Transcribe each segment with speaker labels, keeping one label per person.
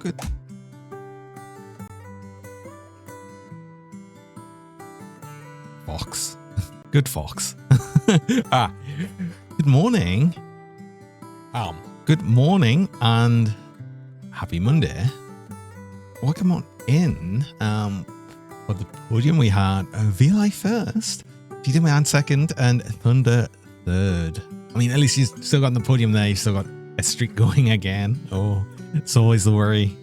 Speaker 1: good. Fox. Good fox. Good morning. Good morning and happy Monday. Welcome on in. For the podium we had VLI first, TDMan second, and Thunder third. I mean, at least you still got on the podium there. You still got a streak going again. Oh, it's always the worry.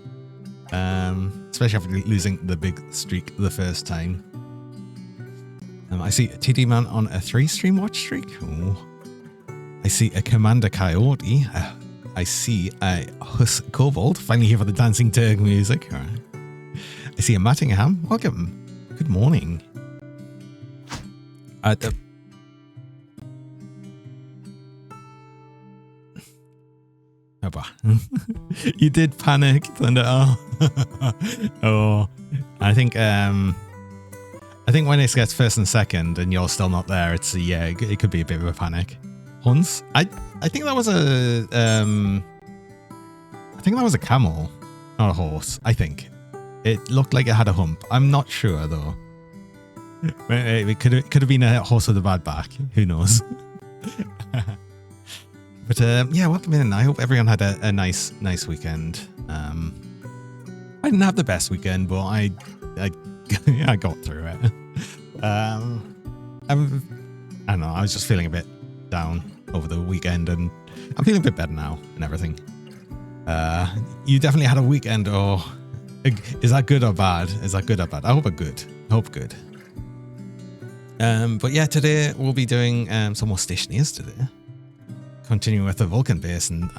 Speaker 1: Especially after losing the big streak the first time. I see a TD Man on a 3-stream watch streak. Oh. I see a Commander Coyote. I see a Hus Kobold, finally here for the Dancing Turg music. All right. I see a Mattingham. Welcome. Good morning. You did panic, Thunder. Oh. Oh. I think when it gets first and second and you're still not there, it's it could be a bit of a panic. Huns? I think that was a camel, not a horse. I think it looked like it had a hump. I'm not sure though. It could have been a horse with a bad back. Who knows? But yeah, welcome in. I hope everyone had a nice weekend. I didn't have the best weekend, but I got through it. I don't know. I was just feeling a bit down over the weekend, and I'm feeling a bit better now and everything. You definitely had a weekend. Or is that good or bad? Is that good or bad? I hope good. Good. But yeah, today we'll be doing some more Stationeers today. Continuing with the Vulcan base, and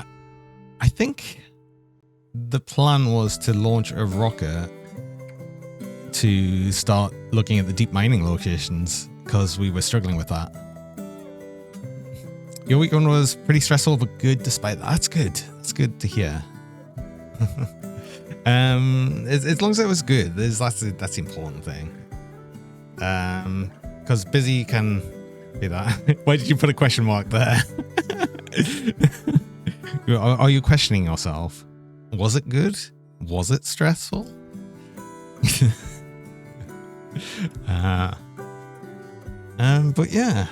Speaker 1: I think the plan was to launch a rocket to start looking at the deep mining locations because we were struggling with that. Your weekend was pretty stressful, but good despite that. That's good. That's good to hear. As long as it was good, that's the important thing. Because busy can be that. Why did you put a question mark there? Are you questioning yourself? Was it good? Was it stressful? But yeah,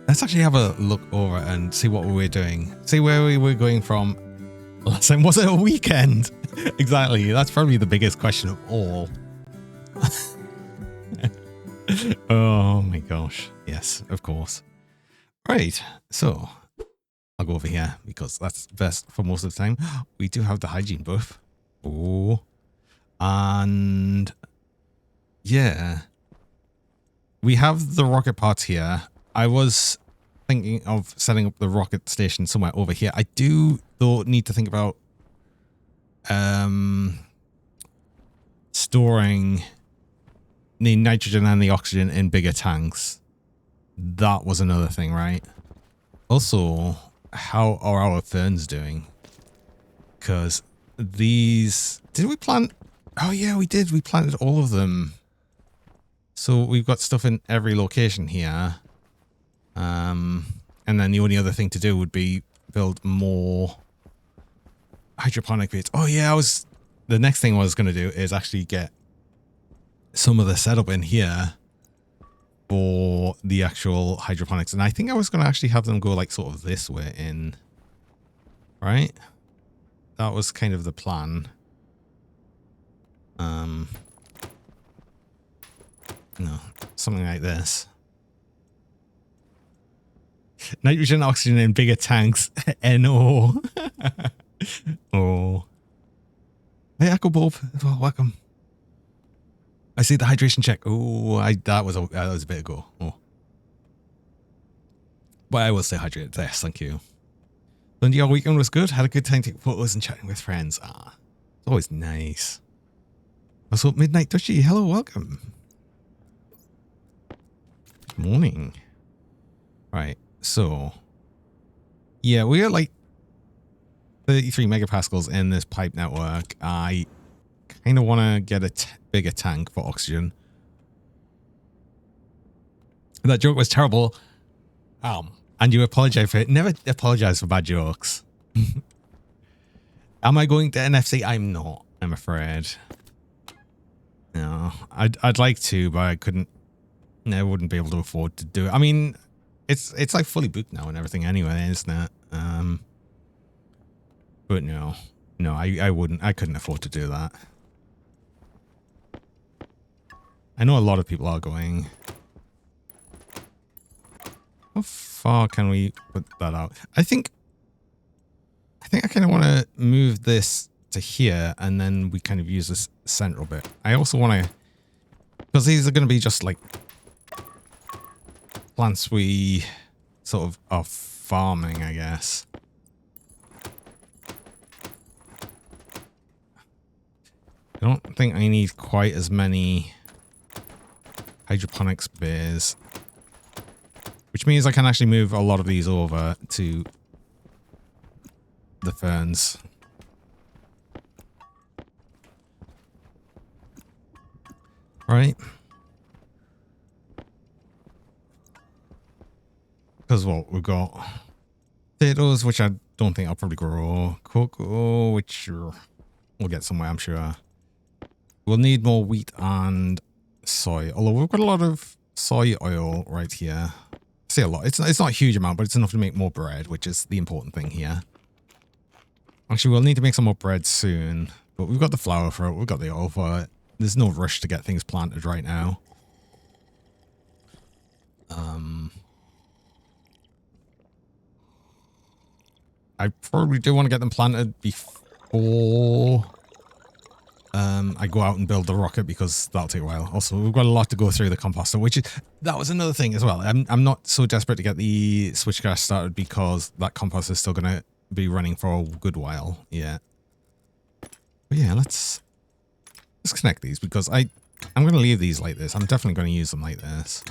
Speaker 1: let's actually have a look over and see what we were doing. See where we were going from last time. Was it a weekend? Exactly. That's probably the biggest question of all. Oh my gosh. Yes, of course. Right. So I'll go over here because that's best for most of the time. We do have the hygiene buff. Oh. And yeah, we have the rocket parts here. I was thinking of setting up the rocket station somewhere over here. I do though need to think about storing the nitrogen and the oxygen in bigger tanks. That was another thing, right? Also, how are our ferns doing? Because these... Did we plant... Oh yeah, we did. We planted all of them. So we've got stuff in every location here. And then the only other thing to do would be build more hydroponic beds. Oh yeah, the next thing I was going to do is actually get some of the setup in here for the actual hydroponics. And I think I was going to actually have them go like sort of this way in. Right? That was kind of the plan. No, something like this. Nitrogen, oxygen in bigger tanks. NO. Oh. Hey, Echo Bob. Oh, welcome. I see the hydration check. Oh, that was a bit ago. Oh. But I will stay hydrated. Yes, thank you. Then your weekend was good. Had a good time taking photos and chatting with friends. Ah, it's always nice. Also, Midnight Dushy. Hello, welcome. Good morning. Right, so yeah, we are like 33 megapascals in this pipe network. I kind of want to get a bigger tank for oxygen. That joke was terrible. And you apologize for it. Never apologize for bad jokes. Am I going to NFC? I'm not, I'm afraid. No, I'd like to, but I couldn't. No, I wouldn't be able to afford to do it. I mean, it's like fully booked now and everything anyway, isn't it? But no, I wouldn't. I couldn't afford to do that. I know a lot of people are going. How far can we put that out? I think I kind of want to move this to here, and then we kind of use this central bit. I also want to, because these are going to be just like plants we sort of are farming, I guess. I don't think I need quite as many hydroponics bays, which means I can actually move a lot of these over to the ferns. Right? Because what we've got potatoes, which I don't think I'll probably grow. Cocoa, which we'll get somewhere, I'm sure. We'll need more wheat and soy, although we've got a lot of soy oil right here. I say a lot. It's not a huge amount, but it's enough to make more bread, which is the important thing here. Actually, we'll need to make some more bread soon, but we've got the flour for it. We've got the oil for it. There's no rush to get things planted right now. I probably do want to get them planted before I go out and build the rocket, because that'll take a while. Also, we've got a lot to go through the composter, which is, that was another thing as well. I'm not so desperate to get the switchgrass started because that composter is still going to be running for a good while. Yeah. But yeah, let's connect these, because I'm going to leave these like this. I'm definitely going to use them like this.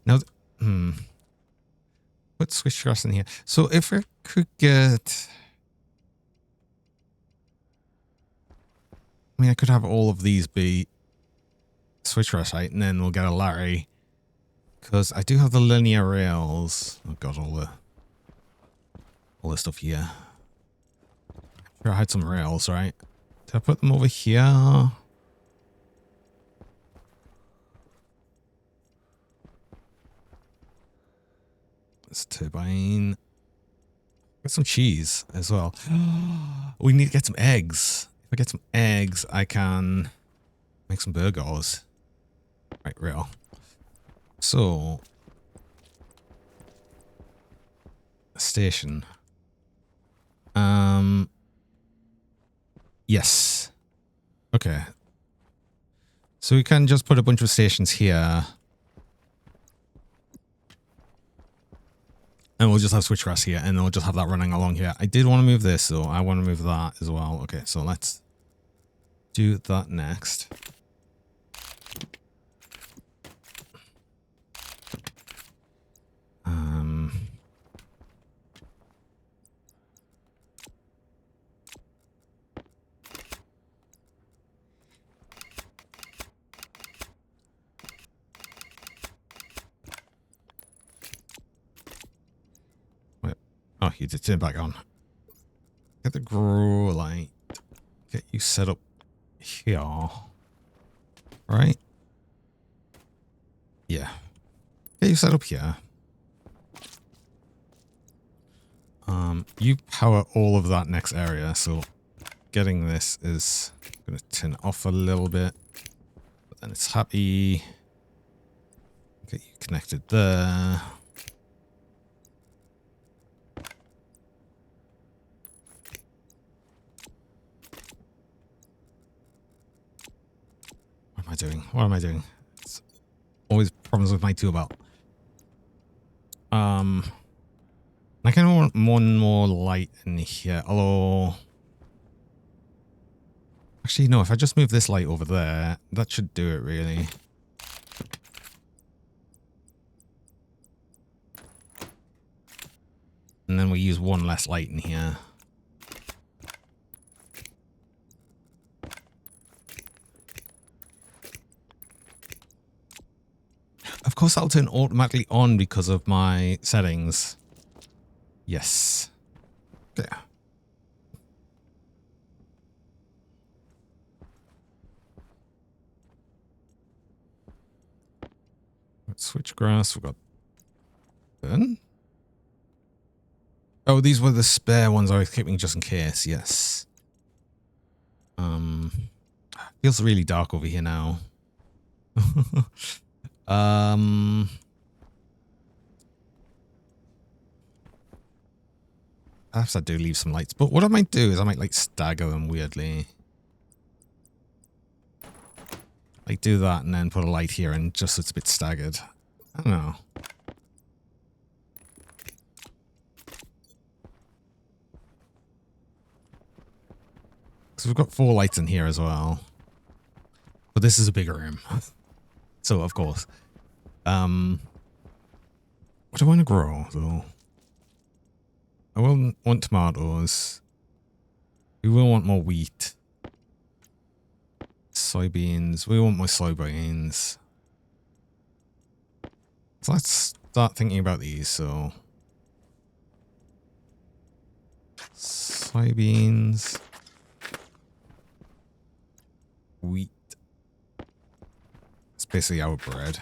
Speaker 1: Now, put switchgrass in here. So if I could get, I mean, I could have all of these be switchgrass, right? And then we'll get a Larry, because I do have the linear rails. I've got all the stuff here. Sure, I had some rails, right? Did I put them over here? This turbine. Get some cheese as well. We need to get some eggs. If I get some eggs, I can make some burgers. Right, real. So, station. Yes. Okay. So we can just put a bunch of stations here. And we'll just have switchgrass here, and we'll just have that running along here. I did want to move this, though. I want to move that as well. Okay, so let's do that next. Oh, you did turn it back on. Get the grow light. Get you set up here. Right? Yeah. Get you set up here. You power all of that next area, so getting this is going to turn it off a little bit. But then it's happy. Get you connected there. What am I doing? What am I doing? It's always problems with my tool belt. I kind of want one more light in here. Although, actually, no. If I just move this light over there, that should do it, really. And then we use one less light in here. Of course, that'll turn automatically on because of my settings. Yes. There. Switchgrass. We've got burn. Oh, these were the spare ones I was keeping just in case. Yes. Feels really dark over here now. Perhaps I do leave some lights, but what I might do is I might like stagger them weirdly. Like do that and then put a light here and just so it's a bit staggered. I don't know. Because we've got 4 lights in here as well. But this is a bigger room. So, of course. What do I want to grow, though? I will want tomatoes. We will want more wheat. Soybeans. We want more soybeans. So let's start thinking about these. So, soybeans. Wheat. It's basically our bread.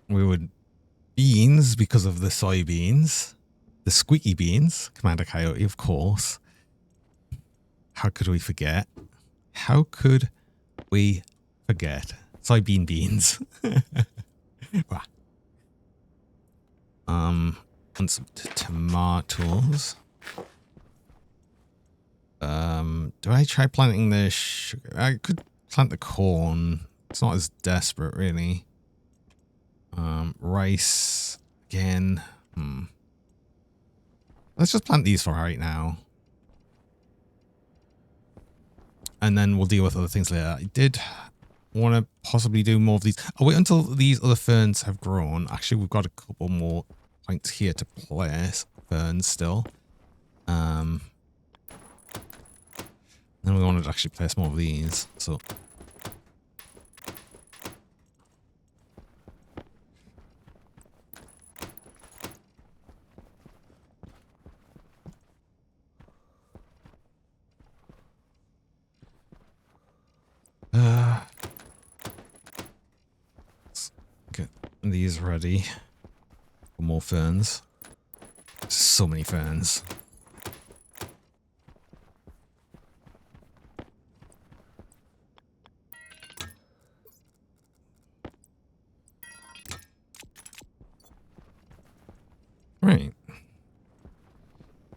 Speaker 1: We would beans because of the soybeans. The squeaky beans. Commander Coyote, of course. How could we forget? How could we forget? Soybean beans. And some tomatoes. Do I try planting the sugar? I could plant the corn. It's not as desperate, really. Rice again. Let's just plant these for right now. And then we'll deal with other things later. I did want to possibly do more of these. I'll wait until these other ferns have grown. Actually, we've got a couple more points here to place ferns still. Then we wanted to actually place more of these. So let's get these ready for more ferns. So many ferns. Right.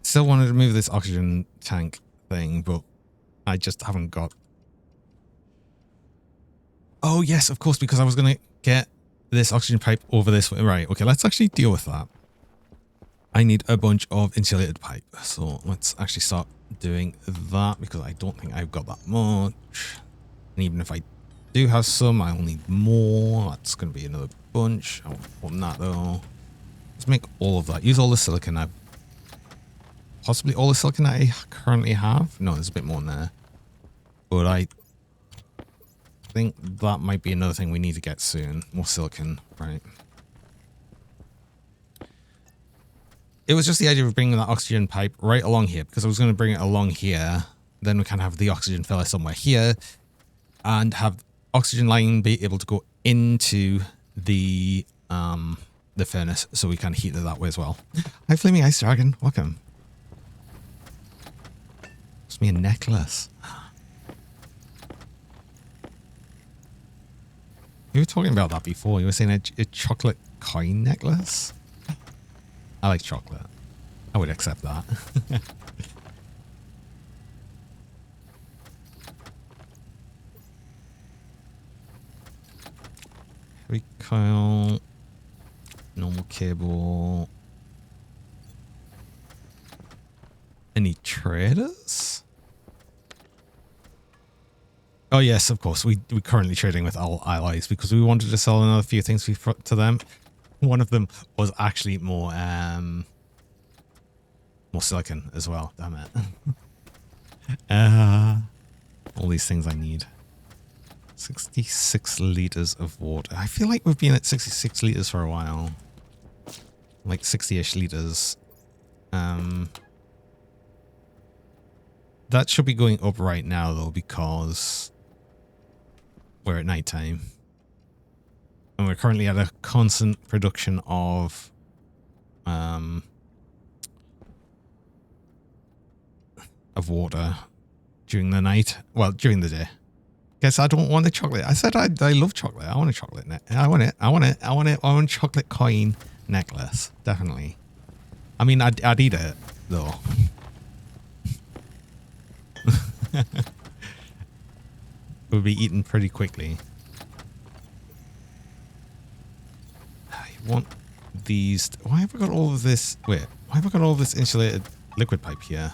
Speaker 1: Still wanted to move this oxygen tank thing, but I just haven't got... Oh, yes, of course, because I was going to get this oxygen pipe over this way. Right, okay, let's actually deal with that. I need a bunch of insulated pipe. So let's actually start doing that because I don't think I've got that much. And even if I do have some, I'll need more. That's going to be another bunch. I want that though. Let's make all of that. Use all the silicon I've... Possibly all the silicon that I currently have. No, there's a bit more in there. But I think that might be another thing we need to get soon. More silicon, right? It was just the idea of bringing that oxygen pipe right along here because I was going to bring it along here. Then we can have the oxygen filler somewhere here and have oxygen line be able to go into the furnace so we can heat it that way as well. Hi, Flaming Ice Dragon. Welcome. It's me a necklace. You were talking about that before. You were saying a chocolate coin necklace? I like chocolate. I would accept that. Heavy coil. Normal cable. Any traders? Oh yes, of course. We're currently trading with our allies because we wanted to sell another few things to them. One of them was actually more silicon as well. Damn it. All these things I need. 66 liters of water. I feel like we've been at 66 liters for a while. like 60-ish liters. That should be going up right now though, because we're at nighttime. And we're currently at a constant production of water during the night. Well, during the day. Guess I don't want the chocolate. I said I love chocolate. I want a chocolate I want it. I want it. I want it. I want a chocolate coin necklace. Definitely. I mean, I'd eat it though. It would be eaten pretty quickly. I want these. Why have I got all of this? Wait, why have I got all of this insulated liquid pipe here?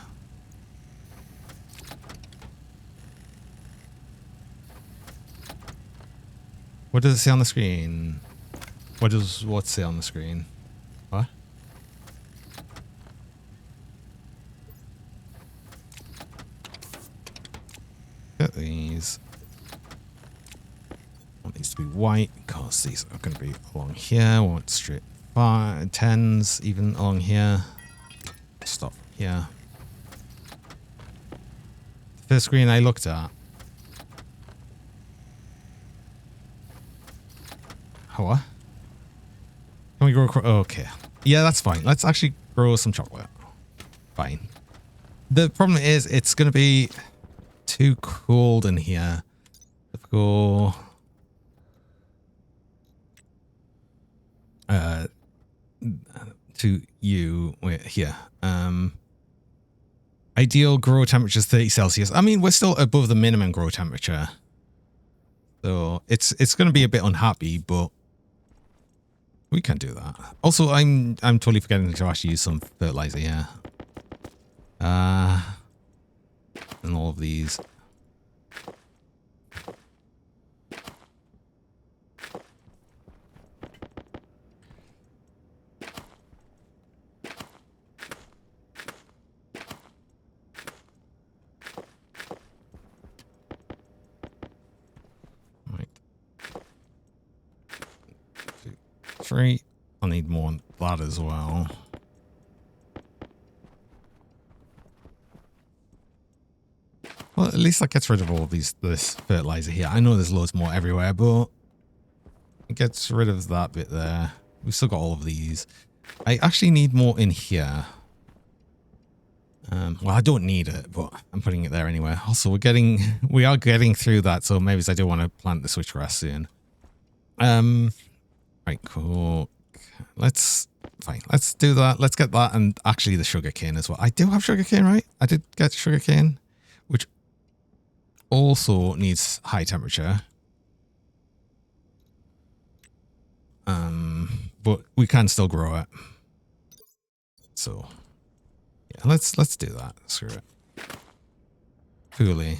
Speaker 1: What does it say on the screen? What does what say on the screen? What? Get these. I want these to be white because these are going to be along here. I want straight 10s even along here. Stop here. The first screen I looked at. What? Can we grow? Okay. Yeah, that's fine. Let's actually grow some chocolate. Fine. The problem is it's going to be too cold in here. Let's go. To you. Wait, here. Ideal grow temperature is 30 Celsius. I mean, we're still above the minimum grow temperature. So it's going to be a bit unhappy, but we can do that. Also, I'm totally forgetting to actually use some fertilizer here. And all of these. Right. 2, 3. I'll need more on that as well. Well, at least that gets rid of all of this fertilizer here. I know there's loads more everywhere, but it gets rid of that bit there. We've still got all of these. I actually need more in here. Well, I don't need it, but I'm putting it there anyway. Also, we are getting through that, so maybe I do want to plant the switchgrass soon. Right, cool. Let's do that. Let's get that and actually the sugarcane as well. I do have sugarcane, right? I did get sugarcane, which also needs high temperature. But we can still grow it. So yeah, let's do that. Screw it. Fully.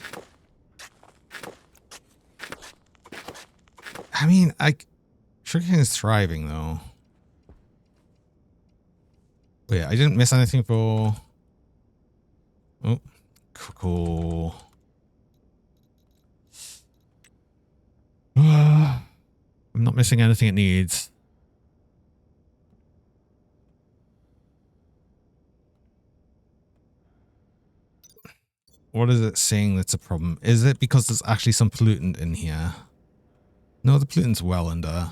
Speaker 1: I mean, sugarcane is thriving though. Wait, I didn't miss anything for. Oh, cool. I'm not missing anything it needs. What is it saying that's a problem? Is it because there's actually some pollutant in here? No, the pollutant's well under.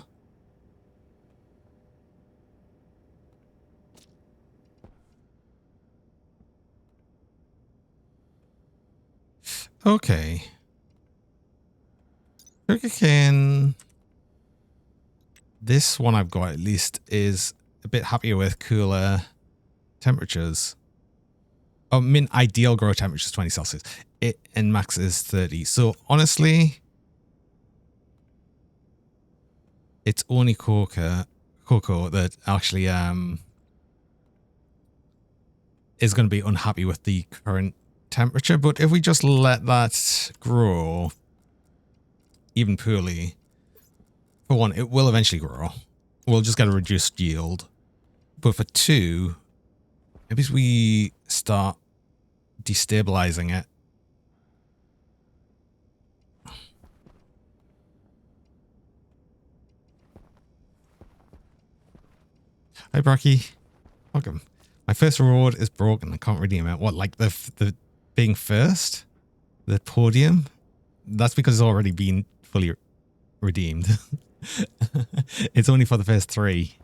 Speaker 1: Okay. Sugarcane. This one I've got at least is a bit happier with cooler temperatures. Oh, min ideal grow temperature is 20 Celsius. And max is 30. So honestly, it's only cocoa that actually is going to be unhappy with the current temperature. But if we just let that grow even poorly, for one, it will eventually grow. We'll just get a reduced yield. But for two, maybe we start destabilizing it. Hi, Bracky. Welcome. My first reward is broken. I can't redeem it. What, like the being first? The podium? That's because it's already been fully redeemed. It's only for the first 3.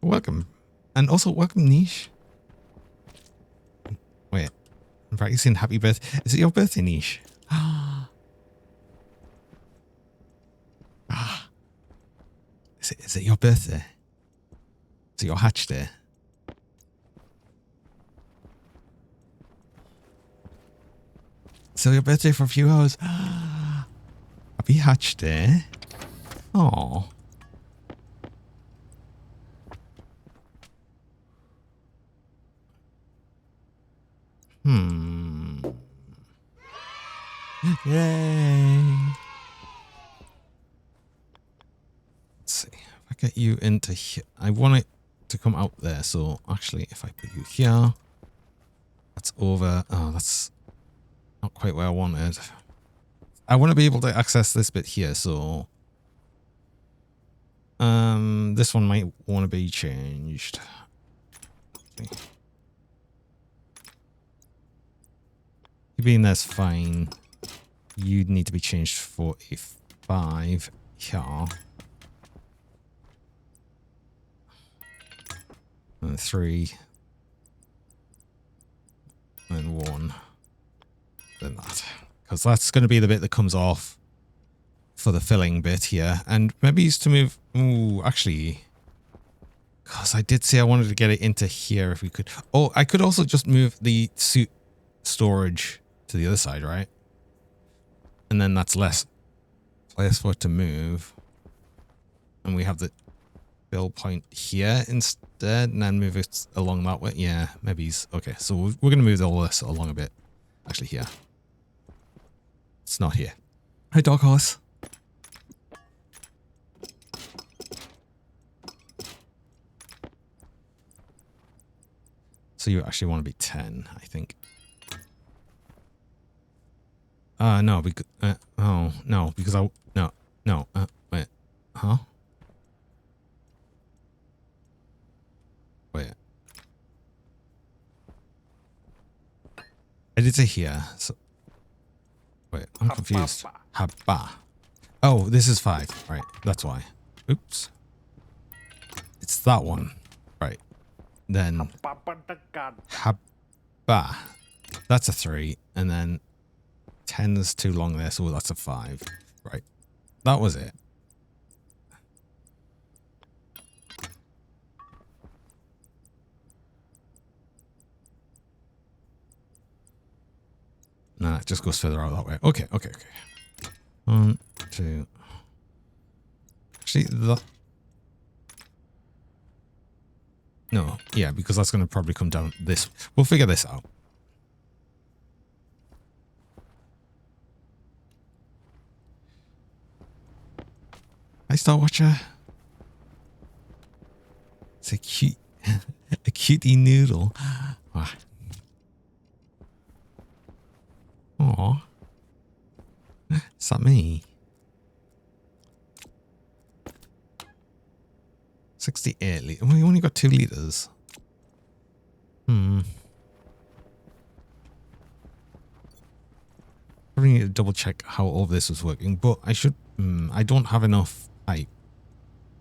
Speaker 1: Welcome. And also, welcome, Niche. Wait. I'm practicing happy birthday. Is it your birthday, Niche? Is it your birthday? Is it your hatch day? So your birthday for a few hours. Happy hatch day. Oh. Yay. Let's see. If I get you into here. I want it to come out there. So actually, if I put you here, that's over. Oh, that's not quite where I wanted. I want to be able to access this bit here. So this one might want to be changed. You being there's fine. You'd need to be changed for a 5 here. And 3. And 1. Then that. Because that's going to be the bit that comes off for the filling bit here. And maybe used to move... Ooh, actually... Because I did say I wanted to get it into here if we could. Oh, I could also just move the suit storage to the other side, right? And then that's less place for it to move. And we have the build point here instead, and then move it along that way. Yeah, maybe he's... Okay, so we're going to move all this along a bit. Actually, here. It's not here. Hi, dog horse. So you actually want to be 10, I think. No, because... oh, no, because I... No, wait. Huh? Wait. I did say here, so... Wait, I'm confused. Habba. Oh, this is 5. Right, that's why. Oops. It's that one. Right. Then... Habba. That's a 3. And then... 10 is too long there, so that's a 5. Right. That was it. Nah, it just goes further out that way. Okay. 1, 2. Actually, that... No, yeah, because that's going to probably come down this. We'll figure this out. Hi, Star Watcher. It's a cute, a cutie noodle. Aw. Is that me? 68 litres. We only got 2 litres. Probably need to double check how all this was working, but I should... I don't have enough pipe.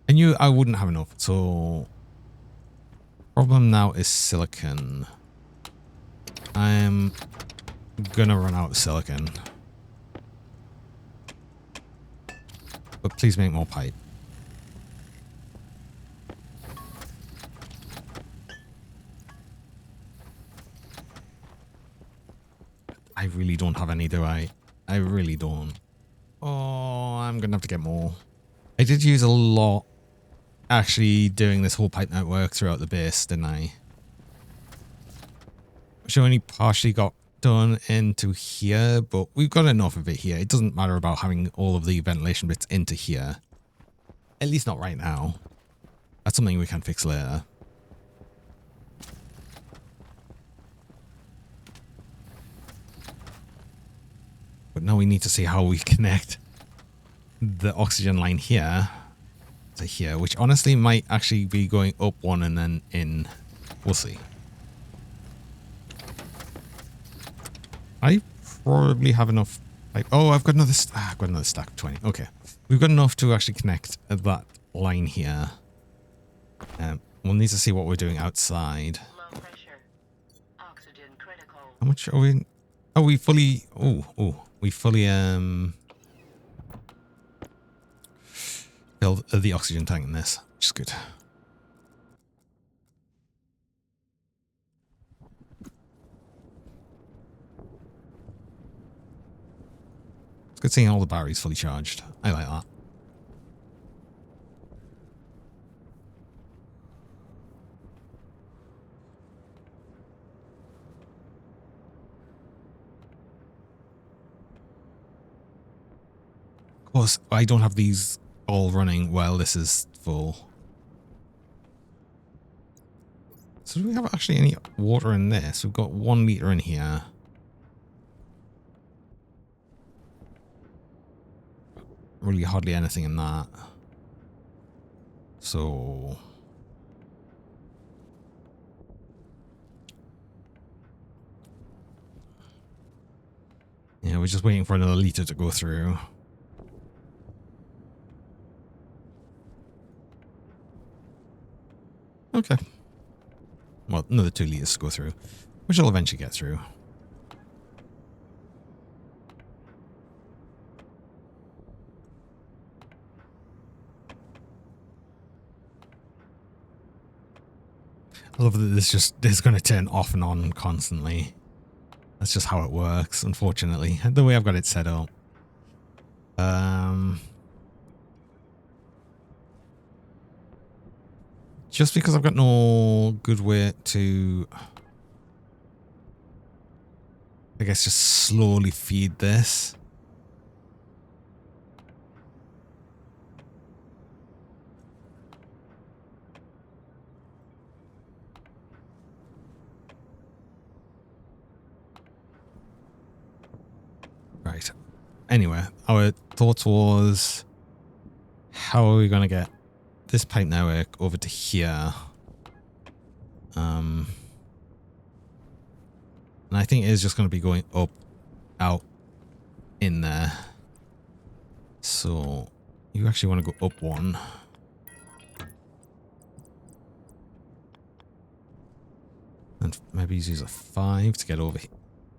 Speaker 1: I knew I wouldn't have enough, so... Problem now is silicon. I'm gonna run out of silicon. But please make more pipe. I really don't have any, do I? I really don't. Oh, I'm gonna have to get more. I did use a lot actually doing this whole pipe network throughout the base, didn't I? Which only partially got done into here, but we've got enough of it here. It doesn't matter about having all of the ventilation bits into here. At least not right now. That's something we can fix later. But now we need to see how we connect the oxygen line here to here, which honestly might actually be going up one and then in. We'll see. I probably have enough. Like, oh, I've got another. I've got another stack of 20. Okay, we've got enough to actually connect that line here. We'll need to see what we're doing outside.
Speaker 2: Low pressure. Oxygen critical.
Speaker 1: How much are we? Oh, we fully. We fully filled the oxygen tank in this, which is good. It's good seeing all the batteries fully charged. I like that. Of course, I don't have these all running while this is full. So do we have actually any water in this? We've got 1 liter in here. Really hardly anything in that. So yeah, we're just waiting for another liter to go through. Okay. Well, another 2 liters to go through, which will eventually get through. I love that this is going to turn off and on constantly. That's just how it works, unfortunately, the way I've got it set up. Just because I've got no good way to, I guess, just slowly feed this. Right. Anyway, our thoughts was, how are we going to get this pipe network over to here? And I think it is just going to be going up, out, in there. So you actually want to go up 1. And maybe use a 5 to get over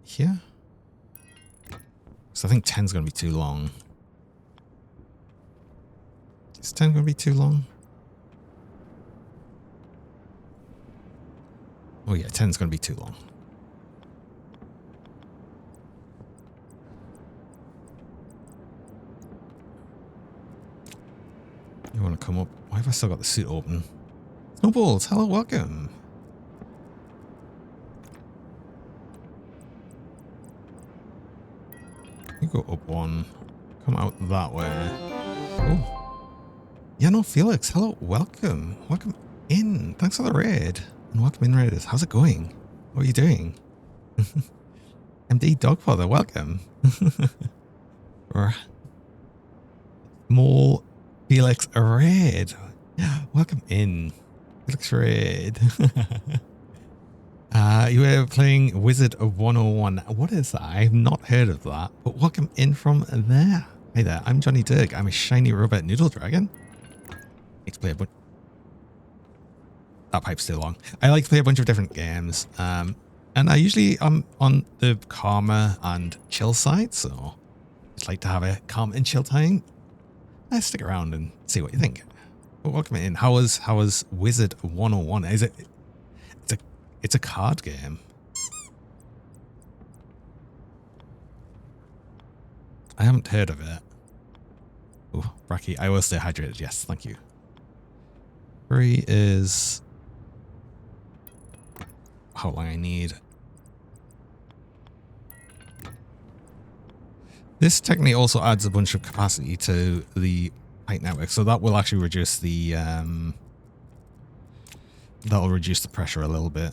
Speaker 1: here. So I think 10's going to be too long. Is 10 going to be too long? Oh yeah, 10's going to be too long. You want to come up? Why have I still got the suit open? Snowballs, hello, welcome. You go up 1, come out that way. Oh, yeah, no, Felix, hello, welcome, welcome in. Thanks for the raid, and welcome in, raiders. How's it going? What are you doing? MD Dogfather, welcome. More Felix raid. Welcome in, Felix raid. You were playing Wizard of 101. What is that? I have not heard of that. But welcome in from there. Hey there, I'm Johnny Dirk. I'm a shiny robot noodle dragon. Let's play a bunch. That pipe's too long. I like to play a bunch of different games. And I usually am on the calmer and chill side, so just like to have a calm and chill time. Let's stick around and see what you think. But welcome in. How was Wizard 101? Is it? It's a card game. I haven't heard of it. Oh, Bracky, I will stay hydrated. Yes, thank you. 3 is how long I need. This technically also adds a bunch of capacity to the pipe network, so that will actually reduce the that'll reduce the pressure a little bit.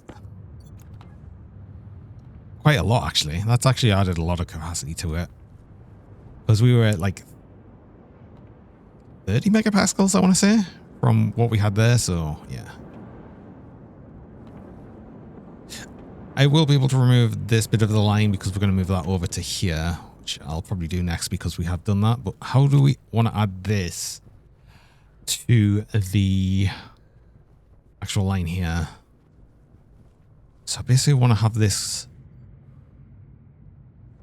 Speaker 1: Quite a lot, actually. That's actually added a lot of capacity to it. Because we were at like 30 megapascals, I want to say, from what we had there. So, yeah. I will be able to remove this bit of the line because we're going to move that over to here, which I'll probably do next because we have done that. But how do we want to add this to the actual line here? So I basically want to have this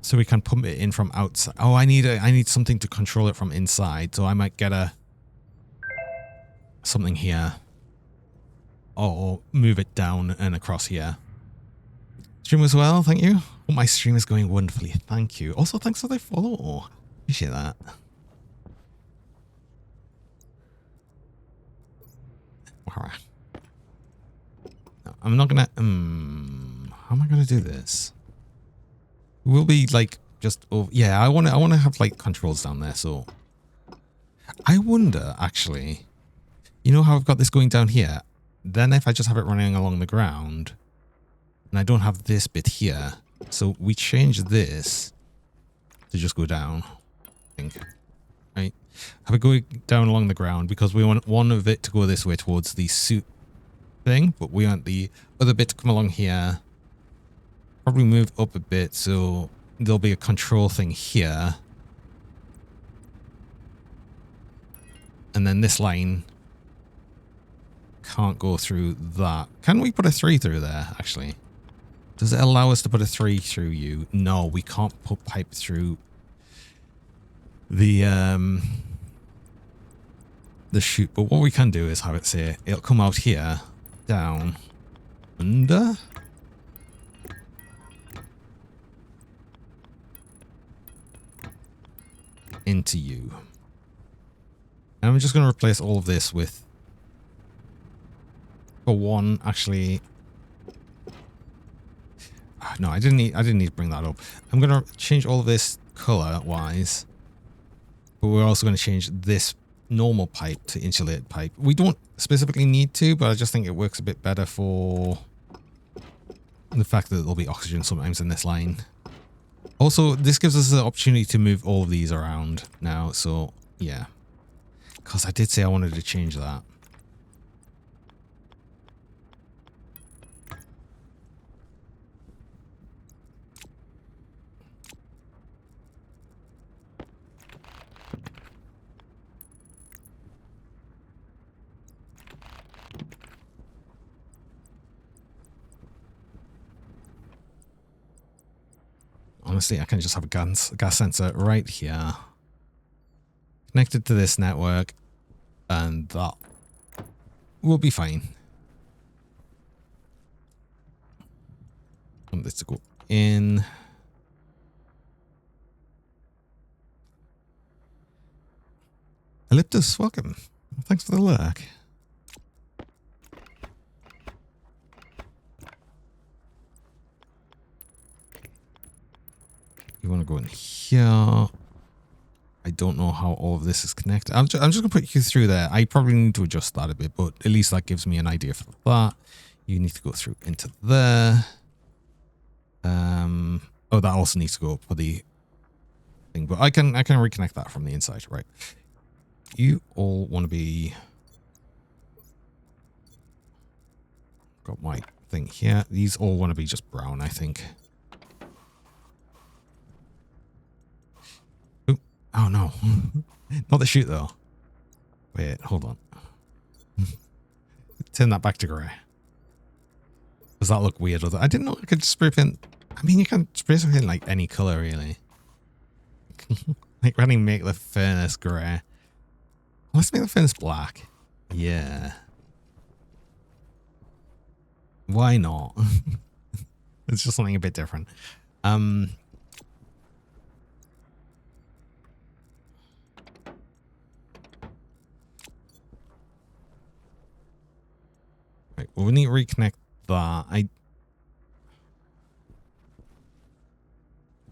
Speaker 1: so we can pump it in from outside. Oh, I need something to control it from inside. So I might get something here, or move it down and across here. Stream as well, thank you. Oh, my stream is going wonderfully, thank you. Also, thanks for the follow. Appreciate that. Alright. No, I'm not gonna. How am I gonna do this? We'll be like just over. Yeah, I want to have like controls down there. So I wonder actually. You know how I've got this going down here? Then if I just have it running along the ground, and I don't have this bit here, so we change this to just go down. I think, right? Have it going down along the ground because we want one of it to go this way towards the suit thing, but we want the other bit to come along here. Probably move up a bit so there'll be a control thing here, and then this line can't go through that. Can we put a 3 through there, actually? Does it allow us to put a 3 through you? No, we can't put pipe through the chute. But what we can do is have it say, it'll come out here, down, under. Into you. And I'm just going to replace all of this with, for one, actually. No, I didn't need to bring that up. I'm going to change all of this color wise, but we're also going to change this normal pipe to insulated pipe. We don't specifically need to, but I just think it works a bit better for the fact that there'll be oxygen sometimes in this line. Also, this gives us the opportunity to move all of these around now. So yeah, because I did say I wanted to change that. Honestly, I can just have a gas sensor right here, connected to this network, and that will be fine. I want this to go in. Elliptus, welcome. Thanks for the lurk. You want to go in here. I don't know how all of this is connected. I'm just going to put you through there. I probably need to adjust that a bit, but at least that gives me an idea for that. You need to go through into there. Oh, that also needs to go up for the thing, but I can reconnect that from the inside, right? You all want to be... Got my thing here. These all want to be just brown, I think. Oh no, not the chute though. Wait, hold on. Turn that back to grey. Does that look weird? I didn't know I could spray paint. I mean, you can spray paint like any color, really. Like, when you make the furnace grey. Let's make the furnace black. Yeah. Why not? It's just something a bit different. Right, well, we need to reconnect that. I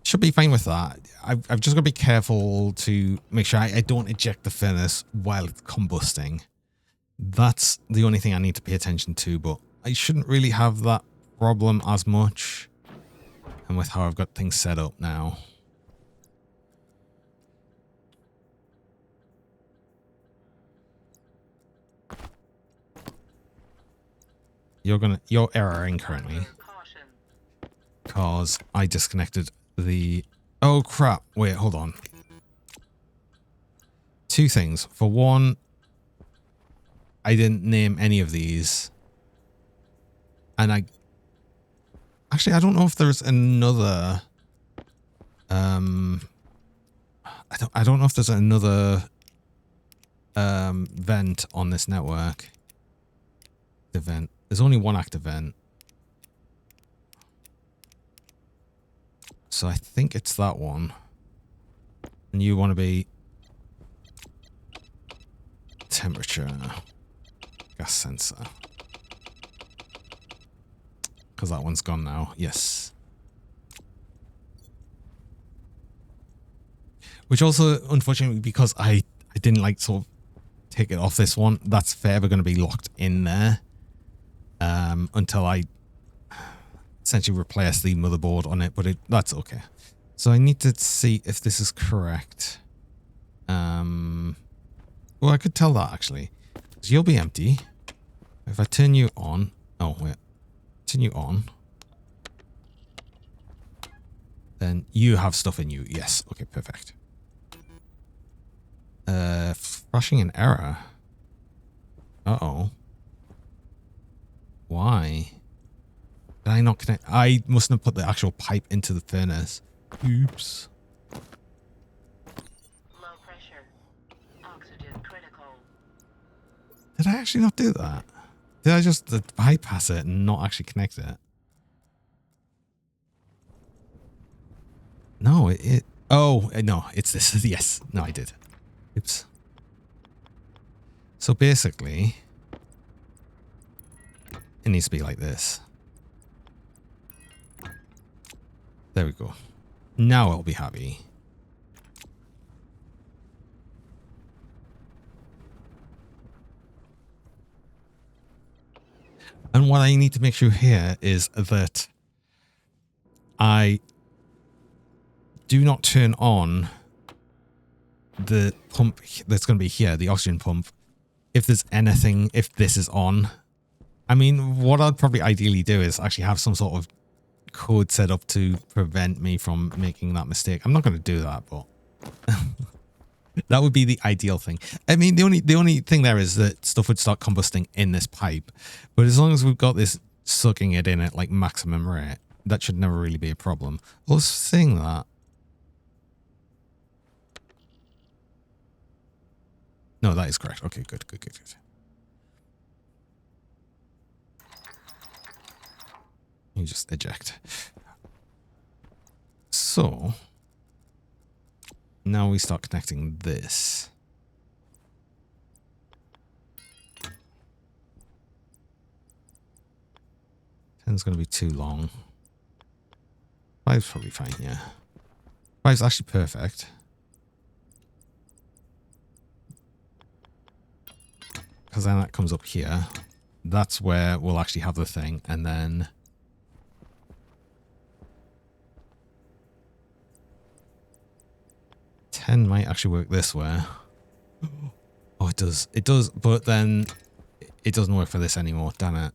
Speaker 1: should be fine with that. I've just got to be careful to make sure I don't eject the furnace while it's combusting. That's the only thing I need to pay attention to, but I shouldn't really have that problem as much. And with how I've got things set up now. you're erroring currently
Speaker 2: Under caution.
Speaker 1: because I disconnected the. Oh crap! Wait, hold on. Two things. For one, I didn't name any of these, and I don't know if there's another. I don't know if there's another vent on this network. The vent. There's only one active vent. So I think it's that one. And you want to be temperature gas sensor. Because that one's gone now. Yes. Which also, unfortunately, because I didn't like sort of take it off this one, that's forever going to be locked in there until I essentially replace the motherboard on it, but that's okay. So I need to see if this is correct. Well, I could tell that actually. So you'll be empty. If I turn you on, oh wait, turn you on, then you have stuff in you. Yes, okay, perfect. Flashing an error. Uh-oh. Why? Did I not connect? I mustn't have put the actual pipe into the furnace. Oops.
Speaker 2: Low pressure. Oxygen critical.
Speaker 1: Did I actually not do that? Did I just bypass it and not actually connect it? No, oh, no, it's this. Yes. No, I did. Oops. So basically, it needs to be like this. There we go. Now it'll be happy. And what I need to make sure here is that I do not turn on the pump that's going to be here, the oxygen pump, if there's anything, if this is on. I mean, what I'd probably ideally do is actually have some sort of code set up to prevent me from making that mistake. I'm not going to do that, but that would be the ideal thing. I mean, the only thing there is that stuff would start combusting in this pipe, but as long as we've got this sucking it in at like maximum rate, that should never really be a problem. I was saying that. No, that is correct. Okay, good. You just eject. So now we start connecting this. 10's going to be too long. 5's probably fine, yeah. 5's actually perfect. Because then that comes up here. That's where we'll actually have the thing. And then 10 might actually work this way. Oh, it does. It does, but then it doesn't work for this anymore. Damn it.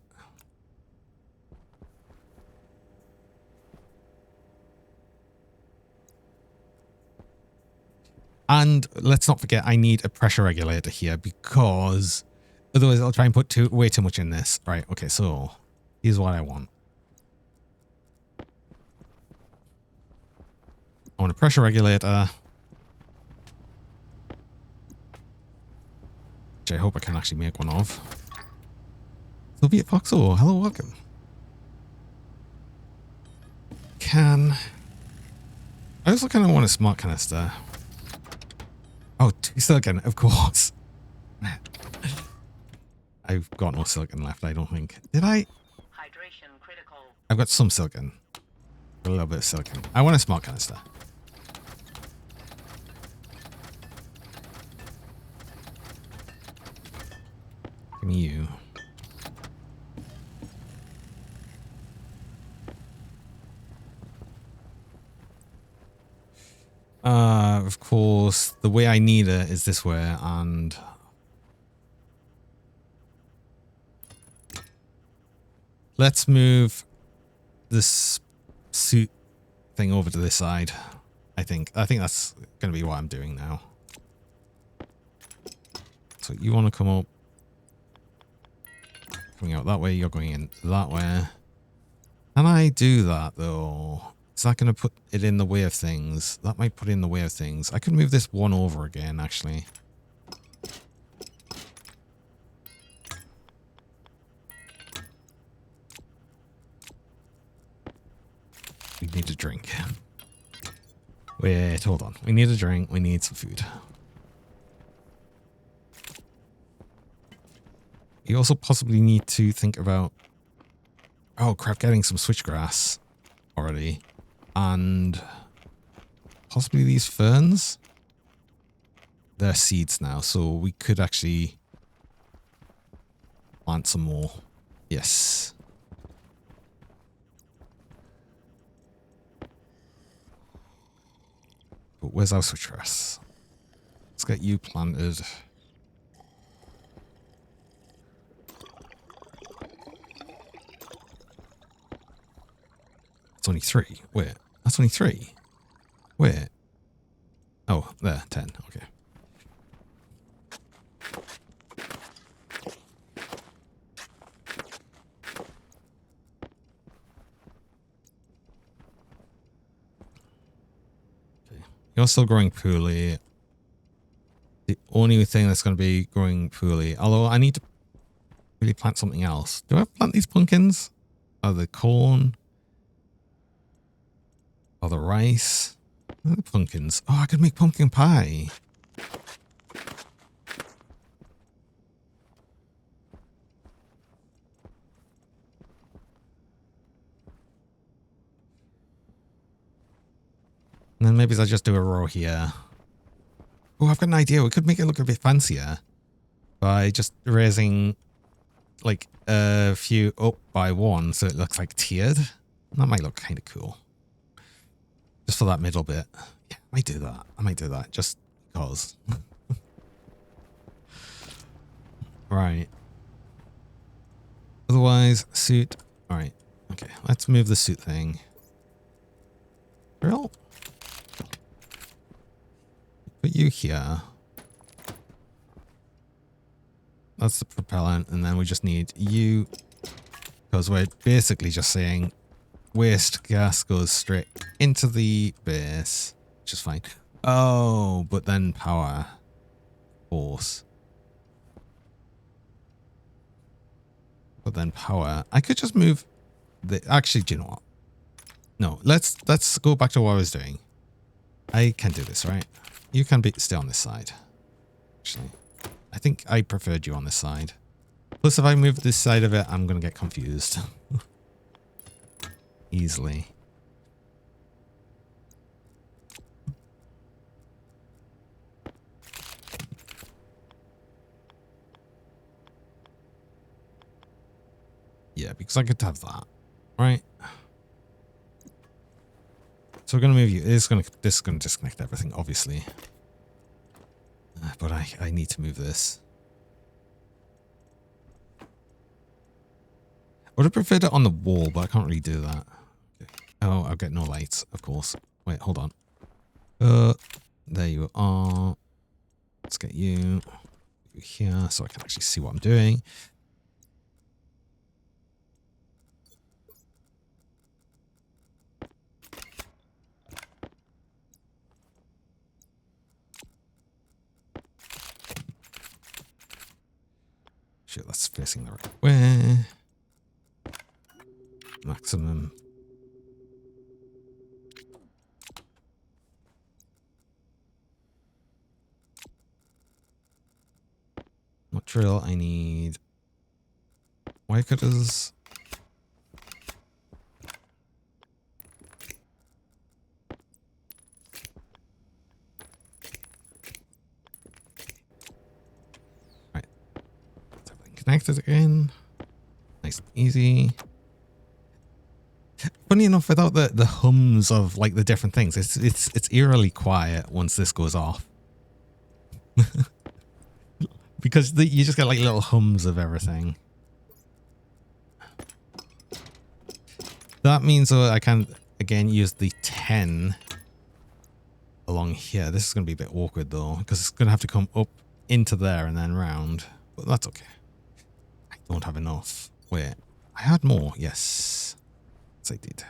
Speaker 1: And let's not forget, I need a pressure regulator here because otherwise I'll try and put way too much in this. Right, okay, so here's what I want. I want a pressure regulator. Which I hope I can actually make one of. Soviet Foxhole, hello, welcome. I also kind of want a smart canister. Oh, 2 silicon, of course. I've got no silicon left, I don't think. Did I?
Speaker 2: Hydration critical.
Speaker 1: I've got some silicon. A little bit of silicon. I want a smart canister. Give me you. Of course, the way I need it is this way, and let's move this suit thing over to this side. I think that's going to be what I'm doing now. So you want to come up, coming out that way, you're going in that way. Can I do that though? Is that going to put it in the way of things? That might put it in the way of things. I could move this one over again, actually. We need a drink. Wait, hold on. We need a drink. We need some food. You also possibly need to think about... Oh, crap. Getting some switchgrass already. And possibly these ferns. They're seeds now, so we could actually plant some more. Yes. But where's our switchgrass? Let's get you planted. It's only 3. Wait, that's only 3. Wait. Oh, there, 10. Okay. You're still growing poorly. The only thing that's going to be growing poorly, although I need to really plant something else. Do I plant these pumpkins? Or the corn? Or the rice? The pumpkins. Oh, I could make pumpkin pie. And then maybe I'll just do a row here. Oh, I've got an idea. We could make it look a bit fancier by just raising like a few up by 1 so it looks like tiered. That might look kind of cool. Just for that middle bit. Yeah, I might do that. I might do that just because. Right. Otherwise, suit. All right. Okay, let's move the suit thing. Drill. Put you here. That's the propellant, and then we just need you, because we're basically just saying waste gas goes straight into the base, which is fine. Oh, but then power, force. But then power. I could just move the. Actually, do you know what? No, let's go back to what I was doing. I can do this, right? You can stay on this side. Actually, I think I preferred you on this side. Plus, if I move this side of it, I'm going to get confused. Easily. Yeah, because I could have that. Right? So we're going to move you. This is going to disconnect everything, obviously. But I need to move this. I would have preferred it on the wall, but I can't really do that. Okay. Oh, I'll get no lights, of course. Wait, hold on. There you are. Let's get you here so I can actually see what I'm doing. Shit, that's facing the right way. Maximum. What drill? I need wire cutters. Right. Get everything connected again. Nice and easy. Funny enough, without the hums of like the different things, it's eerily quiet once this goes off. Because you just get like little hums of everything. That means I can, again, use the 10 along here. This is going to be a bit awkward, though, because it's going to have to come up into there and then round. But that's okay. I don't have enough. Wait, I had more. Yes. Yes, I did.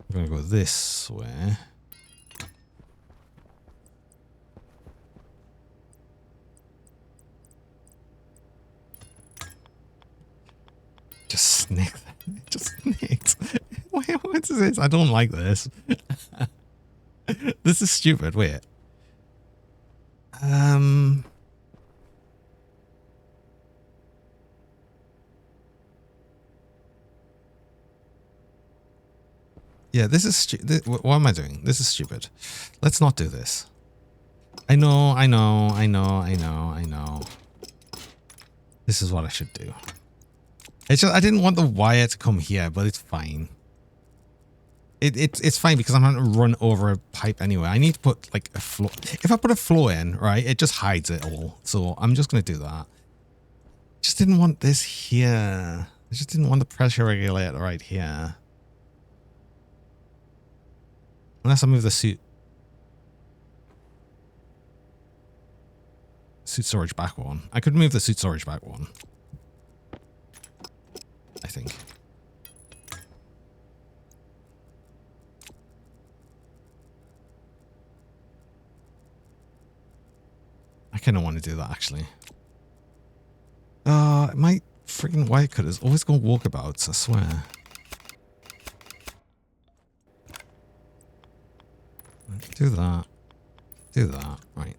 Speaker 1: I'm going to go this way. Just snick. Just snicked. Wait, what is this? I don't like this. This is stupid. Wait. Yeah, this is stupid. What am I doing? This is stupid. Let's not do this. I know. This is what I should do. It's just, I didn't want the wire to come here, but it's fine. It's fine because I'm going to run over a pipe anyway. I need to put like a floor. If I put a floor in, right, it just hides it all. So I'm just going to do that. Just didn't want this here. I just didn't want the pressure regulator right here. Unless I move the suit storage back one. I could move the suit storage back one. I think. I kind of want to do that, actually. My freaking wire cutters always go walkabouts, I swear. Do that. Do that. Right.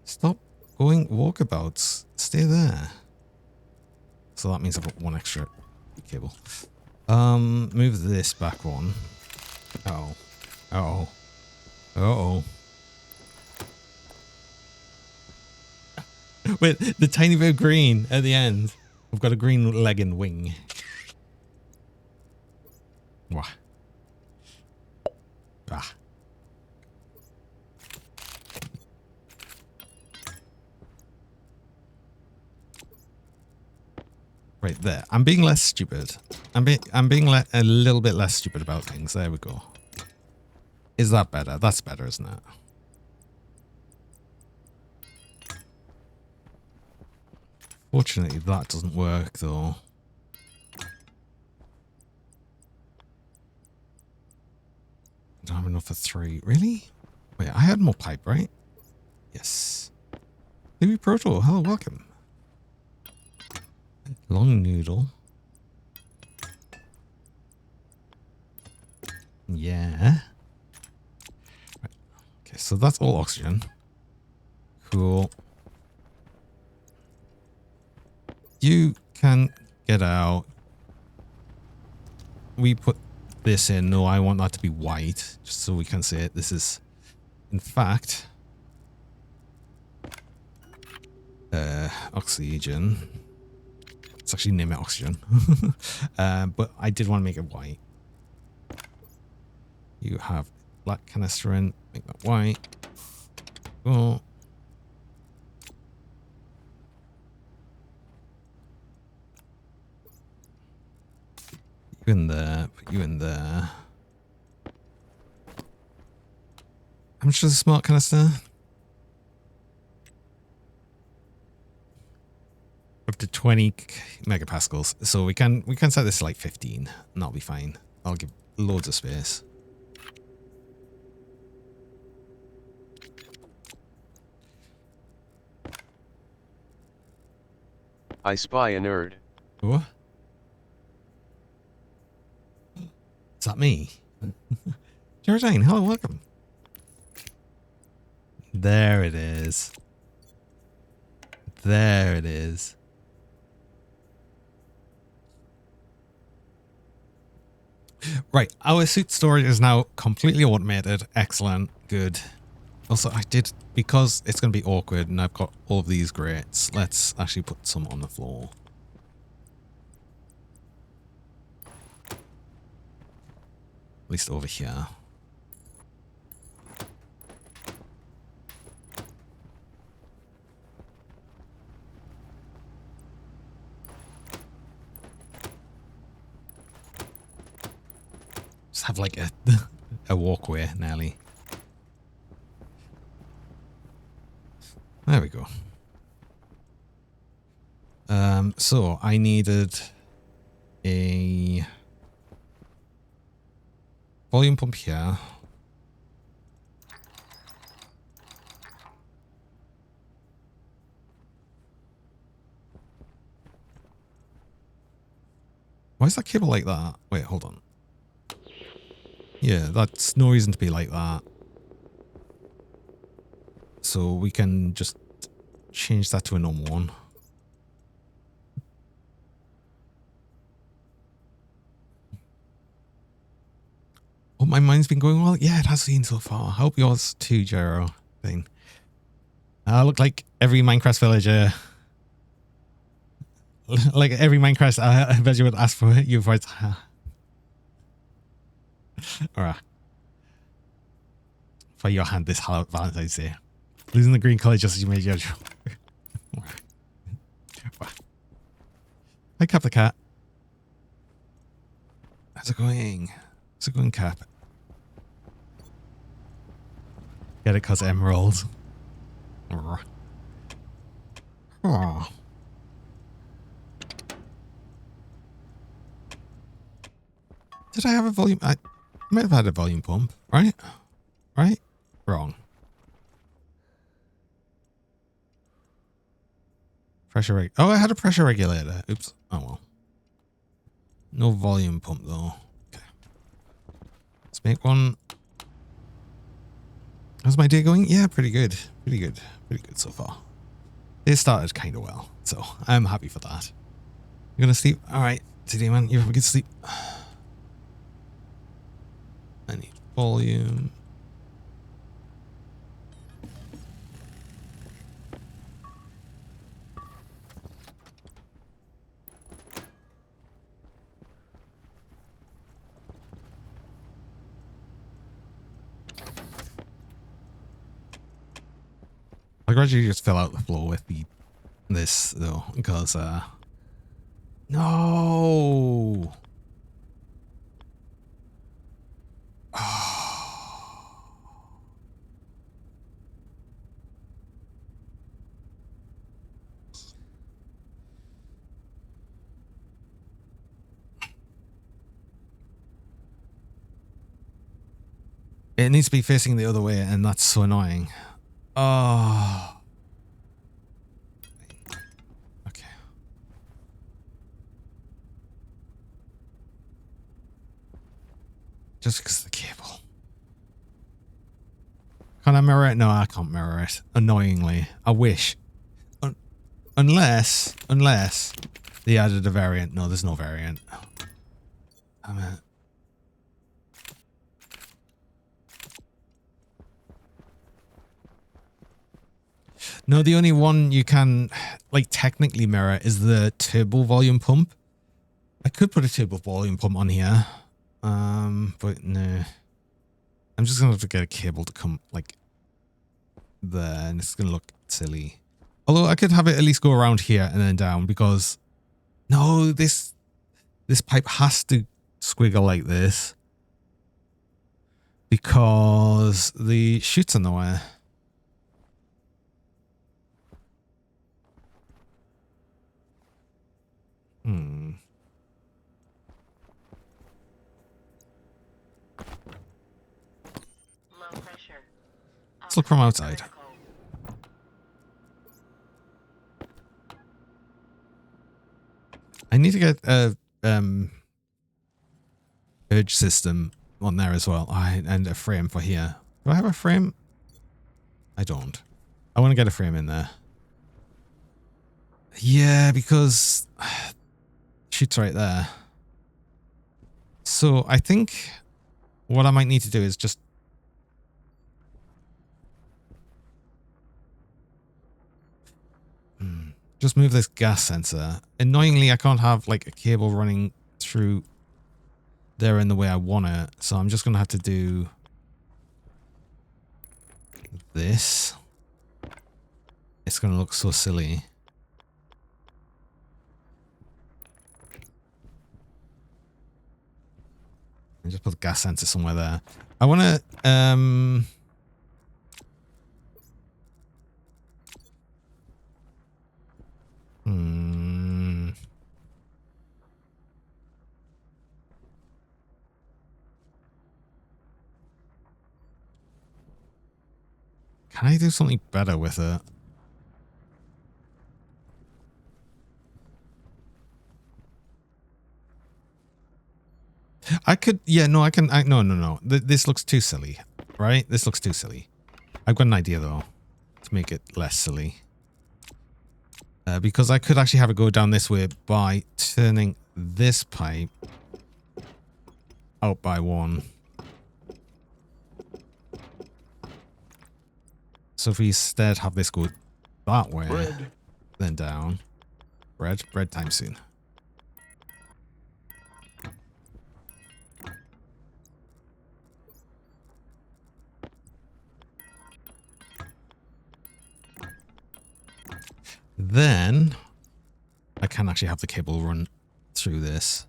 Speaker 1: Stop going walkabouts. Stay there. So that means I've got one extra cable. Move this back one. Uh-oh. Uh-oh. Uh-oh. Wait, the tiny bit of green at the end. I've got a green leg and wing. Wah. Ah. Right there. I'm being less stupid. I'm being a little bit less stupid about things. There we go. Is that better? That's better, isn't it? Fortunately, that doesn't work, though. I don't have enough for 3. Really? Wait, I had more pipe, right? Yes. Louis Proto, hello, welcome. Long noodle. Yeah. Right. Okay, so that's all oxygen. Cool. You can get out. We put this in. No, I want that to be white, just so we can see it. This is, in fact, oxygen. It's actually name it oxygen. But I did want to make it white. You have black canister in. Make that white. Cool. You in there. Put you in there. How much does a smart canister? Up to 20 megapascals. So we can set this to like 15 and that'll be fine. I'll give loads of space.
Speaker 3: I spy a nerd.
Speaker 1: What? Is that me? Geraldine, hello, welcome. There it is. There it is. Right, our suit storage is now completely automated. Excellent, good. Also, I did, because it's going to be awkward and I've got all of these grates, let's actually put some on the floor. At least over here. have like a a walkway nearly. There we go. So I needed a volume pump here. Why is that cable like that? Wait, hold on. Yeah, that's no reason to be like that. So we can just change that to a normal one. Oh, my mind's been going well. Yeah, it has been so far. I hope yours too, Jero. Thing. I look like every Minecraft villager. Like every Minecraft villager would ask for you for it. Alright. For your hand this Valentine's Day. Losing the green color just as you made your joke. Hi, Cap the Cat. How's it going? How's it going, Cap? Get it because emeralds. Oh. Did I have a volume? I might have had a volume pump, right? Right? Wrong. Pressure reg. Oh, I had a pressure regulator. Oops. Oh well. No volume pump though. Okay. Let's make one. How's my day going? Yeah, pretty good. Pretty good. Pretty good so far. It started kind of well, so I'm happy for that. You gonna sleep? All right, today, man. You have a good sleep. I need volume. I gradually just fill out the floor with this though, because no. It needs to be facing the other way, and that's so annoying. Oh. Okay. Just because of the cable. Can I mirror it? No, I can't mirror it. Annoyingly. I wish. Unless they added a variant. No, there's no variant. Damn it. No, the only one you can, like, technically mirror is the turbo volume pump. I could put a turbo volume pump on here. But no. I'm just gonna have to get a cable to come, like, there, and it's gonna look silly. Although I could have it at least go around here and then down, because no, this pipe has to squiggle like this because the chute's in the way.
Speaker 2: Low pressure.
Speaker 1: Let's look from outside.
Speaker 2: Critical.
Speaker 1: I need to get a urge system on there as well. And a frame for here. Do I have a frame? I don't. I want to get a frame in there. Yeah, because shit's right there. So I think what I might need to do is just move this gas sensor. Annoyingly, I can't have like a cable running through there in the way I want it. So I'm just going to have to do this. It's going to look so silly. And just put the gas sensor somewhere there. I want to, can I do something better with it? I could, yeah, no, I can, no. This looks too silly, right? This looks too silly. I've got an idea though, to make it less silly. Because I could actually have it go down this way by turning this pipe out by one. So if we instead have this go that way,
Speaker 4: Bread.
Speaker 1: then down. Bread time soon. Then I can actually have the cable run through this.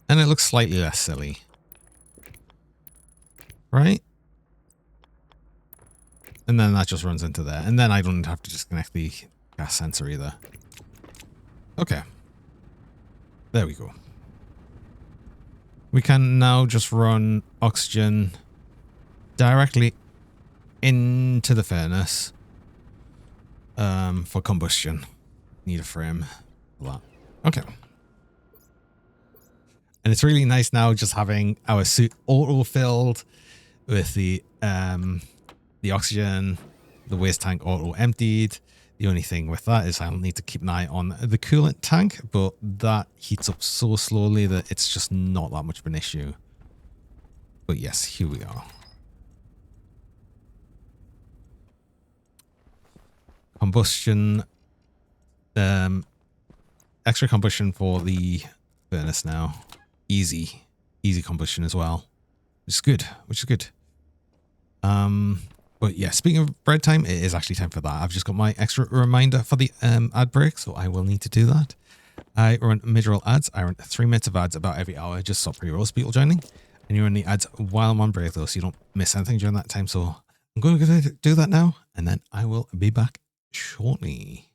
Speaker 1: And it looks slightly less silly. Right? And then that just runs into there. And then I don't have to disconnect the gas sensor either. Okay. There we go. We can now just run oxygen directly into the furnace for combustion. Need a frame for that. Okay. And it's really nice now just having our suit auto-filled with the oxygen, the waste tank auto-emptied. The only thing with that is I'll need to keep an eye on the coolant tank, but that heats up so slowly that it's just not that much of an issue. But yes, here we are. Combustion, extra combustion for the furnace now. Easy combustion as well, which is good. But yeah, speaking of bread time, it is actually time for that. I've just got my extra reminder for the ad break, so I will need to do that. I run mid-roll ads. I run 3 minutes of ads about every hour, just so pre-rolls people joining. And you run the ads while I'm on break though, so you don't miss anything during that time. So I'm going to do that now, and then I will be back shortly.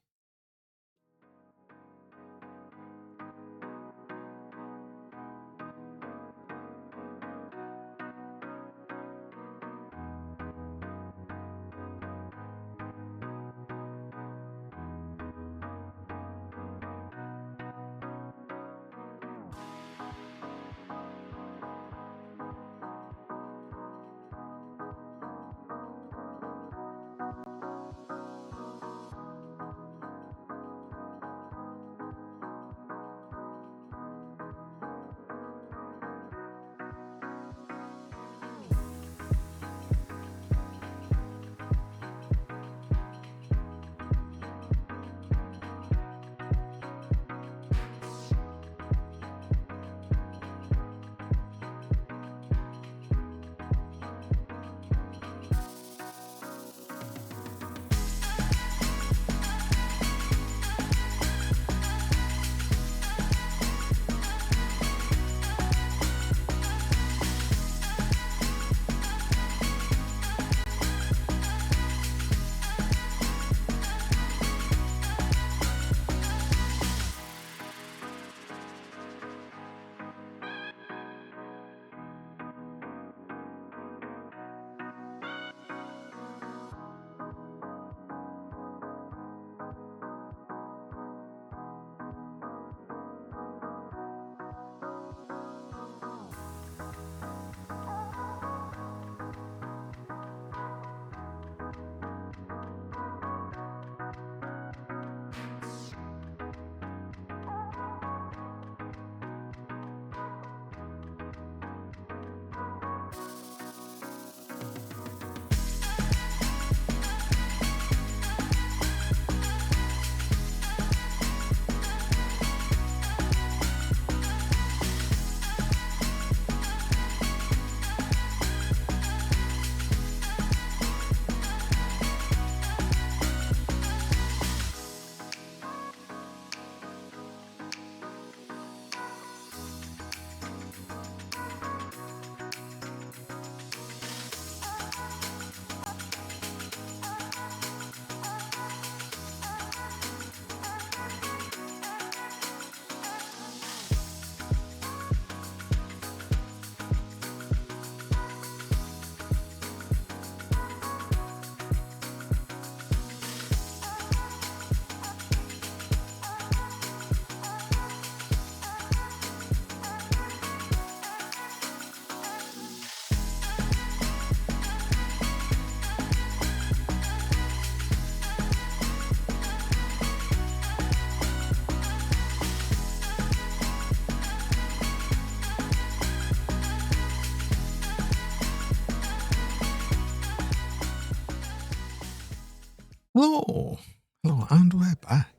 Speaker 1: Hello. Hello, and we're back.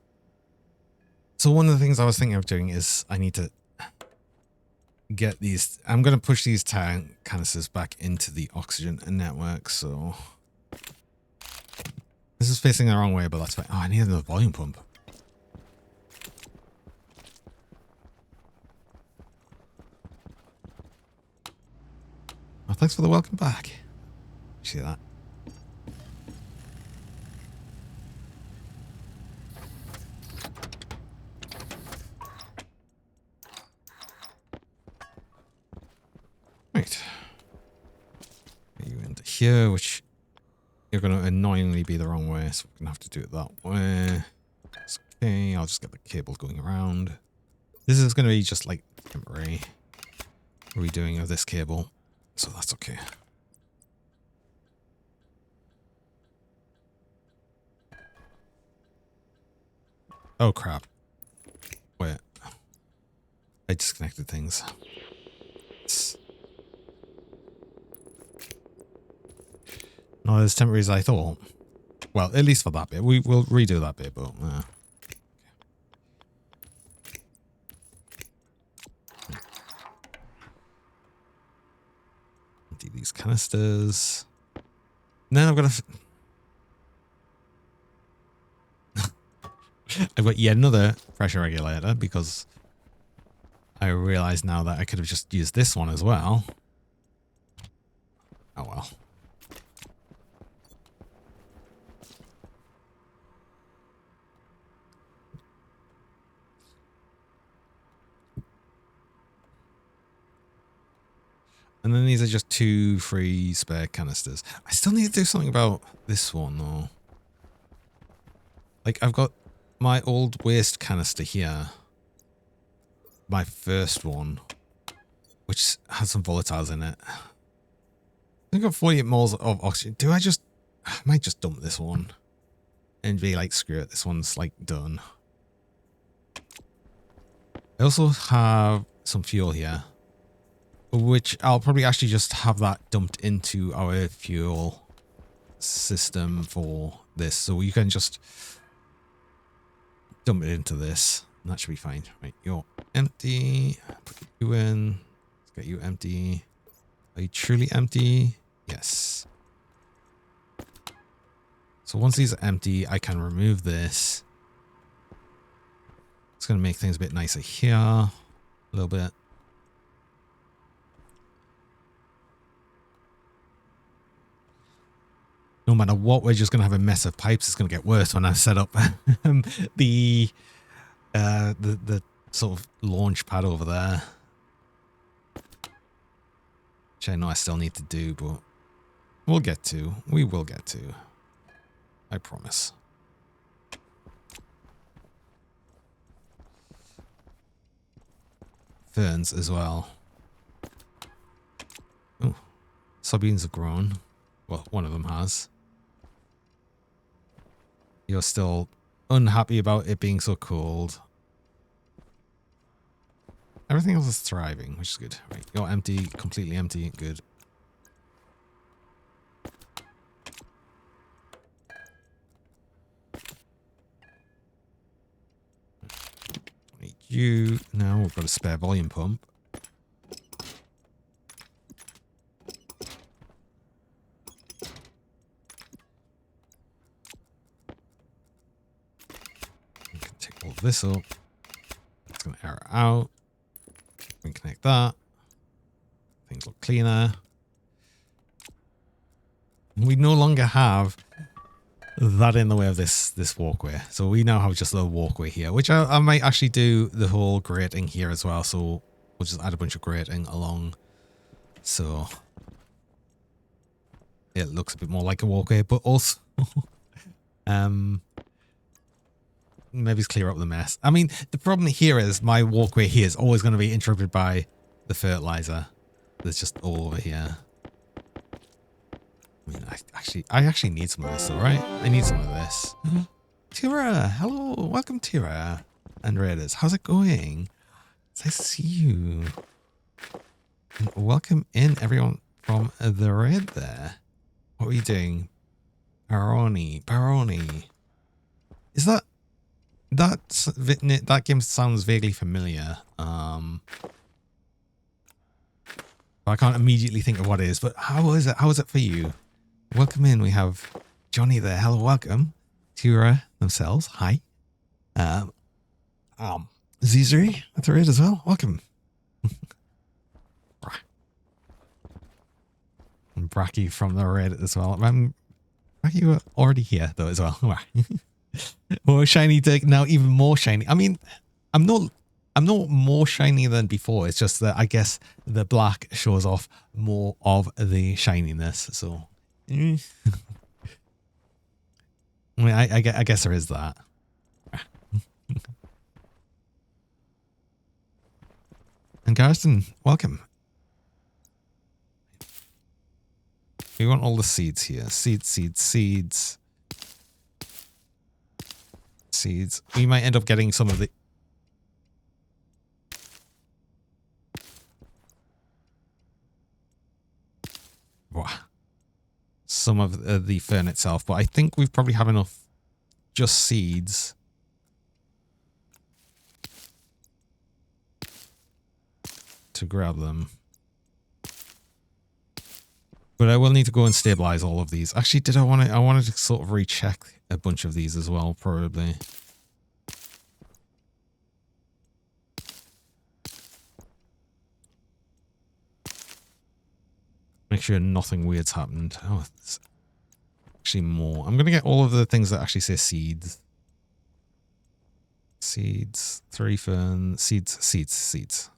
Speaker 1: So one of the things I was thinking of doing is I need to get these. I'm going to push these tank canisters back into the oxygen network. So this is facing the wrong way, but that's fine. Oh, I need another volume pump. Oh, thanks for the welcome back. See that? Right. Get you into here, which you're going to annoyingly be the wrong way, so we're going to have to do it that way. It's okay, I'll just get the cable going around. This is going to be just like temporary redoing of this cable, so that's okay. Oh crap. Wait. I disconnected things. Not as temporary as I thought. Well, at least for that bit. We will redo that bit, but... Empty these canisters. And then I've got to... I've got yet another pressure regulator because I realize now that I could have just used this one as well. Oh well. And then these are just 2 free spare canisters. I still need to do something about this one though. Like I've got my old waste canister here. My first one. Which has some volatiles in it. I've got 48 moles of oxygen. I might just dump this one. And be like, screw it, this one's like done. I also have some fuel here. Which I'll probably actually just have that dumped into our fuel system for this. So you can just dump it into this. And that should be fine. Right, you're empty. Put you in. Let's get you empty. Are you truly empty? Yes. So once these are empty, I can remove this. It's going to make things a bit nicer here. A little bit. No matter what, we're just going to have a mess of pipes. It's going to get worse when I set up the sort of launch pad over there. Which I know I still need to do, but we'll get to. We will get to. I promise. Ferns as well. Oh, soybeans have grown. Well, one of them has. You're still unhappy about it being so cold. Everything else is thriving, which is good. Right, you're empty, completely empty. Good. Right, you now we've got a spare volume pump. We can take all this up. It's going to error out. We can connect that. Things look cleaner. We no longer have that in the way of this walkway. So we now have just a walkway here, which I might actually do the whole grating here as well. So we'll just add a bunch of grating along. So it looks a bit more like a walkway, but also maybe it's clear up the mess. I mean, the problem here is my walkway here is always going to be interrupted by the fertilizer that's just all over here. I mean, I actually need some of this though, right? I need some of this. Tira, hello, welcome Tira and Raiders. How's it going? It's nice to see you. And welcome in everyone from the raid there. What are you doing? Baroni. Is that game sounds vaguely familiar. I can't immediately think of what it is, but how is it? How is it for you? Welcome in. We have Johnny there. Hello, welcome. Tura themselves. Hi. Zizuri at the raid as well. Welcome. And Bracky from the raid as well. Bracky were already here though as well. More shiny Dick, now even more shiny. I mean, I'm not more shiny than before. It's just that I guess the black shows off more of the shininess. So, I mean, I guess there is that. And Garrison, welcome. We want all the seeds here. Seeds. We might end up getting some of the... Some of the fern itself, but I think we probably have enough just seeds to grab them. But I will need to go and stabilize all of these. Actually, I wanted to sort of recheck a bunch of these as well, probably. Make sure nothing weird's happened. Oh, it's actually more. I'm going to get all of the things that actually say seeds. Seeds, 3 fern, seeds.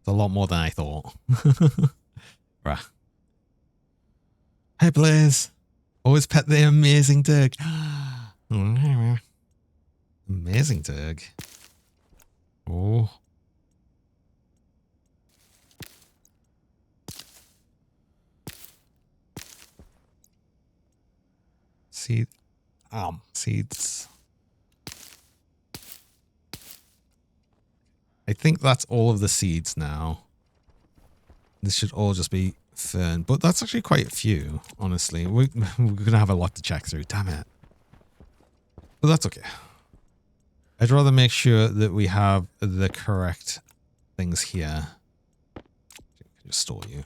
Speaker 1: A lot more than I thought. Right. Hey Blaze. Always pet the amazing Dirk. Amazing Dirk. Oh. Seeds. I think that's all of the seeds now. This should all just be fern, but that's actually quite a few, honestly. We're going to have a lot to check through, damn it. But that's okay. I'd rather make sure that we have the correct things here. Just store you.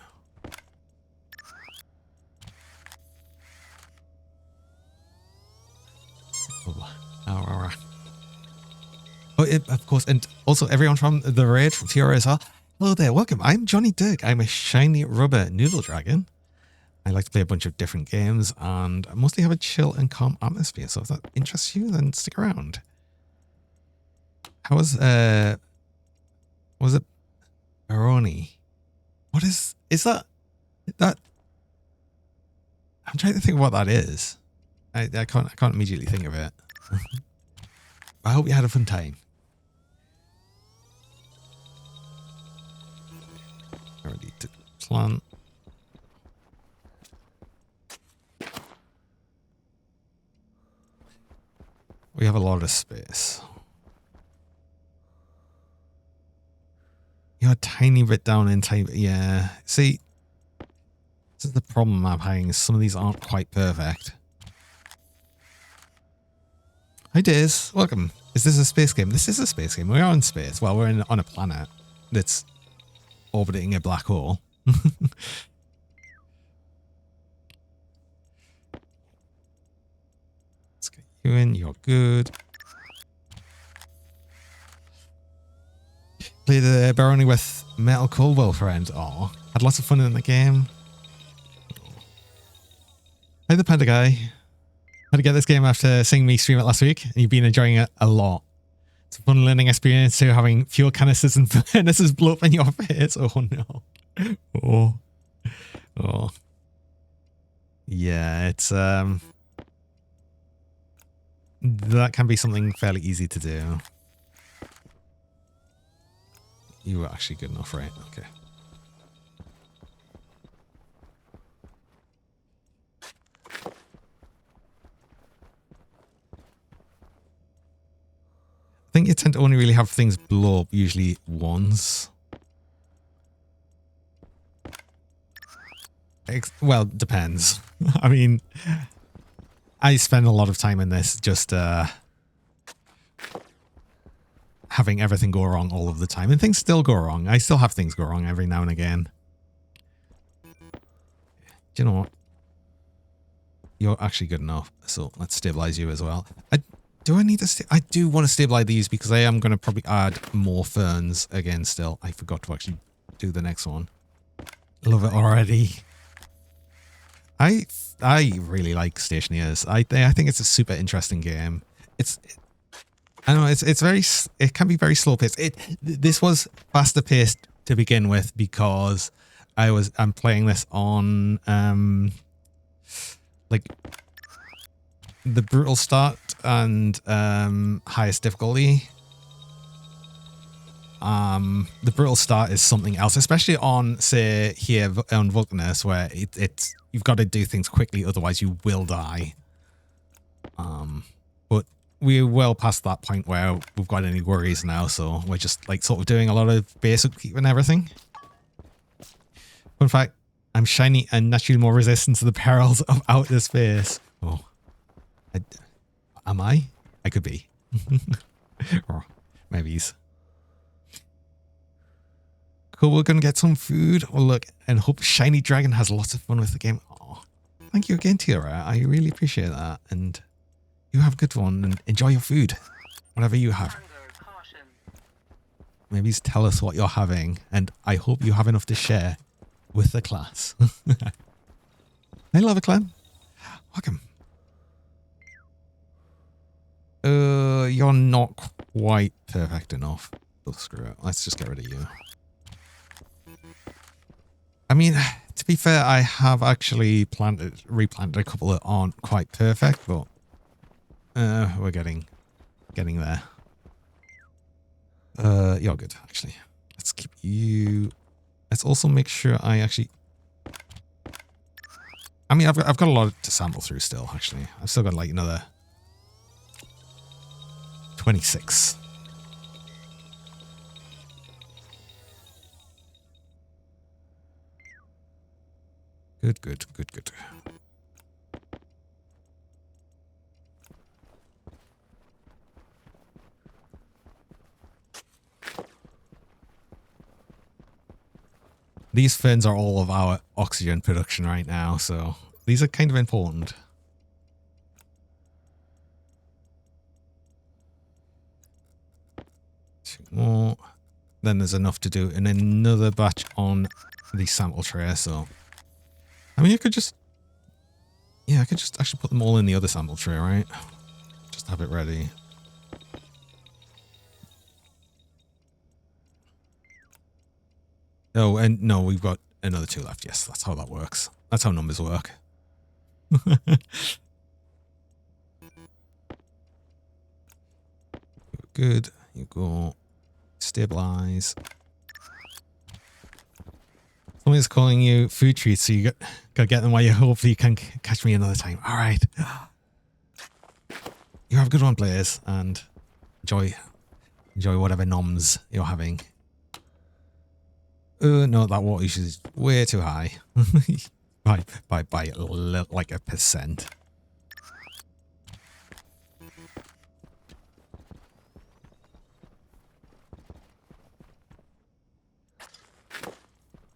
Speaker 1: Oh, of course, and also everyone from the raid from TR as well. Hello there, welcome. I'm Johnny Dirk. I'm a shiny rubber noodle dragon. I like to play a bunch of different games and I mostly have a chill and calm atmosphere. So if that interests you, then stick around. How was it Baroni? What is that? I'm trying to think of what that is. I can't immediately think of it. I hope you had a fun time. Already took the plant. We have a lot of space. You're a tiny bit down in time. Yeah. See, this is the problem I'm having. Some of these aren't quite perfect. Hi, Days. Welcome. Is this a space game? This is a space game. We are in space. Well, we're on a planet that's orbiting a black hole. Let's get you in. You're good. Played the Barony with Metal Coldwell friend. Oh, had lots of fun in the game. Hi, the Panda Guy. How to get this game after seeing me stream it last week, and you've been enjoying it a lot. It's a fun learning experience too, having fuel canisters and furnaces blow up in your face. Oh no. Oh. Yeah, it's that can be something fairly easy to do. You were actually good enough, right? Okay. I think you tend to only really have things blow up usually once. Well, depends. I mean, I spend a lot of time in this just having everything go wrong all of the time. And things still go wrong. I still have things go wrong every now and again. Do you know what? You're actually good enough. So let's stabilize you as well. Do I need to... I do want to stabilize these because I am going to probably add more ferns again still. I forgot to actually do the next one. Love it already. I really like Stationeers. I think it's a super interesting game. I don't know, it can be very slow paced. This was faster paced to begin with because I'm playing this on like the brutal start and highest difficulty. The brutal start is something else, especially on, say, here on Vulcanus, where it's you've got to do things quickly, otherwise you will die. But we're well past that point where we've got any worries now, so we're just like sort of doing a lot of basic keep and everything. But in fact, I'm shiny and naturally more resistant to the perils of outer space. Oh, am I? I could be. Or maybe he's... Cool, we're going to get some food. Oh, look, and hope Shiny Dragon has lots of fun with the game. Oh, thank you again, Tira. I really appreciate that. And you have a good one and enjoy your food, whatever you have. Maybe tell us what you're having, and I hope you have enough to share with the class. Hey, Lava Clem. Welcome. You're not quite perfect enough. Oh, screw it. Let's just get rid of you. I mean, to be fair, I have actually replanted a couple that aren't quite perfect, but we're getting there. You're good, actually. Let's keep you. Let's also make sure I actually... I mean, I've got a lot to sample through still, actually. I've still got like another 26. Good, good, good, good. These fins are all of our oxygen production right now, so these are kind of important. Two more. Then there's enough to do in another batch on the sample tray, so... I mean, I could just... Yeah, I could just actually put them all in the other sample tray, right? Just have it ready. Oh, and no, we've got another 2 left. Yes, that's how that works. That's how numbers work. Good. You go. Stabilize. Someone's calling you food treats, so you gotta get them while you hopefully you can catch me another time. All right. You have a good one, players, and enjoy whatever noms you're having. No, that water usage is way too high. by like 1%.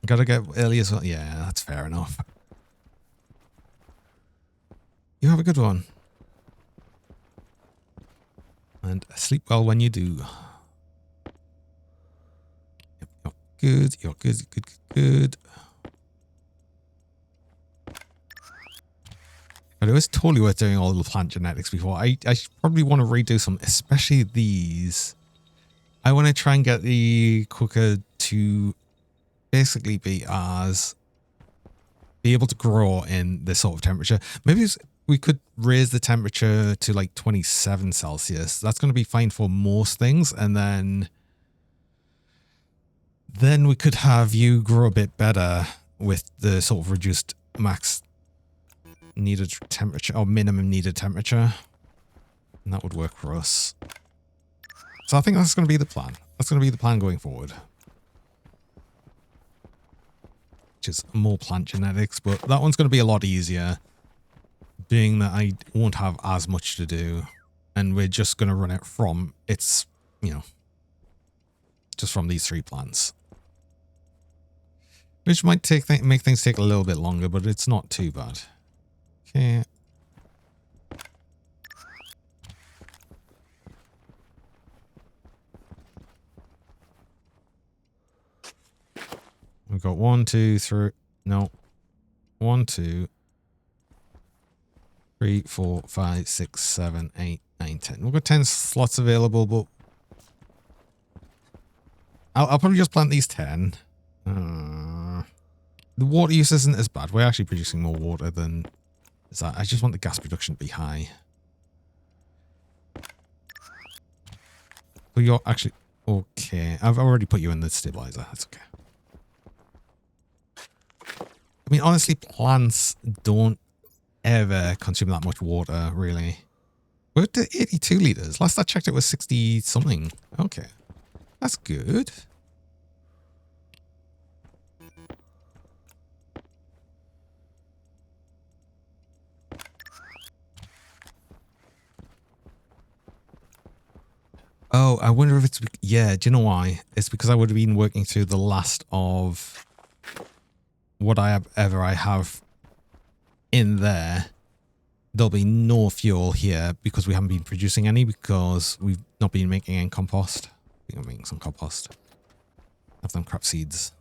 Speaker 1: Gotta get early as well. Yeah, that's fair enough. You have a good one. And sleep well when you do. Yep, you're good. You're good. Good, good, good. But it was totally worth doing all the plant genetics before. I probably want to redo some, especially these. I want to try and get the cooker to basically be able to grow in this sort of temperature. Maybe we could raise the temperature to like 27 Celsius. That's going to be fine for most things, and then we could have you grow a bit better with the sort of reduced max needed temperature or minimum needed temperature, and that would work for us. So I think that's going to be the plan. That's going to be the plan going forward. which is more plant genetics, but that one's going to be a lot easier, being that I won't have as much to do, and we're just going to run it from its, you know, just from these 3 plants. Which might make things take a little bit longer, but it's not too bad. Okay. We've got 1, 2, 3. No. 1, 2, 3, 4, 5, 6, 7, 8, 9, 10. We've got 10 slots available, but I'll probably just plant these 10. The water use isn't as bad. We're actually producing more water than is that. I just want the gas production to be high. But you're actually okay. I've already put you in the stabilizer. That's okay. I mean, honestly, plants don't ever consume that much water, really. We're up to 82 liters. Last I checked, it was 60 something. Okay. That's good. Oh, I wonder if it's... Yeah, do you know why? It's because I would have been working through the last of what I have in there. There'll be no fuel here because we haven't been producing any because we've not been making any compost. I think I'm making some compost. Have them crap seeds.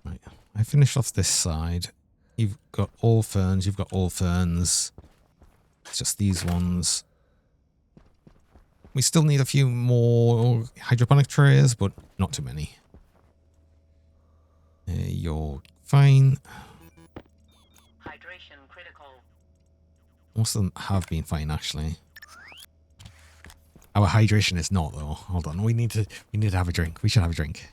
Speaker 1: Right, I finished off this side. You've got all ferns. You've got all ferns. It's just these ones. We still need a few more hydroponic trays, but not too many. You're fine.
Speaker 2: Hydration critical.
Speaker 1: Most of them have been fine, actually. Our hydration is not, though. Hold on, we need to have a drink. We should have a drink.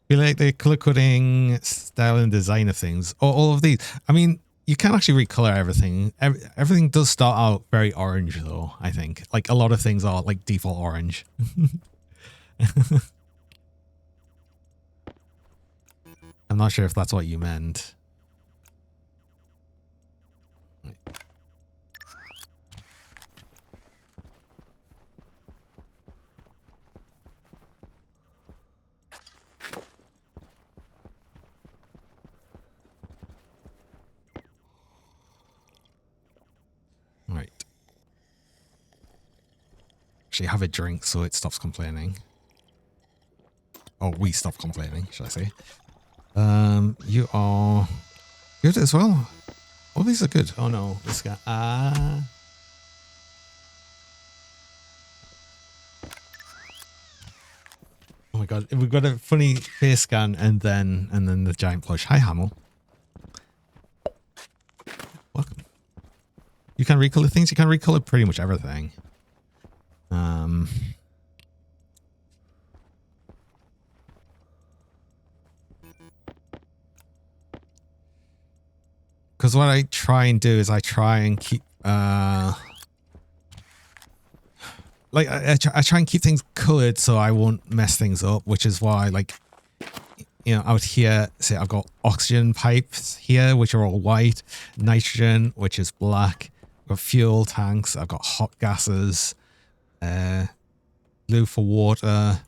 Speaker 1: We like the color coding, style, and design of things. All of these. I mean, you can actually recolor everything. Everything does start out very orange, though, I think. Like, a lot of things are, like, default orange. I'm not sure if that's what you meant. Right. Actually, have a drink so it stops complaining. Oh, we stop complaining, should I say. You are good as well. All these are good. Oh no, this guy. Oh my god, we've got a funny face scan and then the giant plush. Hi, Hamill. Welcome. You can recolor things. You can recolor pretty much everything. Because what I try and do is I try and keep like I try and keep things colored so I won't mess things up, which is why, like, you know, out here, say I've got oxygen pipes here, which are all white, nitrogen, which is black, I've got fuel tanks, I've got hot gases, blue for water,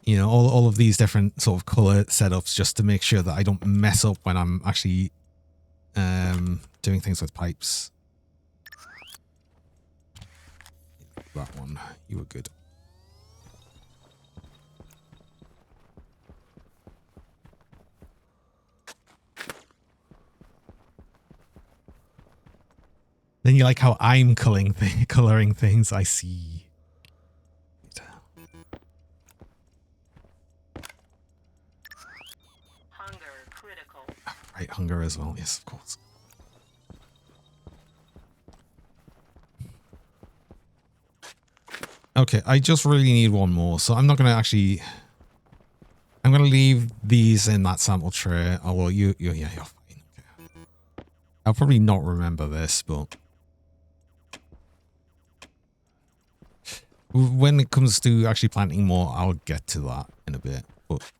Speaker 1: you know, all of these different sort of color setups just to make sure that I don't mess up when I'm actually doing things with pipes. That one, you were good. Then you like how I'm coloring things. I see.
Speaker 2: Hunger critical.
Speaker 1: Right, hunger as well. Yes, of course. Okay, I just really need one more, so I'm not going to actually... gonna leave these in that sample tray. Although yeah, you're fine. Okay. I'll probably not remember this, but when it comes to actually planting more, I'll get to that in a bit. But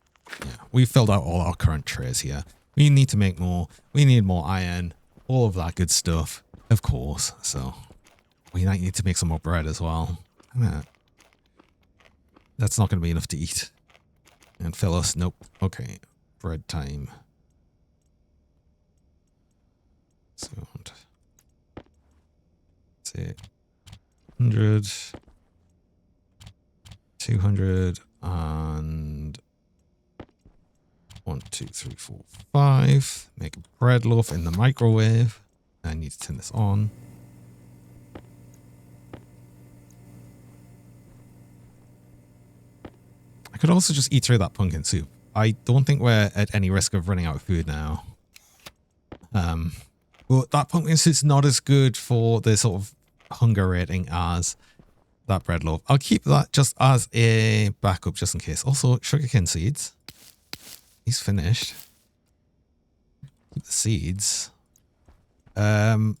Speaker 1: yeah, we filled out all our current trays here. We need to make more. We need more iron. All of that good stuff, of course. So we might need to make some more bread as well. Yeah. That's not going to be enough to eat. And fill us. Nope. Okay. Bread time. So that's it. 100. 200 and 1, 2, 3, 4, 5. Make a bread loaf in the microwave. I need to turn this on. I could also just eat through that pumpkin soup. I don't think we're at any risk of running out of food now. But that pumpkin soup's not as good for the sort of hunger rating as that bread loaf. I'll keep that just as a backup just in case. Also, sugarcane seeds. He's finished. Keep the seeds. I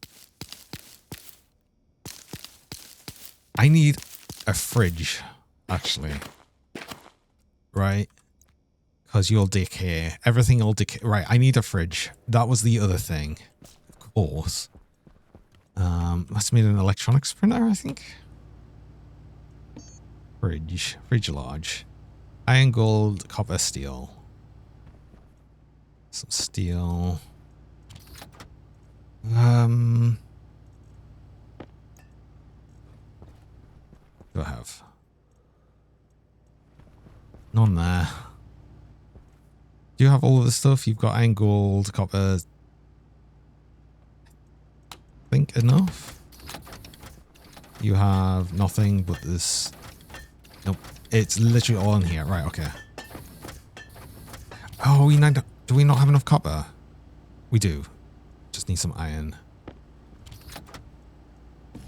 Speaker 1: need a fridge, actually. Right? Because you'll decay. Everything will decay. Right, I need a fridge. That was the other thing. Of course. Must have made an electronics printer, I think. Fridge. Fridge large. Iron, gold, copper, steel. Some steel. Do I have? None there. Do you have all of the stuff? You've got iron, gold, copper. Think enough? You have nothing but this. Nope. It's literally all in here. Right, okay. Oh, we need. Do we not have enough copper? We do. Just need some iron.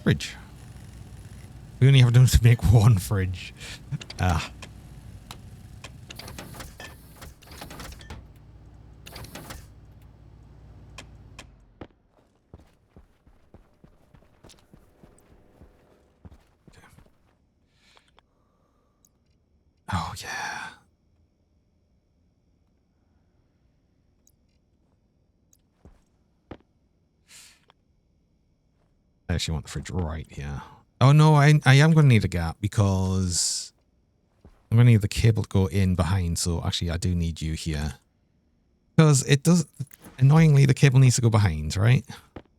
Speaker 1: Fridge. We only have enough to make one fridge. Ah. Okay. Oh, yeah. I actually want the fridge right here. Oh no, I am going to need a gap because I'm going to need the cable to go in behind. So actually I do need you here. Because it does, annoyingly the cable needs to go behind, right?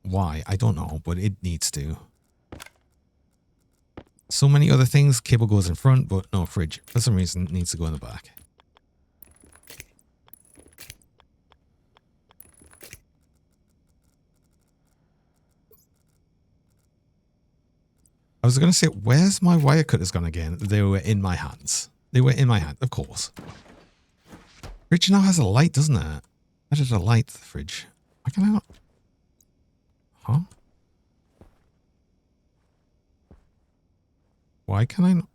Speaker 1: Why? I don't know, but it needs to. So many other things, cable goes in front, but no, fridge for some reason it needs to go in the back. I was going to say, where's my wire cutters gone again? They were in my hands. They were in my hand, of course. Fridge now has a light, doesn't it? That is a light, the fridge. Why can I not? Huh? Why can I not?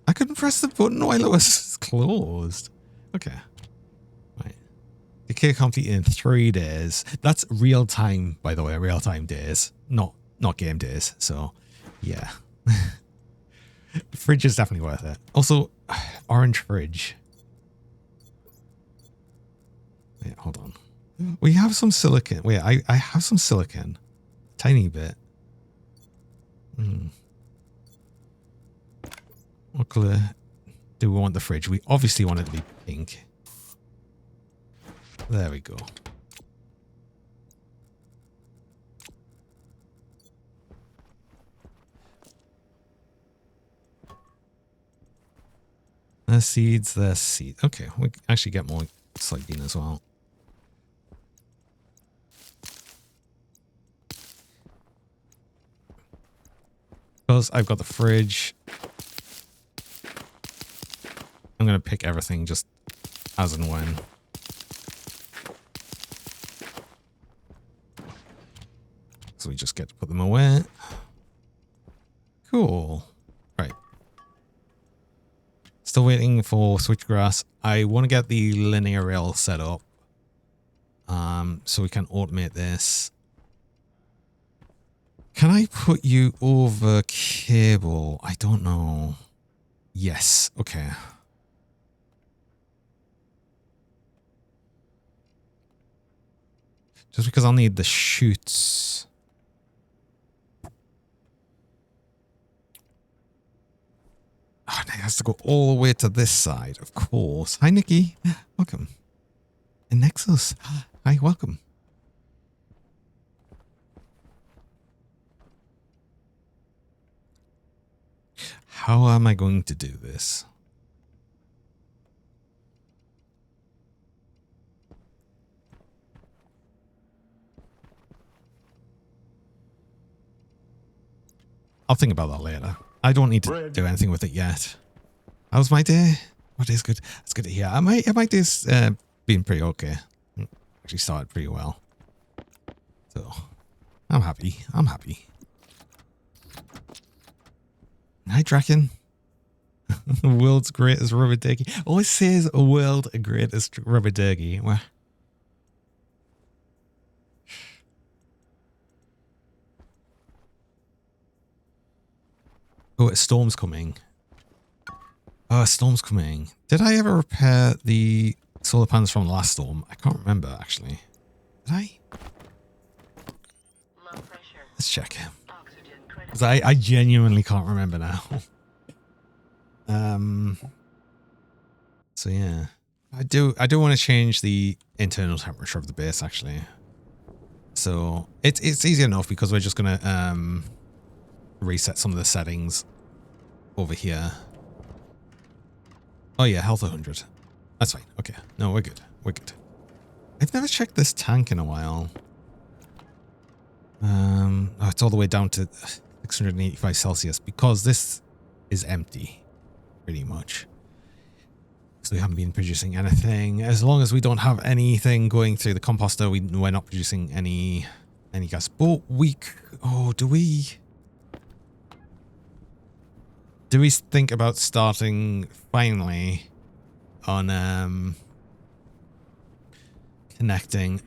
Speaker 1: I couldn't press the button while it was closed. Okay. Right. Decay complete in 3 days. That's real time, by the way, real time days. Not game days. So, yeah. The fridge is definitely worth it. Also, orange fridge. Wait, hold on. We have some silicon. Wait, I have some silicon. Tiny bit. What color do we want the fridge? We obviously want it to be pink. There we go. There's seeds, there's seeds. Okay, we actually get more soybean as well. Because I've got the fridge, I'm going to pick everything just as and when. So we just get to put them away. Cool. Right. Still waiting for switchgrass. I want to get the linear rail set up. So we can automate this. Can I put you over cable? I don't know. Yes. Okay. Just because I'll need the chutes. Oh, it has to go all the way to this side, of course. Hi, Nikki. Welcome. And Nexus. Hi, welcome. How am I going to do this? I'll think about that later. I don't need to do anything with it yet. How's my day? My day's good. That's good to hear. My day's been pretty okay. Actually started pretty well. So, I'm happy. I'm happy. Hi, Draken. World's greatest rubber ducky. Always says world greatest rubber ducky. Well, oh, a storm's coming. Oh, a storm's coming. Did I ever repair the solar panels from the last storm? I can't remember, actually. Did I?
Speaker 2: Low pressure.
Speaker 1: Let's check.
Speaker 2: Oxygen critical.
Speaker 1: 'Cause I genuinely can't remember now. So yeah. I do want to change the internal temperature of the base, actually. So it's easy enough because we're just gonna reset some of the settings over here. Oh yeah, health 100. That's fine. Okay. No, we're good. We're good. I've never checked this tank in a while. Oh, it's all the way down to 685 Celsius because this is empty, pretty much. So we haven't been producing anything. As long as we don't have anything going through the composter, we're not producing any gas. But do we think about starting finally on connecting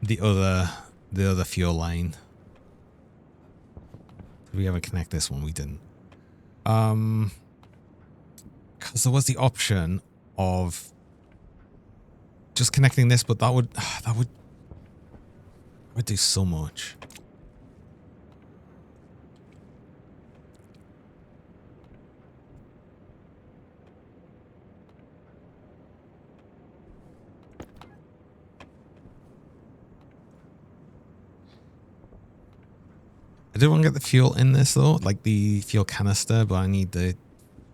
Speaker 1: the other fuel line? Did we ever connect this one? We didn't. Because there was the option of just connecting this, but that would do so much. I do want to get the fuel in this though, like the fuel canister, but I need the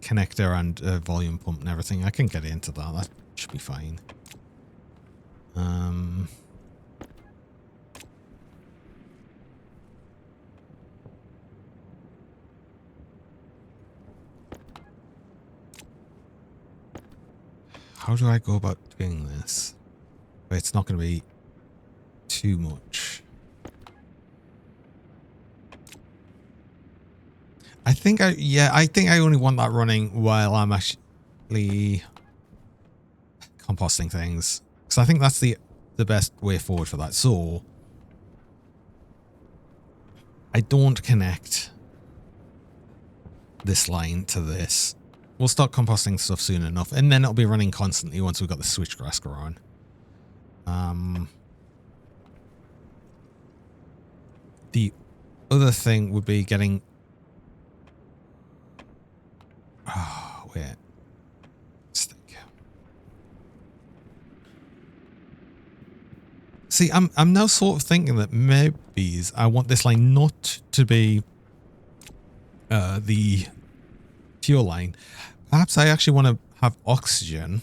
Speaker 1: connector and volume pump and everything. I can get into that. That should be fine. How do I go about doing this? But it's not going to be too much. I think I only want that running while I'm actually composting things. Because I think that's the best way forward for that. So I don't connect this line to this. We'll start composting stuff soon enough, and then it'll be running constantly once we've got the switchgrass going on. The other thing would be getting... Oh, wait. Stick. See, I'm now sort of thinking that maybe I want this line not to be the fuel line. Perhaps I actually want to have oxygen.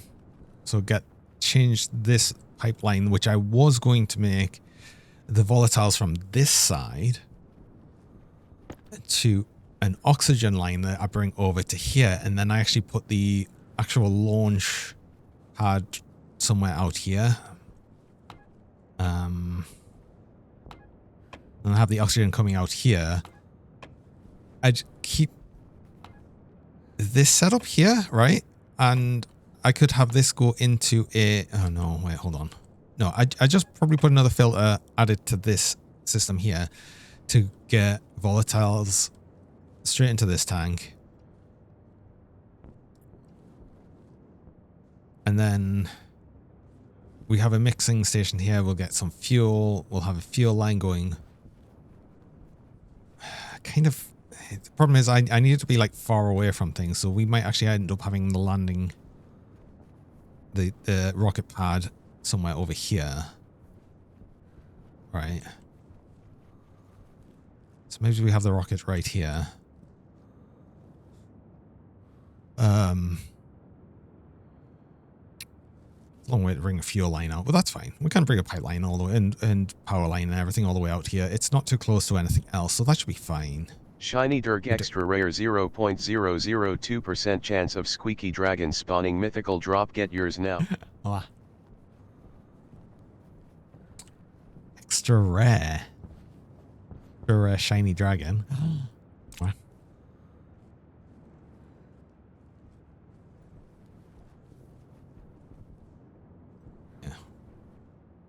Speaker 1: So change this pipeline, which I was going to make the volatiles from this side to an oxygen line that I bring over to here, and then I actually put the actual launch pad somewhere out here. And I have the oxygen coming out here. I'd keep this setup here, right? And I could have this go into a... Oh, no. Wait, hold on. No, I just probably put another filter added to this system here to get volatiles straight into this tank. And then we have a mixing station here. We'll get some fuel. We'll have a fuel line going. Kind of... The problem is I need it to be like far away from things, so we might actually end up having the landing... the rocket pad somewhere over here. Right. So maybe we have the rocket right here. Long way to bring a fuel line out, but that's fine. We can bring a pipeline all the way and power line and everything all the way out here. It's not too close to anything else, so that should be fine.
Speaker 3: Shiny Durg Extra Rare 0.002% chance of Squeaky Dragon spawning mythical drop. Get yours now.
Speaker 1: Ah. Extra rare. Extra rare shiny dragon. What? Yeah.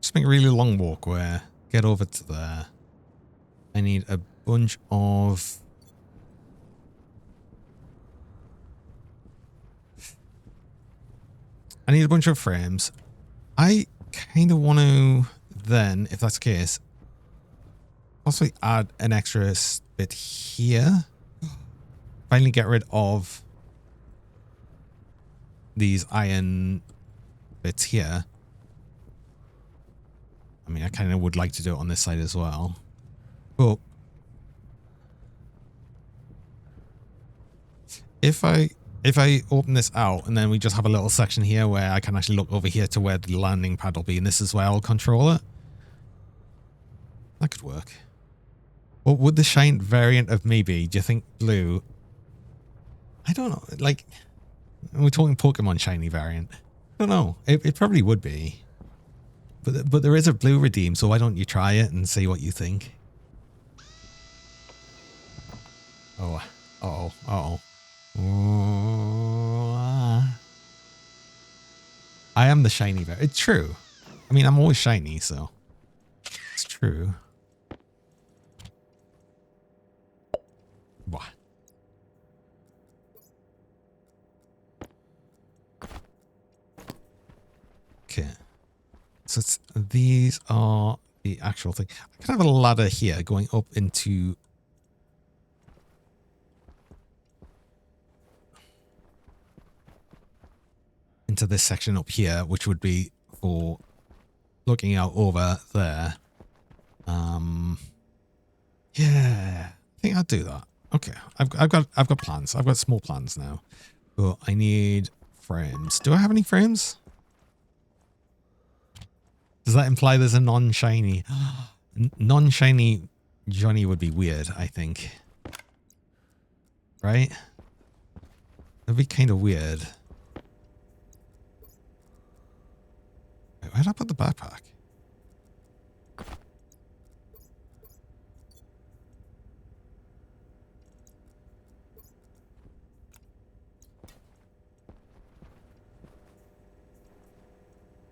Speaker 1: Just make a really long walk where get over to there. I need a bunch of... I need a bunch of frames. I kind of want to then, if that's the case, possibly add an extra bit here. Finally get rid of these iron bits here. I mean, I kind of would like to do it on this side as well. But if I open this out and then we just have a little section here where I can actually look over here to where the landing pad will be, and this is where I'll control it, that could work. What would the shine variant of me be? Do you think blue? I don't know. Like, we're talking Pokemon shiny variant. I don't know. It probably would be. But there is a blue redeem, so why don't you try it and see what you think? Oh. Uh-oh. Uh-oh. I am the shiny variant. It's true. I mean, I'm always shiny, so it's true. What? Okay. So these are the actual thing. I can have a ladder here going up into... into this section up here, which would be for looking out over there. Yeah, I think I'll do that. Okay, I've got plans. I've got small plans now. But I need frames. Do I have any frames? Does that imply there's a non-shiny? Non-shiny Johnny would be weird, I think. Right? That'd be kind of weird. Wait, where'd I put the backpack?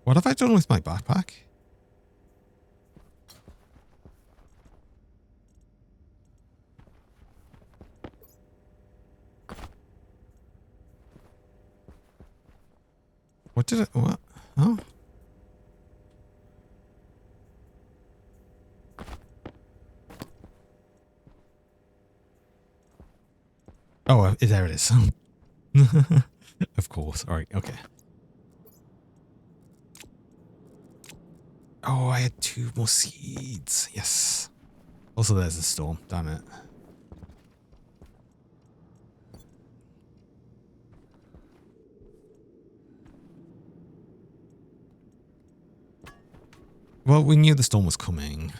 Speaker 1: What have I done with my backpack? What did it... What? Oh. Oh, there it is. Of course. All right. Okay. Oh, I had 2 more seeds. Yes. Also, there's the storm. Damn it. Well, we knew the storm was coming.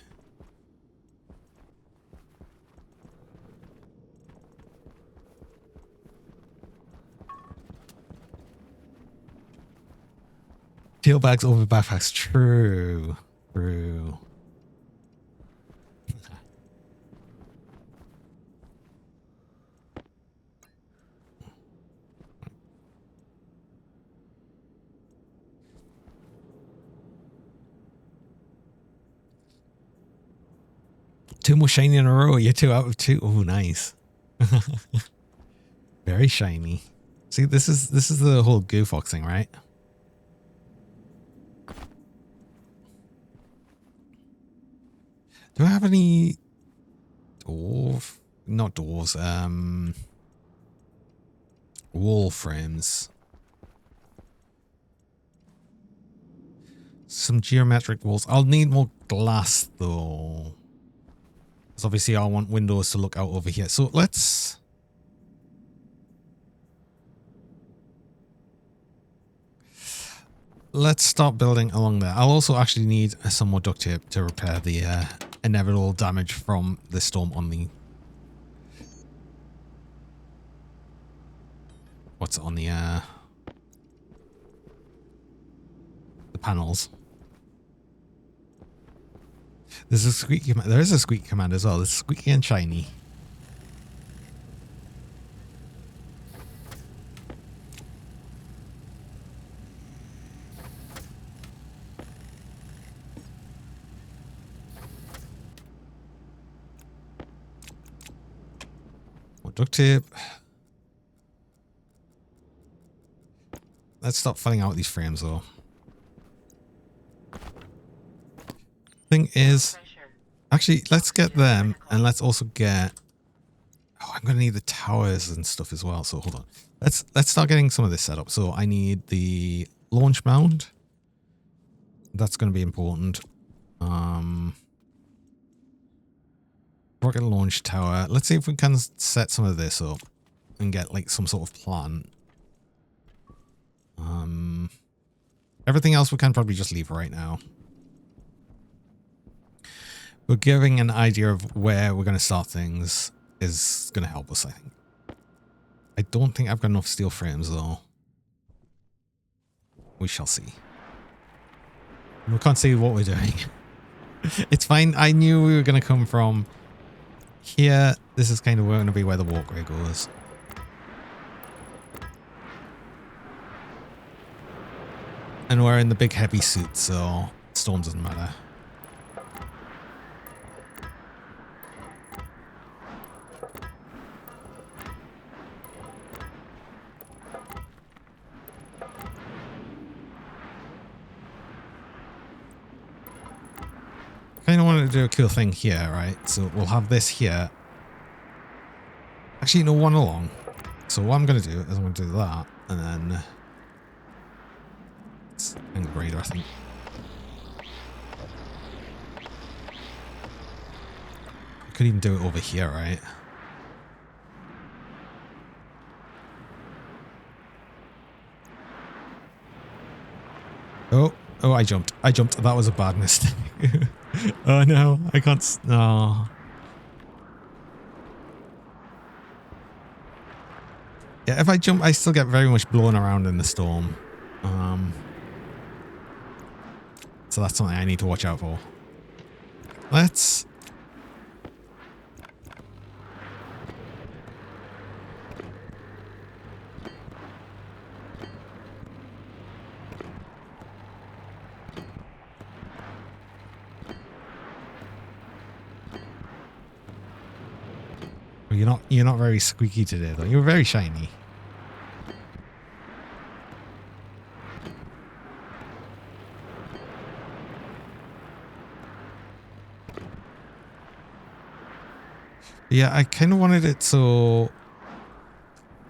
Speaker 1: Teal bags over backpacks. True. True. 2 more shiny in a row. You're 2 out of 2. Oh, nice. Very shiny. See, this is the whole goo fox thing, right? Do I have any dwarf? Not dwarves. Wall frames. Some geometric walls. I'll need more glass though. Because obviously I want windows to look out over here. So let's start building along there. I'll also actually need some more duct tape to repair the inevitable damage from the storm on the what's on the panels. There's a squeaky command. There is a squeaky command as well. It's squeaky and shiny. More duct tape. Let's start filling out these frames though. Thing is, actually, let's get them, and let's also get. Oh, I'm gonna need the towers and stuff as well. So hold on. Let's start getting some of this set up. So I need the launch mount. That's gonna be important. Rocket launch tower. Let's see if we can set some of this up and get like some sort of plan. Everything else we can probably just leave right now. But giving an idea of where we're going to start things is going to help us, I think. I don't think I've got enough steel frames, though. We shall see. We can't see what we're doing. It's fine. I knew we were going to come from here. This is kind of going to be where the walkway goes. And we're in the big heavy suit, so storm doesn't matter. Kind of wanted to do a cool thing here, right? So we'll have this here. Actually, no, one along. So what I'm going to do is I'm going to do that, and then it's angle grader, I think. I could even do it over here, right? Oh, I jumped. That was a bad mistake. Oh no, I can't. No. Yeah, if I jump, I still get very much blown around in the storm. So that's something I need to watch out for. Let's. You're not very squeaky today, though. You're very shiny. Yeah, I kind of wanted it so,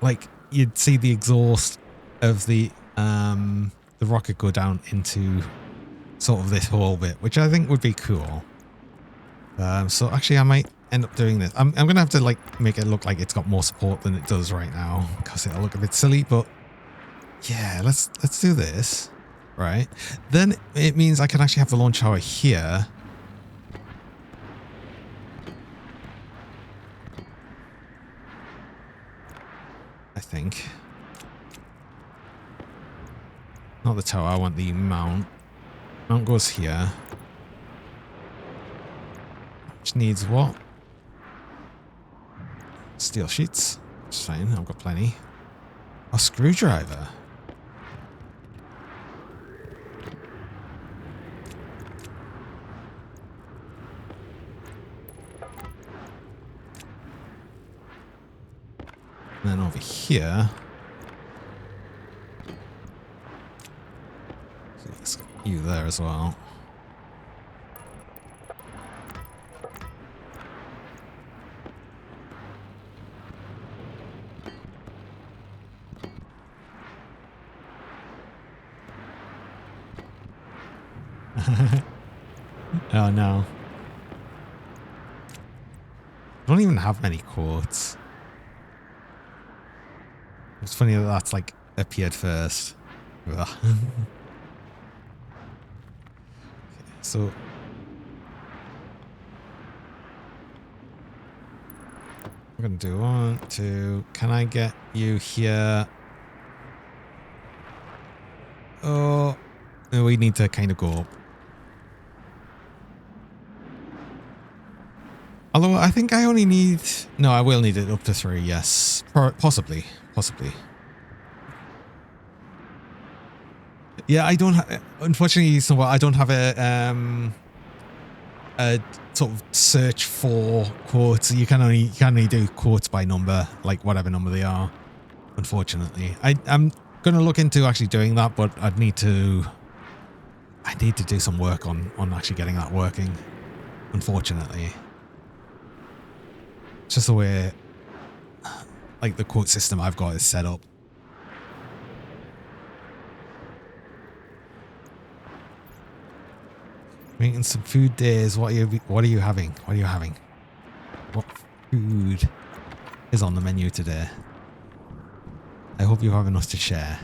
Speaker 1: like, you'd see the exhaust of the rocket go down into sort of this whole bit, which I think would be cool. So actually, I might end up doing this. I'm gonna have to like make it look like it's got more support than it does right now, because it'll look a bit silly. But yeah, let's do this, right? Then it means I can actually have the launch tower here. I think. Not the tower, I want the mount. Mount goes here. Which needs what? Steel sheets. It's fine, I've got plenty. A screwdriver. then over here. So let's get you there as well. Oh no. I don't even have many quotes. It's funny that that's like appeared first. Ugh. So I'm gonna do 1, 2. Can I get you here? Oh, we need to kind of go up. Although I think I only need... No, I will need it up to 3, yes. Possibly. Possibly. Yeah, I don't... Unfortunately, somewhat, I don't have a sort of search for quotes. You can only do quotes by number, like whatever number they are, unfortunately. I'm going to look into actually doing that, but I need to do some work on actually getting that working, unfortunately. It's just the way, like, the quote system I've got is set up. Making some food days. What are you having? What are you having? What food is on the menu today? I hope you have enough to share.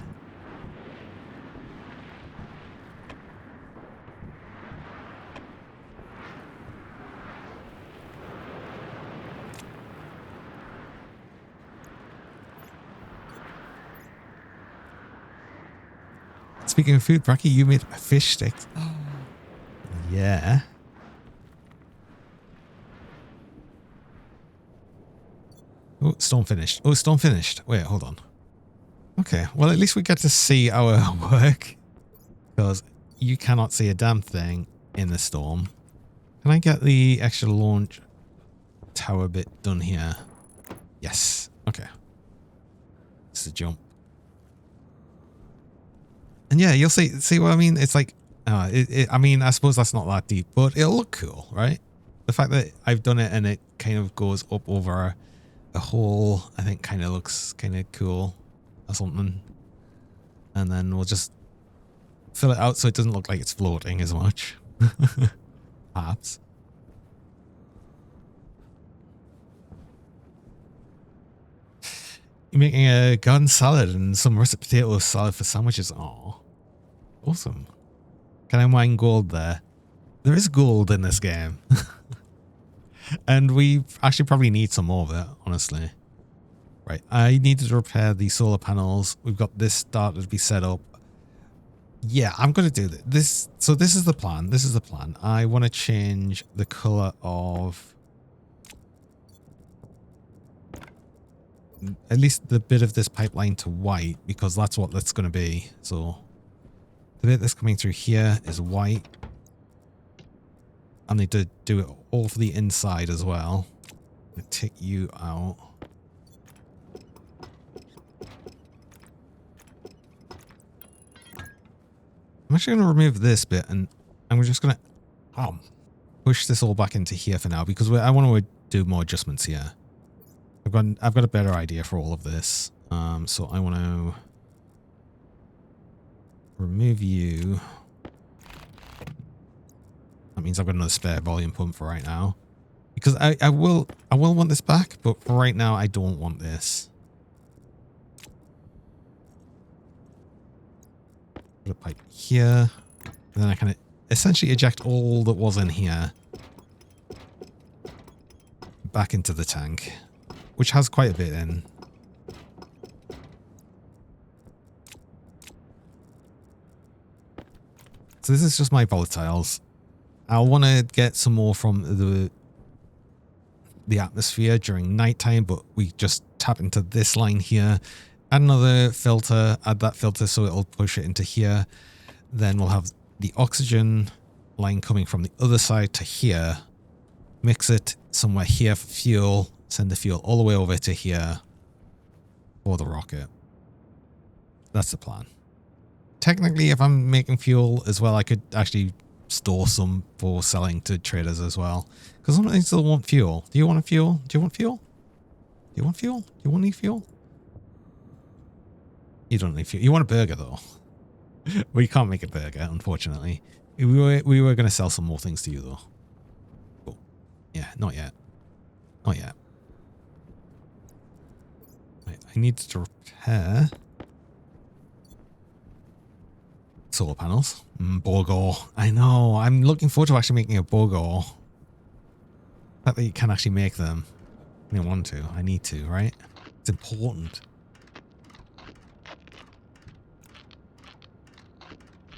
Speaker 1: Speaking of food, Bracky, you made fish sticks. Oh. Yeah. Oh, stone finished. Oh, stone finished. Wait, hold on. Okay, well, at least we get to see our work. Because you cannot see a damn thing in the storm. Can I get the extra launch tower bit done here? Yes. Okay. It's a jump. And yeah, you'll see what I mean? It's like, I mean, I suppose that's not that deep, but it'll look cool, right? The fact that I've done it and it kind of goes up over a hole, I think kind of looks kind of cool or something. And then we'll just fill it out so it doesn't look like it's floating as much. Perhaps. You're making a garden salad and some russet potato salad for sandwiches. Oh, awesome. Can I mine gold there? There is gold in this game. And we actually probably need some more of it, honestly. Right, I needed to repair the solar panels. We've got this started to be set up. Yeah, I'm going to do this. So this is the plan. This is the plan. I want to change the color of... at least the bit of this pipeline to white, because that's what that's going to be. So the bit that's coming through here is white. I need to do it all for the inside as well. I'm going to take you out. I'm actually going to remove this bit and I'm just going to push this all back into here for now, because I want to do more adjustments here. I've got a better idea for all of this. So I want to remove you. That means I've got another spare volume pump for right now, because I will want this back, but for right now I don't want this. Put a pipe here, and then I can essentially eject all that was in here back into the tank, which has quite a bit in. So this is just my volatiles. I'll want to get some more from the atmosphere during nighttime, but we just tap into this line here. Add another filter, add that filter so it'll push it into here. Then we'll have the oxygen line coming from the other side to here. Mix it somewhere here for fuel. Send the fuel all the way over to here. for the rocket. That's the plan. Technically, if I'm making fuel as well, I could actually store some for selling to traders as well. Because sometimes I still want fuel. Do you want fuel? Do you want fuel? Do you want fuel? Do you want any fuel? You don't need fuel. You want a burger though. We can't make a burger, unfortunately. We were going to sell some more things to you though. Cool. Yeah, not yet. Not yet. Right, I need to repair solar panels. Borgor. I know. I'm looking forward to actually making a Borgor. The fact that you can actually make them. I don't want to. I need to, right? It's important.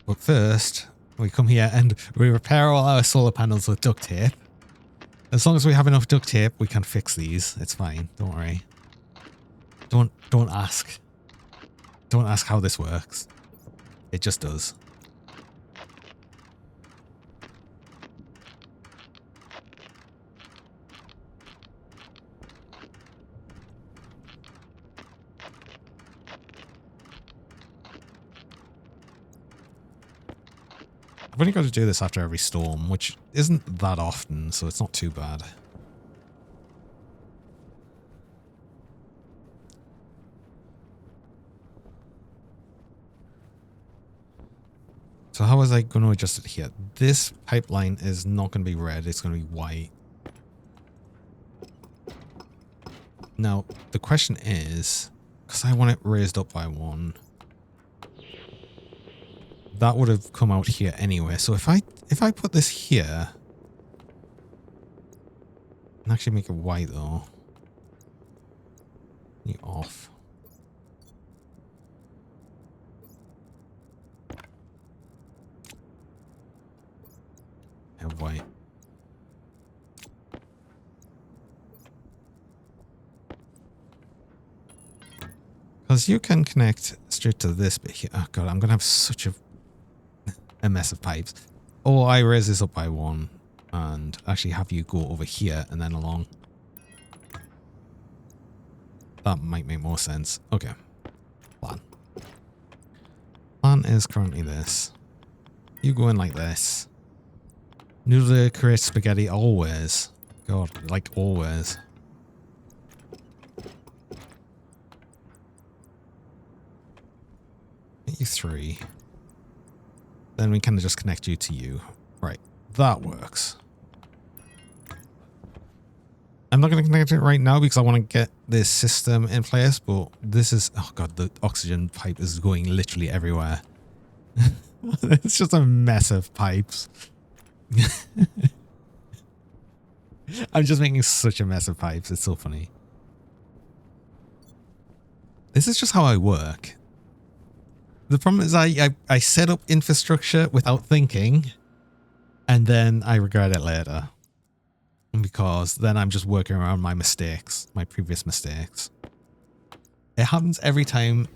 Speaker 1: But first, we come here and we repair all our solar panels with duct tape. As long as we have enough duct tape, we can fix these. It's fine. Don't worry. Don't ask. Don't ask how this works. It just does. I've only got to do this after every storm, which isn't that often, so it's not too bad. So how was I going to adjust it here? This pipeline is not going to be red, it's going to be white. Now, the question is, because I want it raised up by 1, that would have come out here anyway. So if I put this here, and actually make it white though, you off. And white. Because you can connect straight to this bit here. Oh god, I'm gonna have such a mess of pipes. Or I raise this up by 1 and actually have you go over here and then along. That might make more sense. Okay. Plan. Plan is currently this. You go in like this. Noodle create spaghetti always. God, like always. Get you 3. Then we kind of just connect you to you. Right. That works. I'm not going to connect it right now because I want to get this system in place, but this is... Oh god, the oxygen pipe is going literally everywhere. It's just a mess of pipes. I'm just making such a mess of pipes. It's so funny. This is just how I work. The problem is I set up infrastructure without thinking, and then I regret it later. Because then I'm just working around my mistakes, my previous mistakes. It happens every time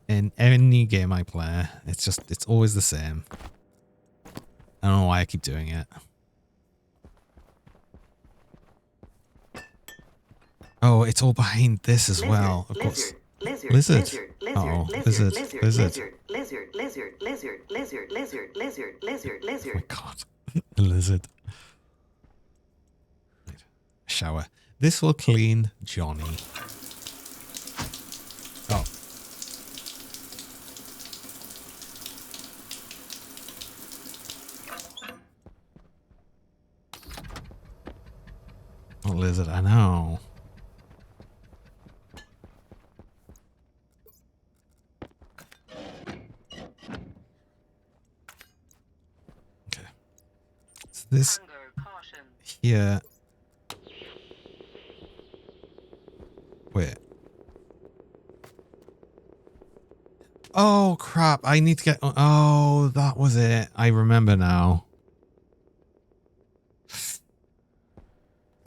Speaker 1: in any game I play. It's always the same. I don't know why I keep doing it. Oh, it's all behind this as well, of course. Lizard. Uh-oh. Lizard. Oh my god. A lizard. Right. Shower. This will clean Johnny. Oh. Oh, lizard, I know. This here. Wait. Oh crap! I need to get. Oh, that was it. I remember now.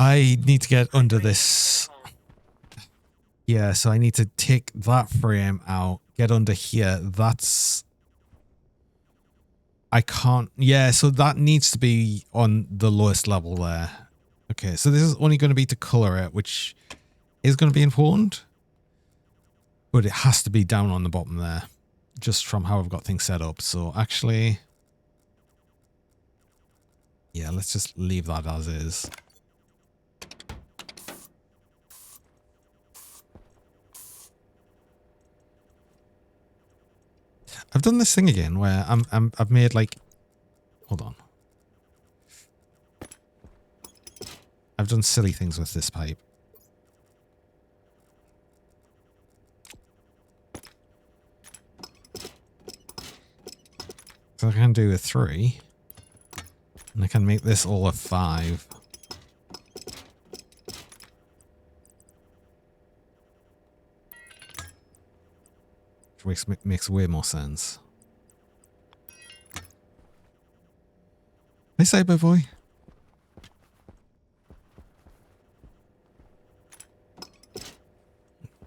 Speaker 1: I need to get under this. Yeah, so I need to take that frame out. Get under here. That's. I can't. Yeah, so that needs to be on the lowest level there. Okay, so this is only going to be to color it, which is going to be important. But it has to be down on the bottom there, just from how I've got things set up. So actually, yeah, let's just leave that as is. I've done this thing again where I've made like, hold on. I've done silly things with this pipe. So I can do a 3. And I can make this all a 5. Which makes way more sense. Hey, Cyber Boy.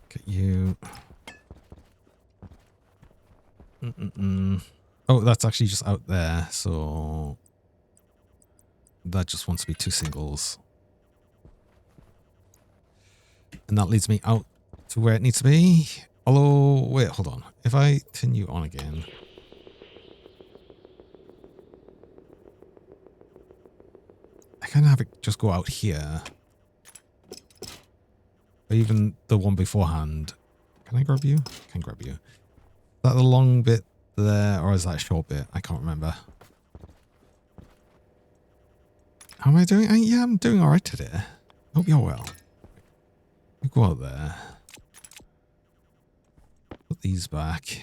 Speaker 1: Get you. Oh, that's actually just out there, so that just wants to be 2 singles. And that leads me out to where it needs to be. Although, wait, hold on. If I turn you on again. I can have it just go out here. Or even the one beforehand. Can I grab you? I can grab you. Is that the long bit there, or is that a short bit? I can't remember. How am I doing? Yeah, I'm doing alright today. Hope you're well. You go out there. Put these back.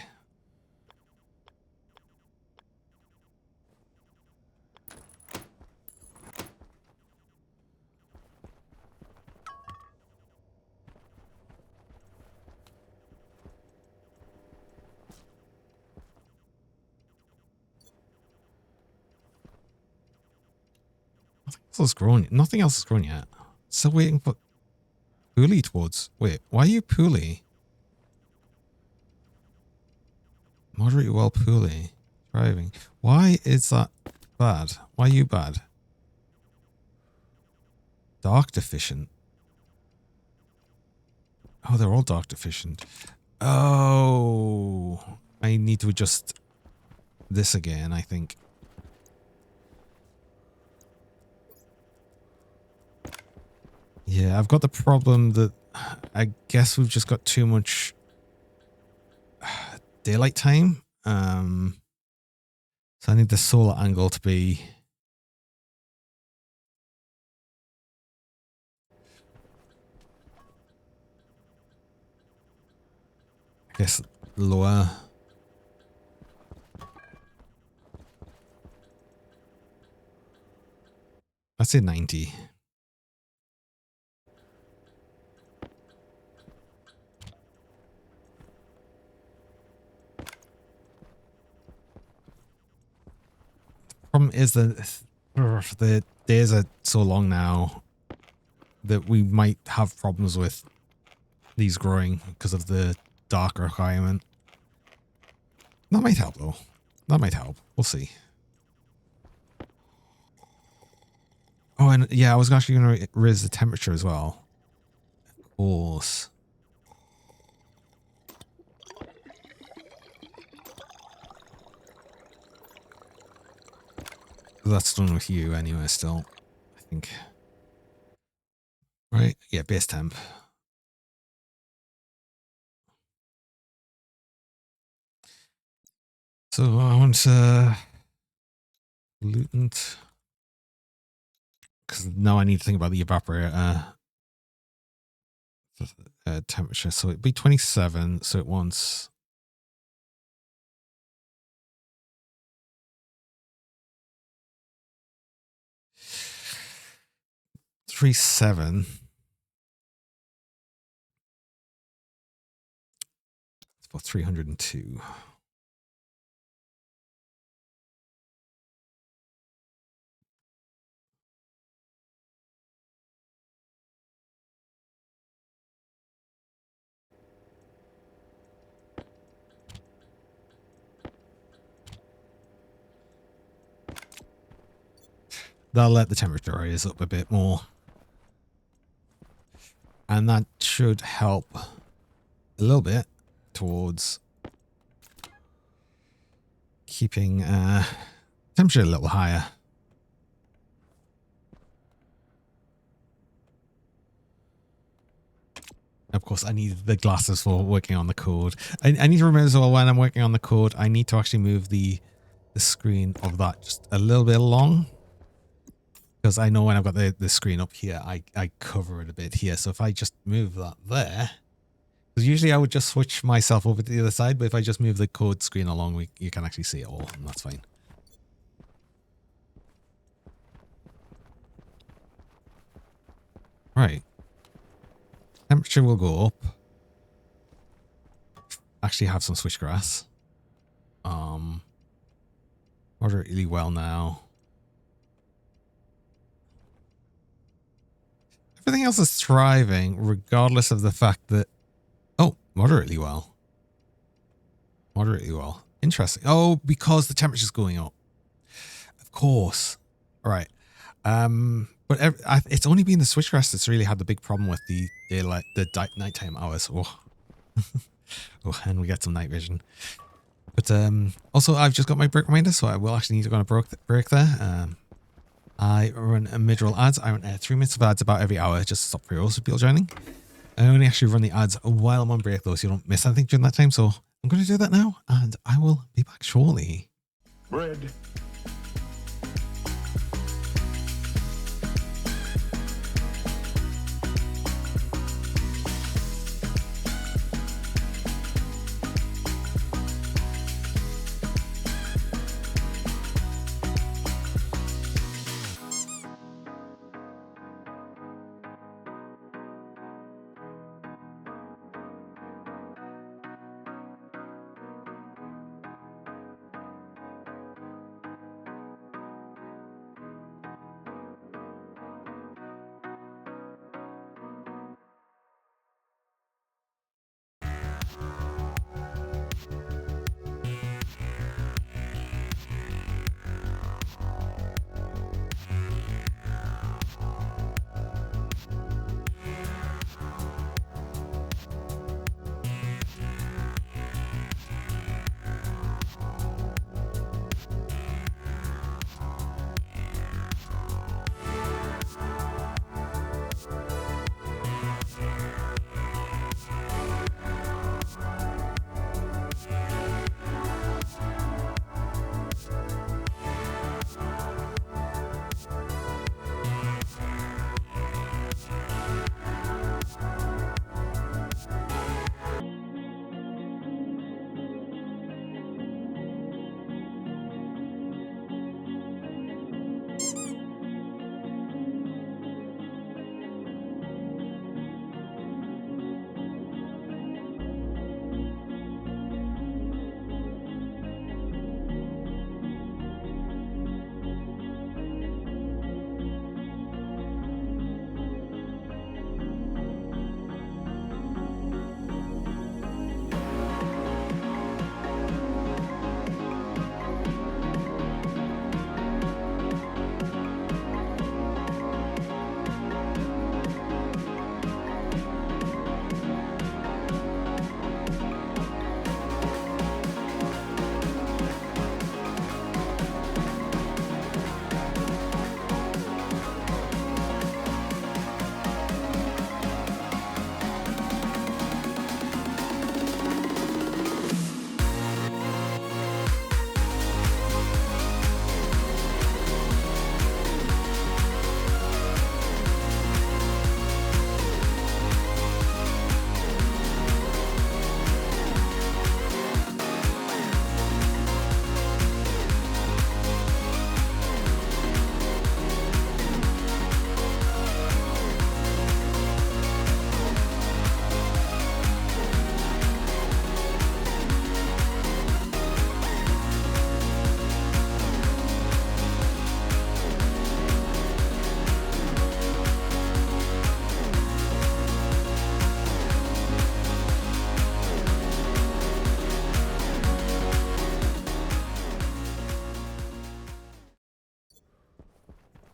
Speaker 1: Nothing else is growing. Nothing else is growing yet. Still waiting for Pooley towards. Wait, why are you Pooley? Moderate well Pooley. Driving. Why is that bad? Why are you bad? Dark deficient. Oh, they're all dark deficient. Oh, I need to adjust this again, I think. Yeah, I've got the problem that I guess we've just got too much daylight time. So I need the solar angle to be I guess lower. I'd say 90. Problem is that the days are so long now that we might have problems with these growing because of the dark requirement. That might help though. That might help. We'll see. Oh, and yeah, I was actually going to raise the temperature as well. Of course. That's done with you anyway still, I think. Right? Yeah, base temp. So I want pollutant. Because now I need to think about the evaporator temperature. So it'd be 27. So it wants 37. It's about 302. That'll let the temperature rise up a bit more. And that should help a little bit. towards keeping temperature a little higher. Of course, I need the glasses for working on the code. I need to remember as well when I'm working on the code, I need to actually move the screen of that just a little bit along. Because I know when I've got the screen up here, I cover it a bit here. So if I just move that there, because usually I would just switch myself over to the other side, but if I just move the code screen along, you can actually see it all, and that's fine. Right. Temperature will go up. Actually have some switchgrass. Moderately well now. Everything else is thriving, regardless of the fact that... Oh, moderately well. Moderately well. Interesting. Oh, because the temperature's going up. Of course. All right. But it's only been the switchgrass that's really had the big problem with the daylight, nighttime hours. Oh. Oh, and we get some night vision. But also, I've just got my break reminder, so I will actually need to go on a break there. I run a mid-roll ads. I run 3 minutes of ads about every hour just to stop pre-rolls with people joining. I only actually run the ads while I'm on break, though, so you don't miss anything during that time. So I'm going to do that now, and I will be back shortly.
Speaker 4: Bread.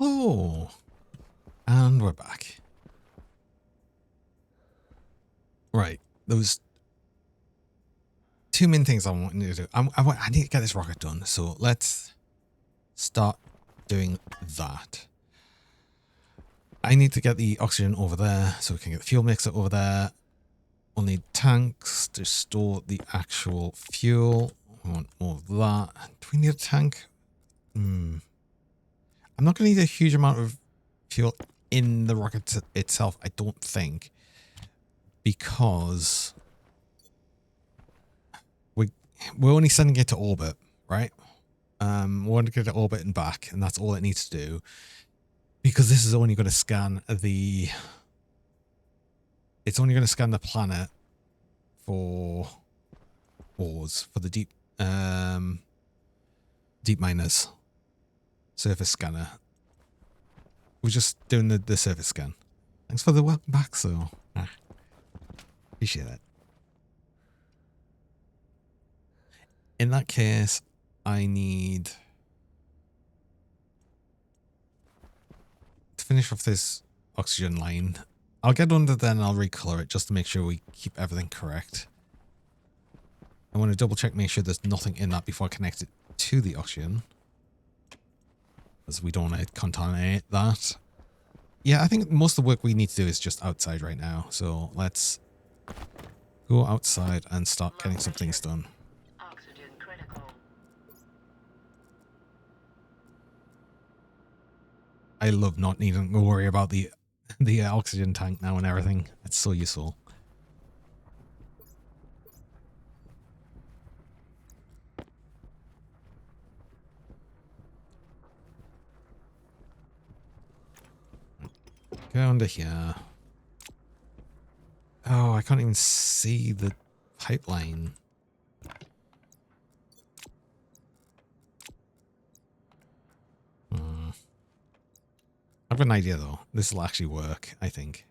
Speaker 1: Oh, and we're back. Right, those two main things I want to do. I need to get this rocket done. So let's start doing that. I need to get the oxygen over there so we can get the fuel mixer over there. We'll need tanks to store the actual fuel. I want more of that. Do we need a tank? I'm not going to need a huge amount of fuel in the rocket itself, I don't think. Because we're only sending it to orbit, right? We want to get to orbit and back, and that's all it needs to do. Because this is only going to scan the... It's only going to scan the planet for ores, for the deep miners. Surface scanner. We're just doing the surface scan. Thanks for the welcome back, so... appreciate it. In that case, I need to finish off this oxygen line. I'll get under there and I'll recolor it just to make sure we keep everything correct. I want to double check, make sure there's nothing in that before I connect it to the oxygen, as we don't want to contaminate that. Yeah, I think most of the work we need to do is just outside right now. So let's go outside and start getting some things done.
Speaker 2: Oxygen critical.
Speaker 1: I love not needing to worry about the oxygen tank now and everything. It's so useful. Go under here. Oh, I can't even see the pipeline. I've got an idea though. This will actually work, I think.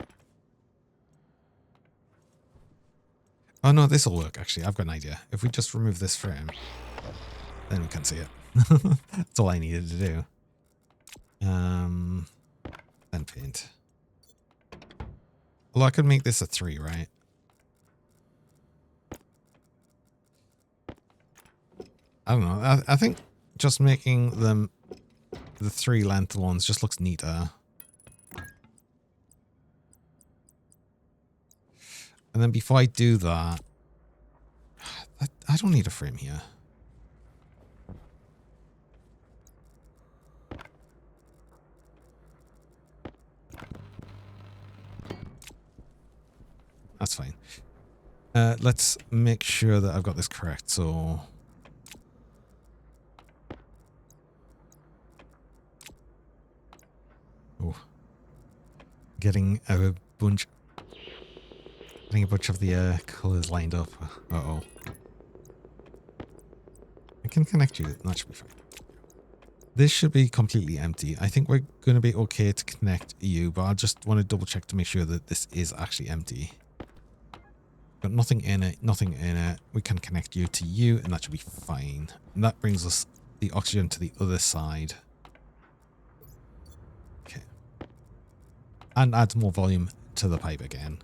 Speaker 1: Oh no, this will work actually. I've got an idea. If we just remove this frame, then we can see it. That's all I needed to do. Then paint. Well, I could make this a 3, right? I don't know. I think just making them the 3 length ones just looks neater. And then before I do that, I don't need a frame here. That's fine. Let's make sure that I've got this correct. So getting a bunch of the colors lined up. Uh-oh. I can connect you. That should be fine. This should be completely empty. I think we're going to be okay to connect you, but I just want to double check to make sure that this is actually empty. Got nothing in it, nothing in it. We can connect you to you, and that should be fine. And that brings us the oxygen to the other side. Okay. And adds more volume to the pipe again.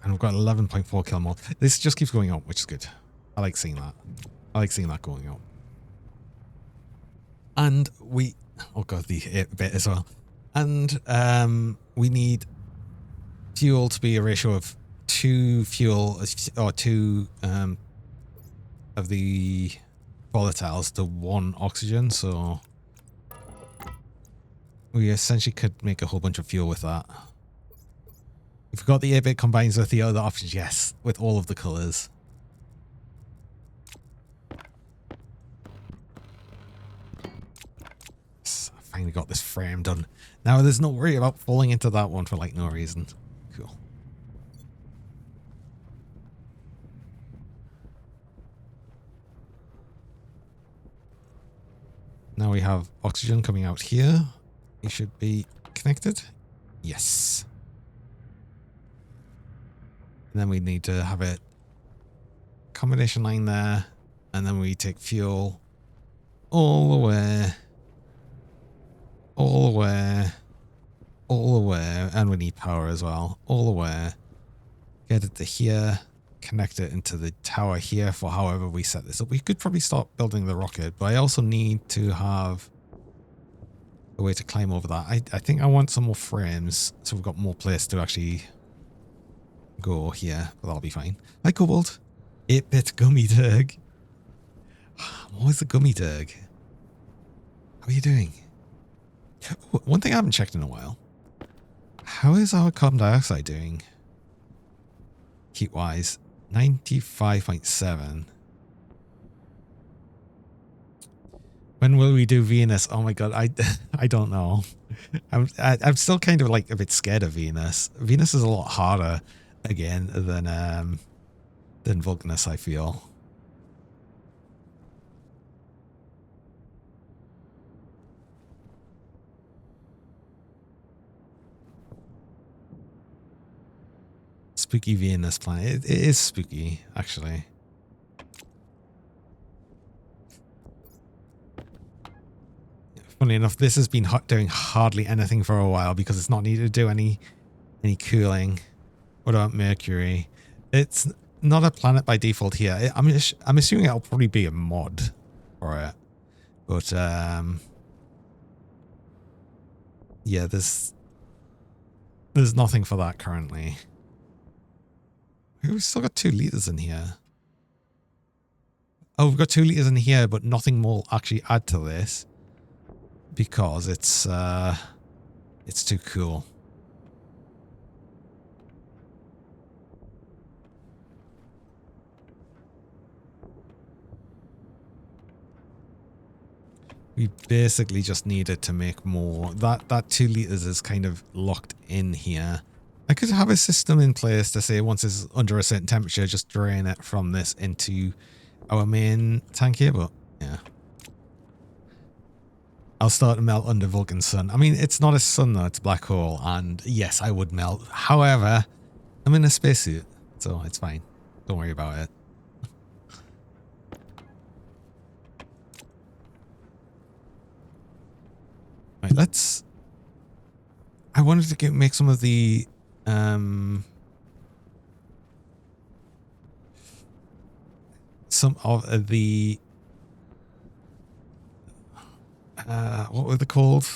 Speaker 1: And we've got 11.4 kill mole. This just keeps going up, which is good. I like seeing that. I like seeing that going up. And we... Oh god, the bit as well. And we need fuel to be a ratio of 2 fuel, or 2 of the volatiles to 1 oxygen. So we essentially could make a whole bunch of fuel with that. We forgot the 8-bit combines with the other options, yes, with all of the colours. Yes, I finally got this frame done. Now there's no worry about falling into that one for like no reason. Cool. Now we have oxygen coming out here. It should be connected. Yes. And then we need to have a combination line there, And then we take fuel all the way, all the way, all the way. And we need power as well, all the way. Get it to here, connect it into the tower here for however we set this up. We could probably start building the rocket, but I also need to have a way to climb over that. I think I want some more frames so we've got more place to actually go here, but that'll be fine. Hi, Cobalt. 8-bit gummy turg. What was the gummy turg? How are you doing? Oh, one thing I haven't checked in a while. How is our carbon dioxide doing? Heat-wise, 95.7. When will we do Venus? Oh my god, I don't know. I'm still kind of like a bit scared of Venus. Venus is a lot harder again than Vulcanus, I feel. Spooky Venus planet. It is spooky, actually. Funny enough, this has been doing hardly anything for a while because it's not needed to do any cooling. What about Mercury? It's not a planet by default here. I'm assuming it'll probably be a mod for it. But yeah, there's nothing for that currently. We've still got 2 liters in here. Oh, we've got 2 liters in here, but nothing more actually add to this because it's too cool. We basically just needed to make more. That 2 liters is kind of locked in here. I could have a system in place to say once it's under a certain temperature, just drain it from this into our main tank here, but yeah. I'll start to melt under Vulcan's sun. I mean, it's not a sun though, it's a black hole, and yes, I would melt. However, I'm in a spacesuit, so it's fine. Don't worry about it. Right, let's... I wanted to make some of the... some of the... what were they called?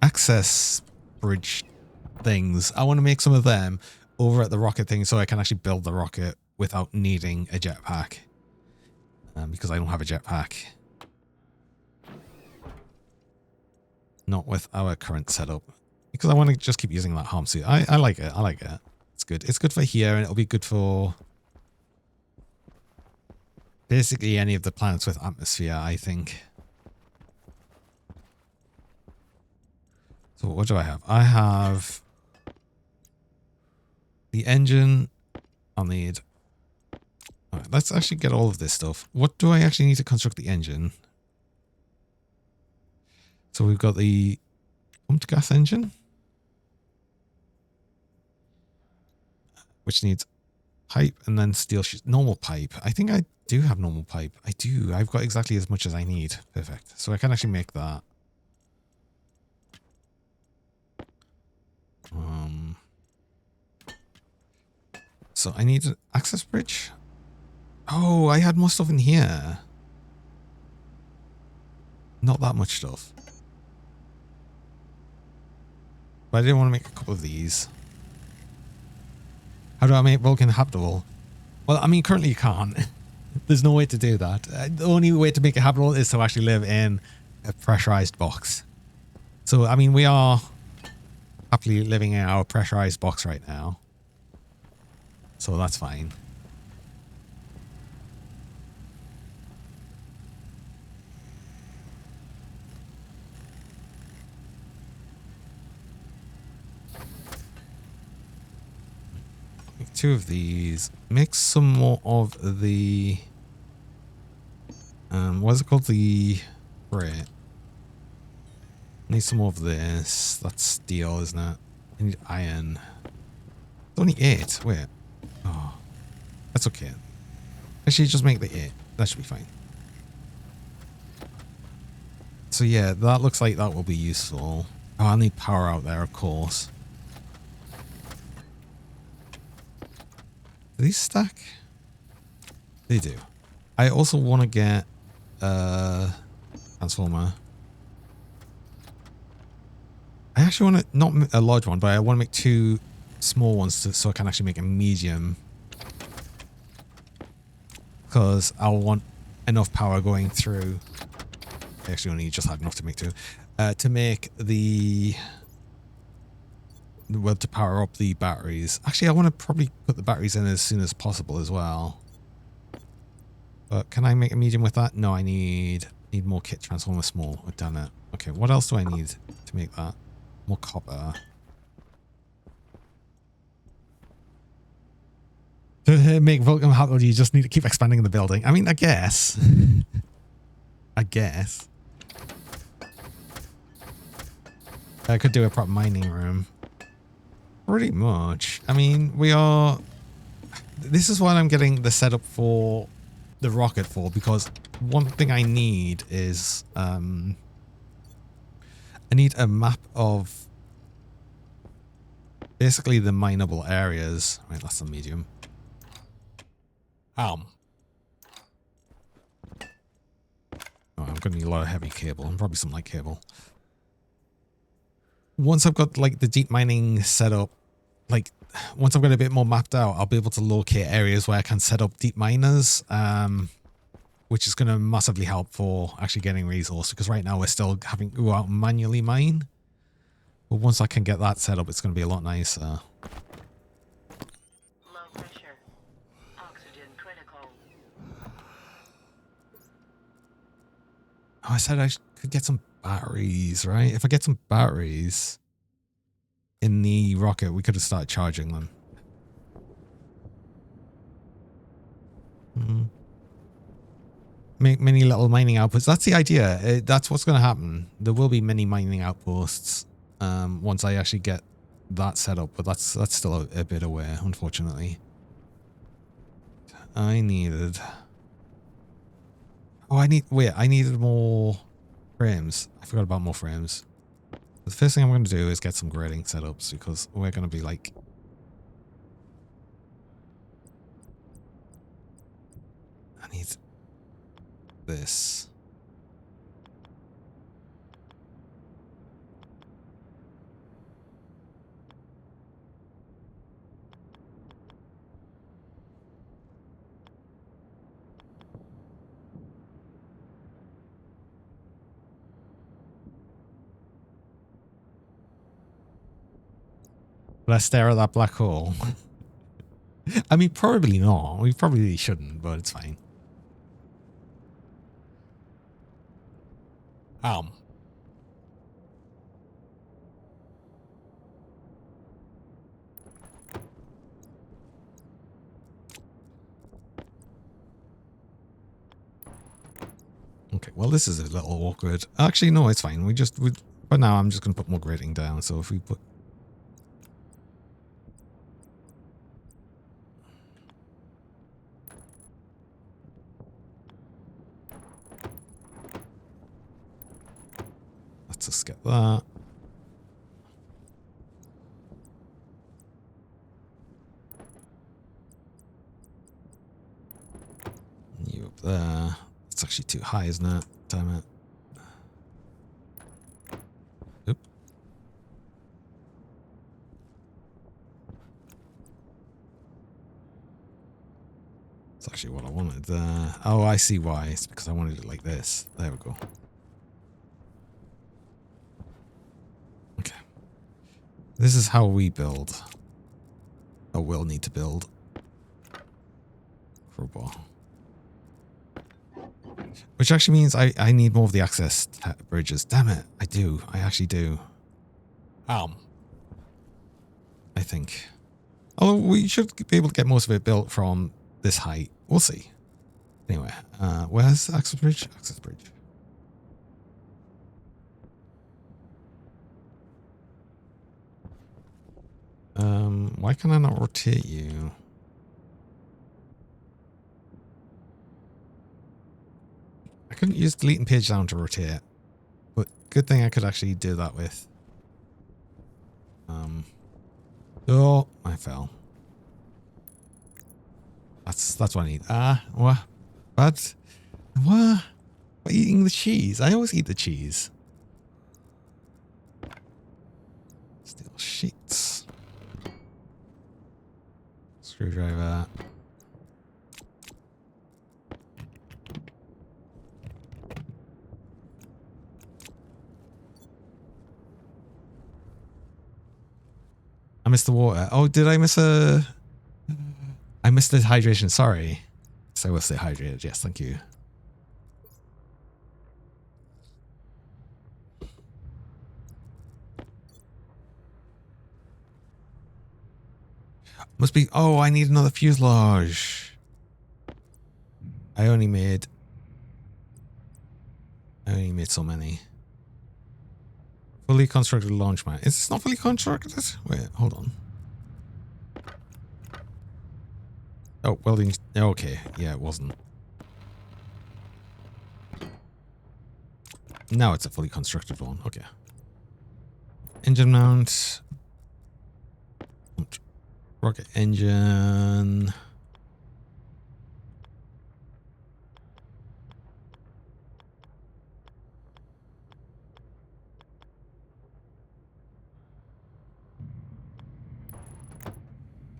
Speaker 1: Access bridge things. I want to make some of them over at the rocket thing so I can actually build the rocket without needing a jetpack. Because I don't have a jetpack. Not with our current setup. Because I want to just keep using that harm suit. I like it. I like it. It's good. It's good for here and it'll be good for basically any of the planets with atmosphere, I think. So what do I have? I have the engine. I'll need... Alright, let's actually get all of this stuff. What do I actually need to construct the engine? So we've got the pumped gas engine, which needs pipe and then steel normal pipe. I think I do have normal pipe. I do. I've got exactly as much as I need. Perfect. So I can actually make that. So I need an access bridge. Oh, I had more stuff in here. Not that much stuff. But I didn't want to make a couple of these. How do I make Vulcan habitable? Well, I mean, currently you can't. There's no way to do that. The only way to make it habitable is to actually live in a pressurized box. So, I mean, we are happily living in our pressurized box right now. So that's fine. Make 2 of these. Make some more of the... what is it called? The... Right. Need some more of this. That's steel, isn't it? I need iron. It's only 8. Wait. Oh. That's okay. Actually, just make the 8. That should be fine. So yeah, that looks like that will be useful. Oh, I'll need power out there, of course. Do these stack? They do. I also want to get a transformer. I actually want to, not a large one, but I want to make 2 small ones so I can actually make a medium. Because I'll want enough power going through. I actually only just had enough to make 2. To make the... Well, to power up the batteries. Actually, I want to probably put the batteries in as soon as possible as well. But can I make a medium with that? No, I need more kit transformer small. Oh, damn it. Okay, what else do I need to make that? More copper. To make Vulcan happen, you just need to keep expanding the building. I mean, I guess. I guess. I could do a proper mining room. Pretty much. I mean, we are... This is what I'm getting the setup for the rocket for, because one thing I need is... I need a map of basically the mineable areas. Right, that's the medium. Oh, I'm going to need a lot of heavy cable and probably some light cable. Once I've got like the deep mining set up, like once I've got a bit more mapped out, I'll be able to locate areas where I can set up deep miners, which is going to massively help for actually getting resource, because right now we're still having to go out and manually mine. But once I can get that set up, it's going to be a lot nicer.
Speaker 2: Low pressure. Oxygen critical.
Speaker 1: Oh, I said I could get some batteries, right? If I get some batteries in the rocket, we could have started charging them. Make many little mining outposts. That's the idea. That's what's going to happen. There will be many mining outposts once I actually get that set up, but that's still a bit away, unfortunately. I needed... Oh, I needed more frames. I forgot about more frames. The first thing I'm going to do is get some grading setups, because we're going to be like... I need this. Let's stare at that black hole. I mean, probably not. We probably shouldn't, but it's fine. Okay, well, this is a little awkward. Actually, no, it's fine. But now I'm just going to put more grading down. So if we put... Let's just get that. You up there. It's actually too high, isn't it? Damn it. Oop. It's actually what I wanted. Oh, I see why. It's because I wanted it like this. There we go. Okay. This is how we build. Or will need to build. For a while. Which actually means I need more of the access bridges. Damn it. I do. I actually do. I think. Although we should be able to get most of it built from this height. We'll see. Anyway, where's the access bridge? Access bridge. Why can I not rotate you? couldn't use delete and page down to rotate. But good thing I could actually do that with. Oh, I fell. That's what I need. What? What? What? What, eating the cheese? I always eat the cheese. Steel sheets. Screwdriver. I missed the water. Oh, did I miss a... I missed the hydration, sorry. So I will stay hydrated, yes, thank you. Must be... Oh, I need another fuselage. I only made so many. Fully constructed launch mat. Is this not fully constructed? Wait, hold on. Oh, welding. Okay, yeah, it wasn't. Now it's a fully constructed one. Okay. Engine mount. Rocket engine.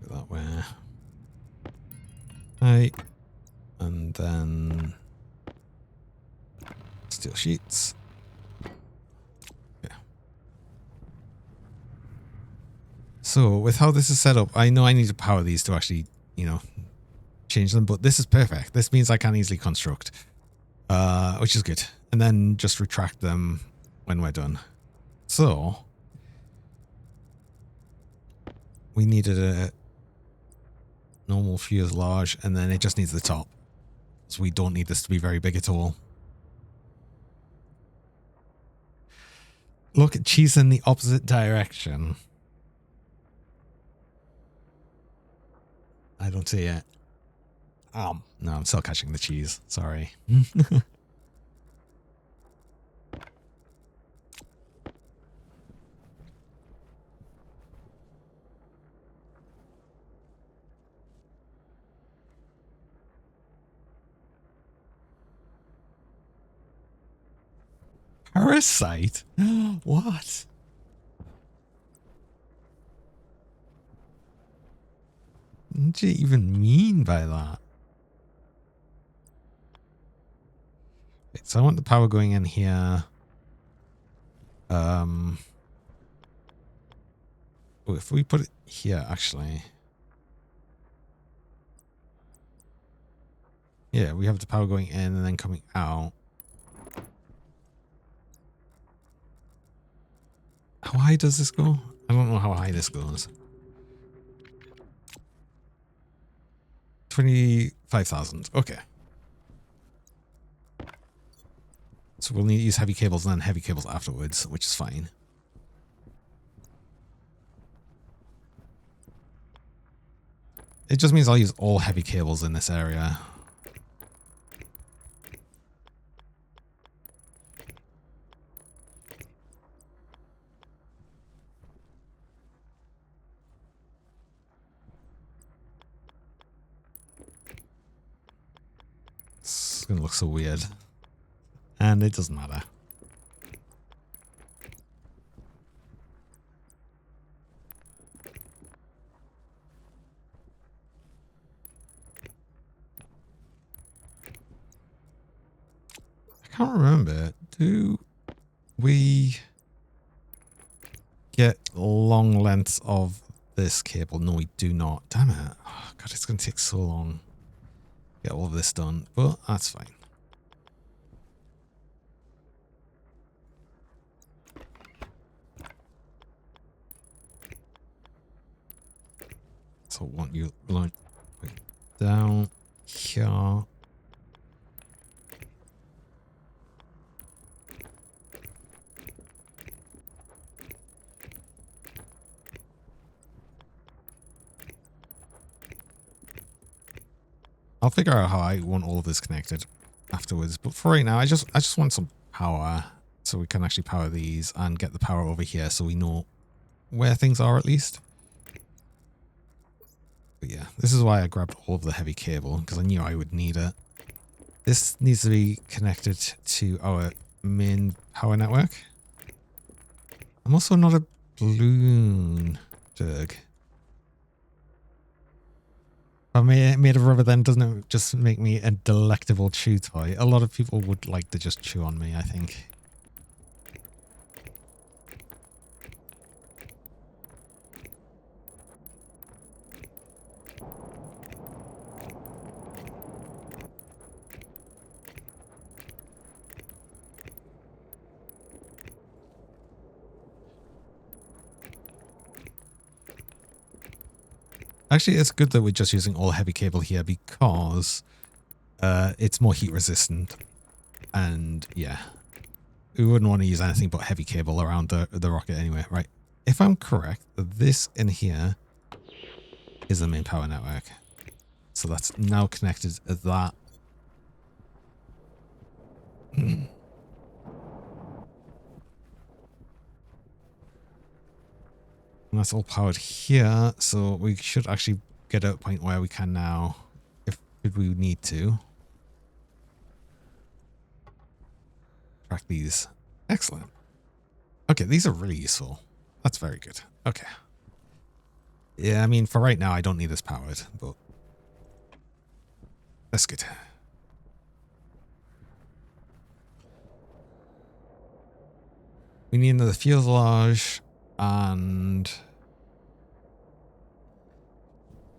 Speaker 1: Go that way. Right. And then steel sheets. Yeah. So with how this is set up, I know I need to power these to actually, you know, change them, but this is perfect. This means I can easily construct, which is good. And then just retract them when we're done. So we needed a normal fuselage, and then it just needs the top. So we don't need this to be very big at all. Look at cheese in the opposite direction. I don't see it. No, I'm still catching the cheese. Sorry. Parasite? What? What do you even mean by that? Wait, so I want the power going in here. Oh, if we put it here, actually. Yeah, we have the power going in and then coming out. How high does this go? I don't know how high this goes. 25,000. Okay. So we'll need to use heavy cables and then heavy cables afterwards, which is fine. It just means I'll use all heavy cables in this area. It's going to look so weird. And it doesn't matter. I can't remember. Do we get long lengths of this cable? No, we do not. Damn it. Oh, God, it's going to take so long to get all of this done. But that's fine. So I want you like down here. I'll figure out how I want all of this connected afterwards. But for right now, I just want some power so we can actually power these and get the power over here so we know where things are at least. But yeah, this is why I grabbed all of the heavy cable, because I knew I would need it. This needs to be connected to our main power network. I'm also not a balloon Derg. If I made of rubber, then doesn't it just make me a delectable chew toy? A lot of people would like to just chew on me, I think. Actually, it's good that we're just using all heavy cable here because it's more heat resistant. And yeah, we wouldn't want to use anything but heavy cable around the rocket anyway, right? If I'm correct, this in here is the main power network. So that's now connected to that. And that's all powered here, so we should actually get to a point where we can now, if we need to, track these. Excellent. Okay, these are really useful. That's very good. Okay. Yeah, I mean, for right now, I don't need this powered, but that's good. We need another fuselage, and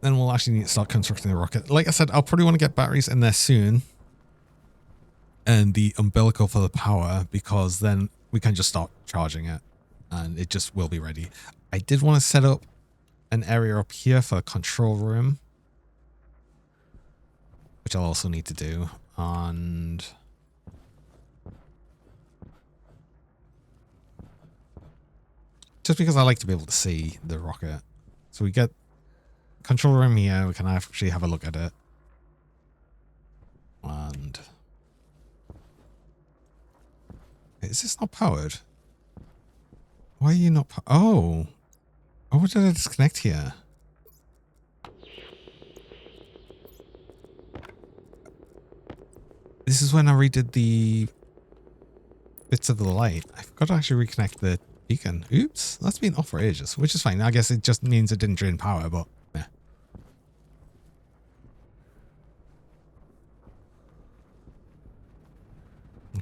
Speaker 1: then we'll actually need to start constructing the rocket. Like I said, I'll probably want to get batteries in there soon and the umbilical for the power, because then we can just start charging it and it just will be ready. I did want to set up an area up here for the control room, which I'll also need to do. And just because I like to be able to see the rocket. So we get control room here, we can actually have a look at it. And is this not powered? Why are you not oh, what did I disconnect here? This is when I redid the bits of the light. I forgot to actually reconnect the beacon. Oops, that's been off for ages, which is fine. I guess it just means it didn't drain power, but yeah.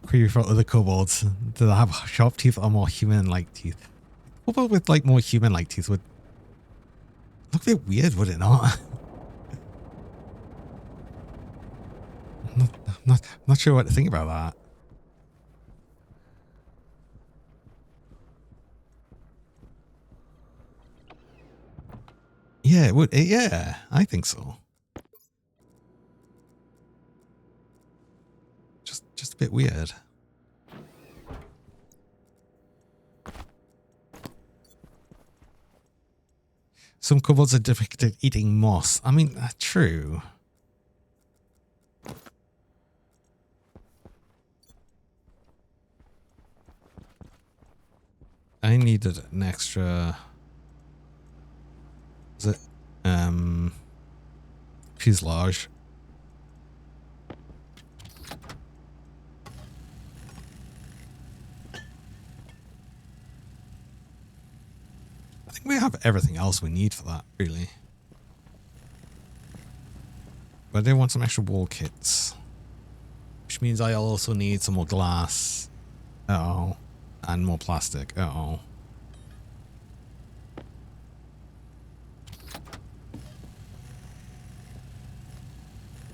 Speaker 1: Query for other kobolds. Do they have sharp teeth or more human-like teeth? Kobold with like more human-like teeth would look a bit weird, would it not? Not sure what to think about that. Yeah, it would. Yeah, I think so. Just a bit weird. Some kobolds are difficult at eating moss. I mean, true. I needed an extra. Is it fuselage? I think we have everything else we need for that, really. But I do want some extra wall kits, which means I'll also need some more glass. Uh-oh. And more plastic. Uh-oh.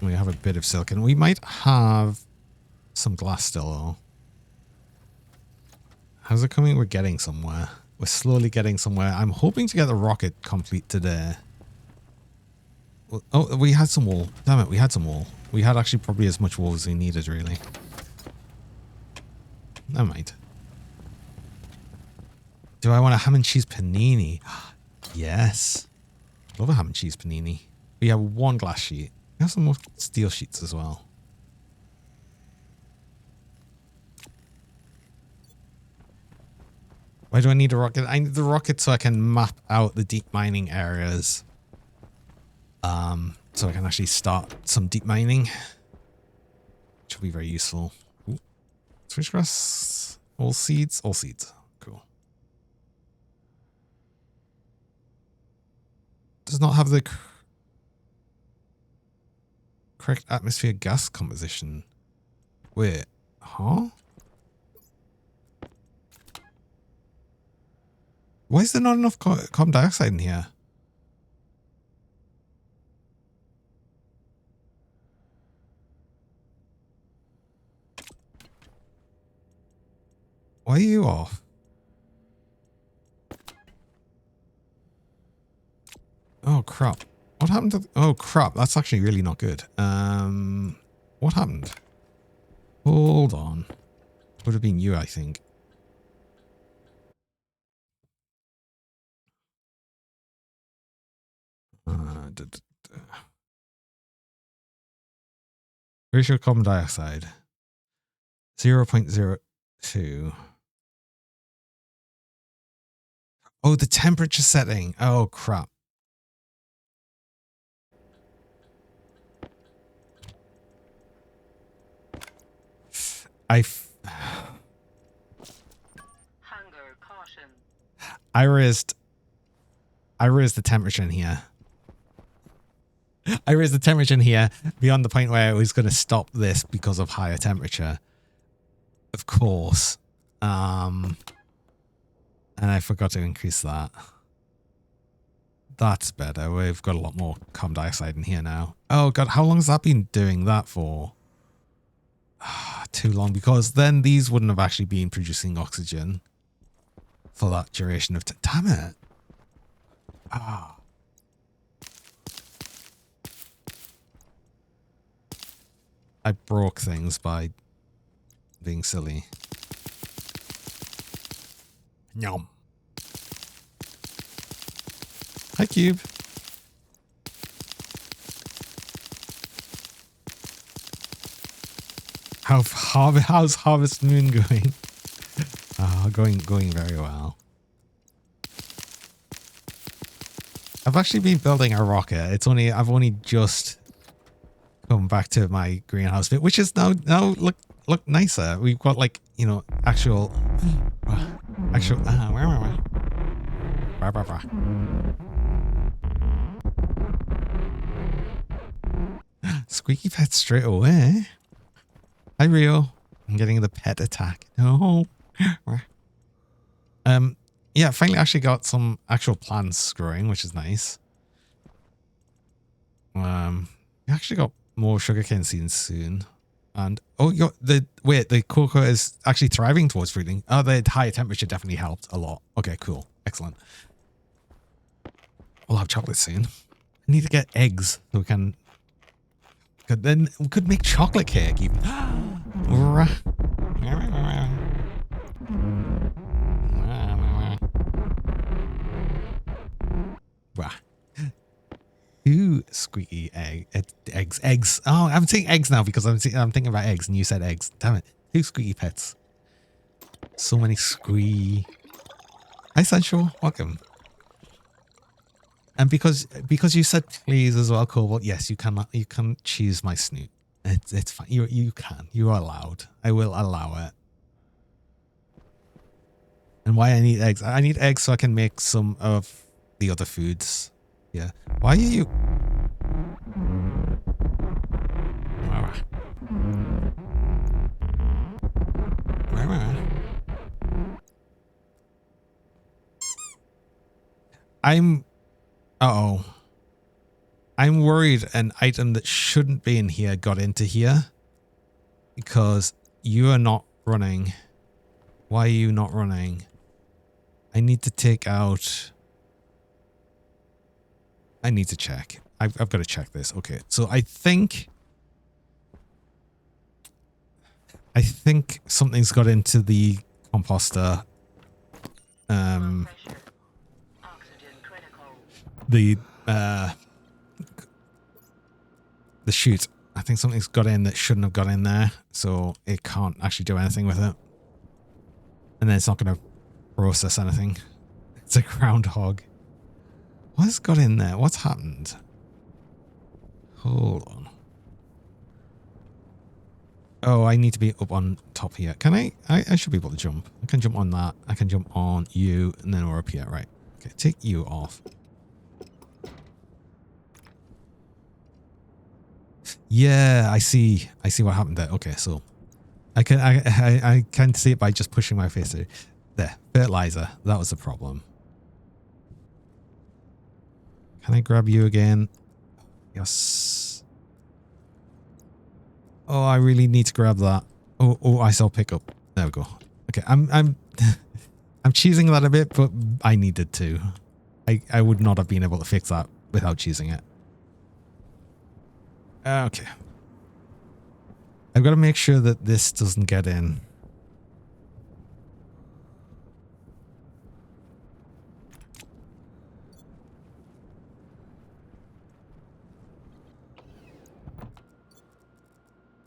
Speaker 1: We have a bit of silicon. We might have some glass still, though. How's it coming? We're getting somewhere. We're slowly getting somewhere. I'm hoping to get the rocket complete today. Well, oh, we had some wool. Damn it, we had some wool. We had actually probably as much wool as we needed, really. Never mind. Do I want a ham and cheese panini? Yes. Love a ham and cheese panini. We have one glass sheet. We have some more steel sheets as well. Why do I need a rocket? I need the rocket so I can map out the deep mining areas. So I can actually start some deep mining. Which will be very useful. Ooh. Switchgrass. All seeds? All seeds. Cool. Does not have the correct atmosphere gas composition. Wait. Huh? Why is there not enough carbon dioxide in here? Why are you off? Oh, crap. What happened to... Oh, crap. That's actually really not good. What happened? Hold on. Would have been you, I think. Ratio of carbon dioxide. 0.02. Oh, the temperature setting. Oh, crap.
Speaker 2: Hunger caution.
Speaker 1: I raised the temperature in here. I raised the temperature in here beyond the point where I was going to stop this because of higher temperature. Of course. And I forgot to increase that. That's better. We've got a lot more carbon dioxide in here now. Oh god, how long has that been doing that for? Too long, because then these wouldn't have actually been producing oxygen for that duration of time. Damn it. Ah. I broke things by being silly. Yum. Hi, Cube. How's Harvest Moon going? Going very well. I've actually been building a rocket. I've only just come back to my greenhouse bit, which is now look nicer. We've got like, you know, actual squeaky pet straight away. Hi Rio. I'm getting the pet attack. No. Yeah, finally actually got some actual plants growing, which is nice. We actually got more sugarcane seeds soon. And the cocoa is actually thriving towards fruiting. Oh, the higher temperature definitely helped a lot. Okay, cool. Excellent. We'll have chocolate soon. I need to get eggs so we can then we could make chocolate cake. Ooh, squeaky eggs. Oh, I'm saying eggs now because I'm thinking about eggs and you said eggs. Damn it. 2 squeaky pets. So many squee. Hi, Sancho. Welcome. And because you said please as well, Cobalt, yes, you can choose my snoot. It's fine. You can. You are allowed. I will allow it. And why I need eggs? I need eggs so I can make some of the other foods. Yeah. Why are you? I'm worried an item that shouldn't be in here got into here because you are not running. Why are you not running? I need to take out... I need to check. I've got to check this. Okay, so I think something's got into the composter. The chute. I think something's got in that shouldn't have got in there, so it can't actually do anything with it. And then it's not going to process anything. It's a groundhog. What's got in there? What's happened? Hold on. Oh, I need to be up on top here. Can I should be able to jump. I can jump on that. I can jump on you, and then we're up here. Right. Okay, take you off. Yeah, I see. I see what happened there. Okay, so I can see it by just pushing my face through. There, fertilizer. That was the problem. Can I grab you again? Yes. Oh, I really need to grab that. Oh, I saw pickup. There we go. Okay, I'm I'm cheesing that a bit, but I needed to. I would not have been able to fix that without cheesing it. Okay. I've got to make sure that this doesn't get in.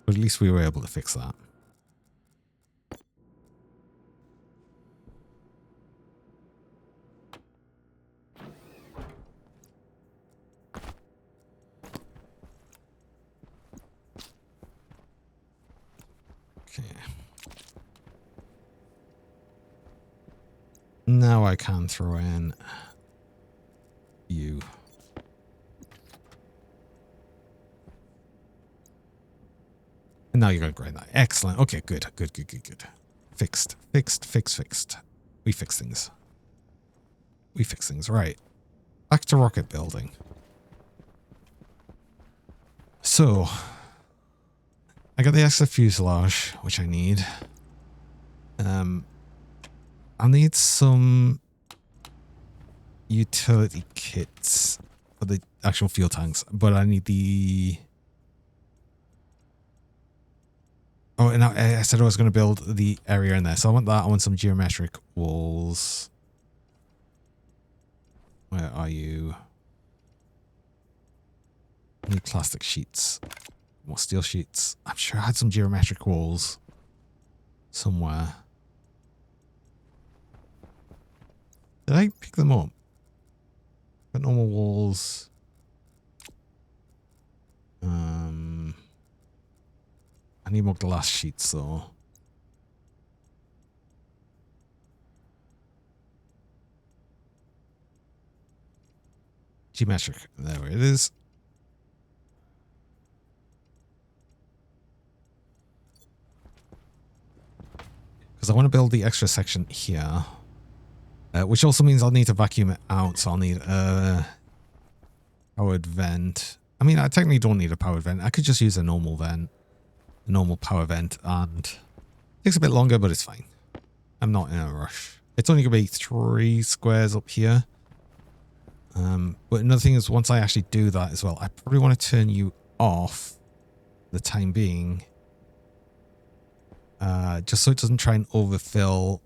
Speaker 1: But at least we were able to fix that. Okay. Now I can throw in you. And now you're going to grind that. Excellent. Okay, good. Fixed. We fix things. Right. Back to rocket building. So, I got the extra fuselage, which I need. I'll need some utility kits for the actual fuel tanks, but I need the... Oh, and I said I was going to build the area in there. So I want that. I want some geometric walls. Where are you? I need plastic sheets. More steel sheets. I'm sure I had some geometric walls somewhere. Did I pick them up? Got normal walls. I need more glass sheets though. Geometric. There it is. Because I want to build the extra section here. Which also means I'll need to vacuum it out. So I'll need a powered vent. I mean, I technically don't need a powered vent. I could just use a normal vent. A normal power vent. And it takes a bit longer, but it's fine. I'm not in a rush. It's only going to be 3 squares up here. But another thing is, once I actually do that as well, I probably want to turn you off for the time being. Just so it doesn't try and overfill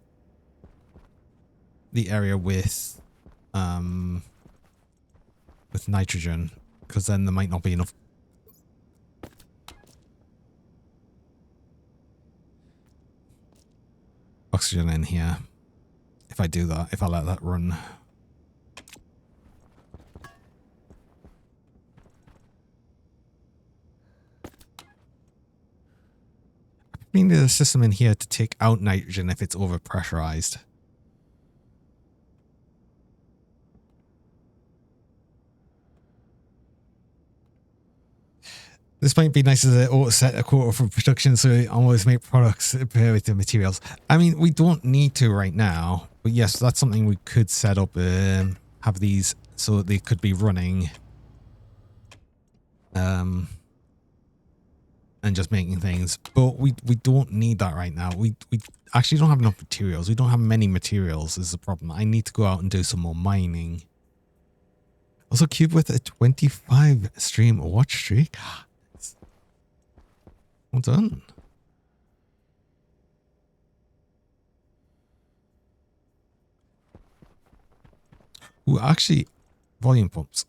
Speaker 1: the area with nitrogen, because then there might not be enough oxygen in here if I do that, if I let that run. We need a system in here to take out nitrogen if it's overpressurized. This might be nice as an auto set a quota for production, so we always make products pair with the materials. I mean, we don't need to right now, but yes, that's something we could set up. Have these so they could be running, and just making things. But we don't need that right now. We actually don't have enough materials. We don't have many materials is the problem. I need to go out and do some more mining. Also, Cube with a 25 stream watch streak. Well done. Ooh, actually, volume pumps.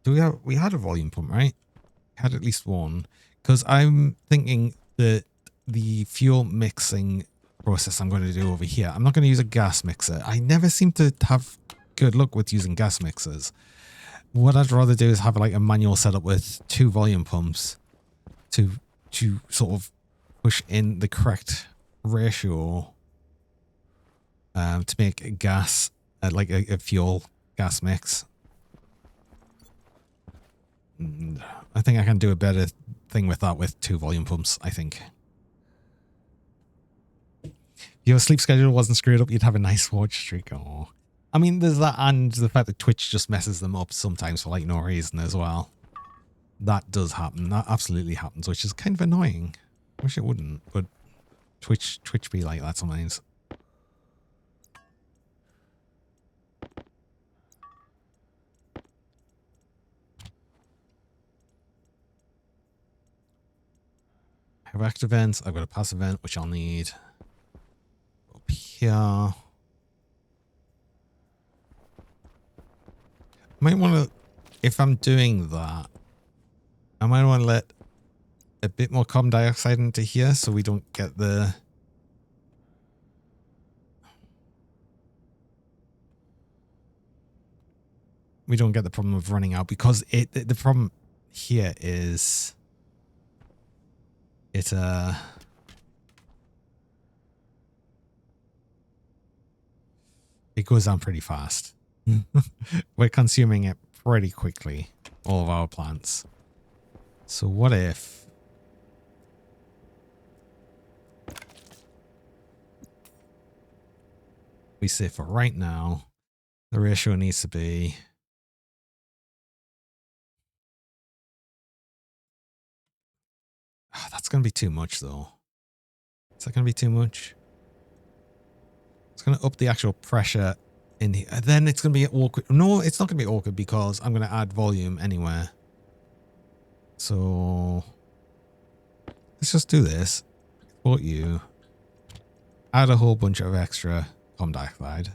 Speaker 1: We had a volume pump, right? Had at least one. Because I'm thinking that the fuel mixing process I'm going to do over here. I'm not going to use a gas mixer. I never seem to have good luck with using gas mixers. What I'd rather do is have like a manual setup with 2 volume pumps to sort of push in the correct ratio to make a gas, like a fuel gas mix. And I think I can do a better thing with that with 2 volume pumps, I think. If your sleep schedule wasn't screwed up, you'd have a nice watch streak. Oh, I mean, there's that, and the fact that Twitch just messes them up sometimes for like no reason as well. That does happen. That absolutely happens, which is kind of annoying. Wish it wouldn't, but Twitch be like that sometimes. I have active events. I've got a passive event, which I'll need up here. Might want to, if I'm doing that, I might want to let a bit more carbon dioxide into here so we don't get the... We don't get the problem of running out, because the problem here is it goes down pretty fast. We're consuming it pretty quickly, all of our plants. So what if we say for right now, the ratio needs to be that's going to be too much though. Is that going to be too much? It's going to up the actual pressure in here. Then it's going to be awkward. No, it's not going to be awkward because I'm going to add volume anywhere. So let's just do this. Export you. Add a whole bunch of extra carbon dioxide.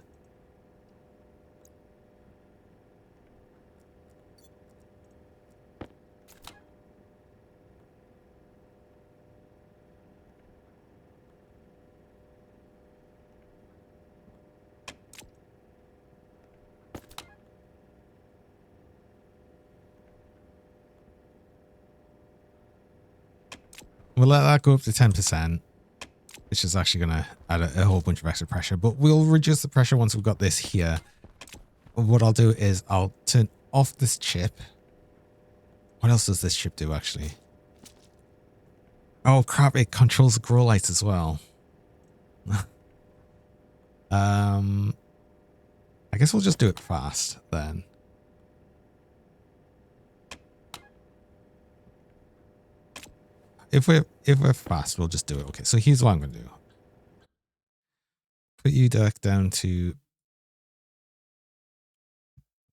Speaker 1: We'll let that go up to 10%, which is actually going to add a whole bunch of extra pressure, but we'll reduce the pressure once we've got this here. What I'll do is I'll turn off this chip. What else does this chip do, actually? Oh, crap, it controls the grow lights as well. I guess we'll just do it fast, then. If we're fast, we'll just do it. Okay, so here's what I'm going to do. Put you back down to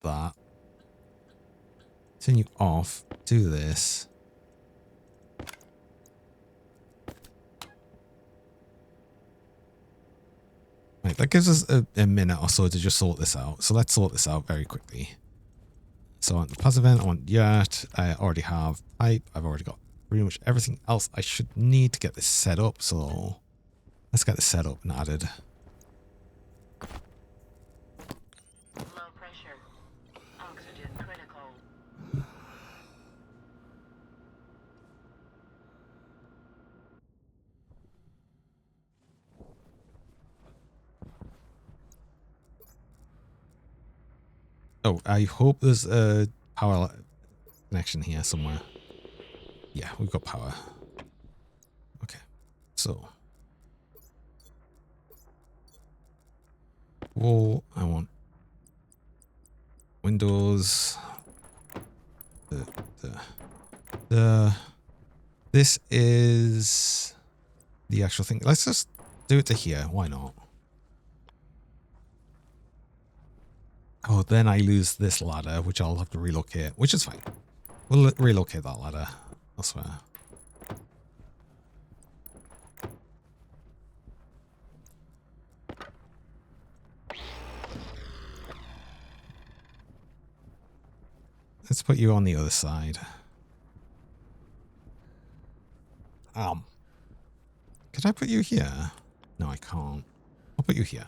Speaker 1: that. Turn you off. Do this. Right, that gives us a minute or so to just sort this out. So let's sort this out very quickly. So on the passive event, I want yacht. I already have pipe. I've already got pretty much everything else I should need to get this set up. So let's get this set up and added.
Speaker 2: Low pressure. Oxygen critical.
Speaker 1: Oh, I hope there's a power connection here somewhere. Yeah, we've got power. Okay, so wall. I want windows. This is the actual thing. Let's just do it to here. Why not? Oh, then I lose this ladder, which I'll have to relocate, which is fine. We'll relocate that ladder elsewhere. Let's put you on the other side. Could I put you here? No, I can't. I'll put you here.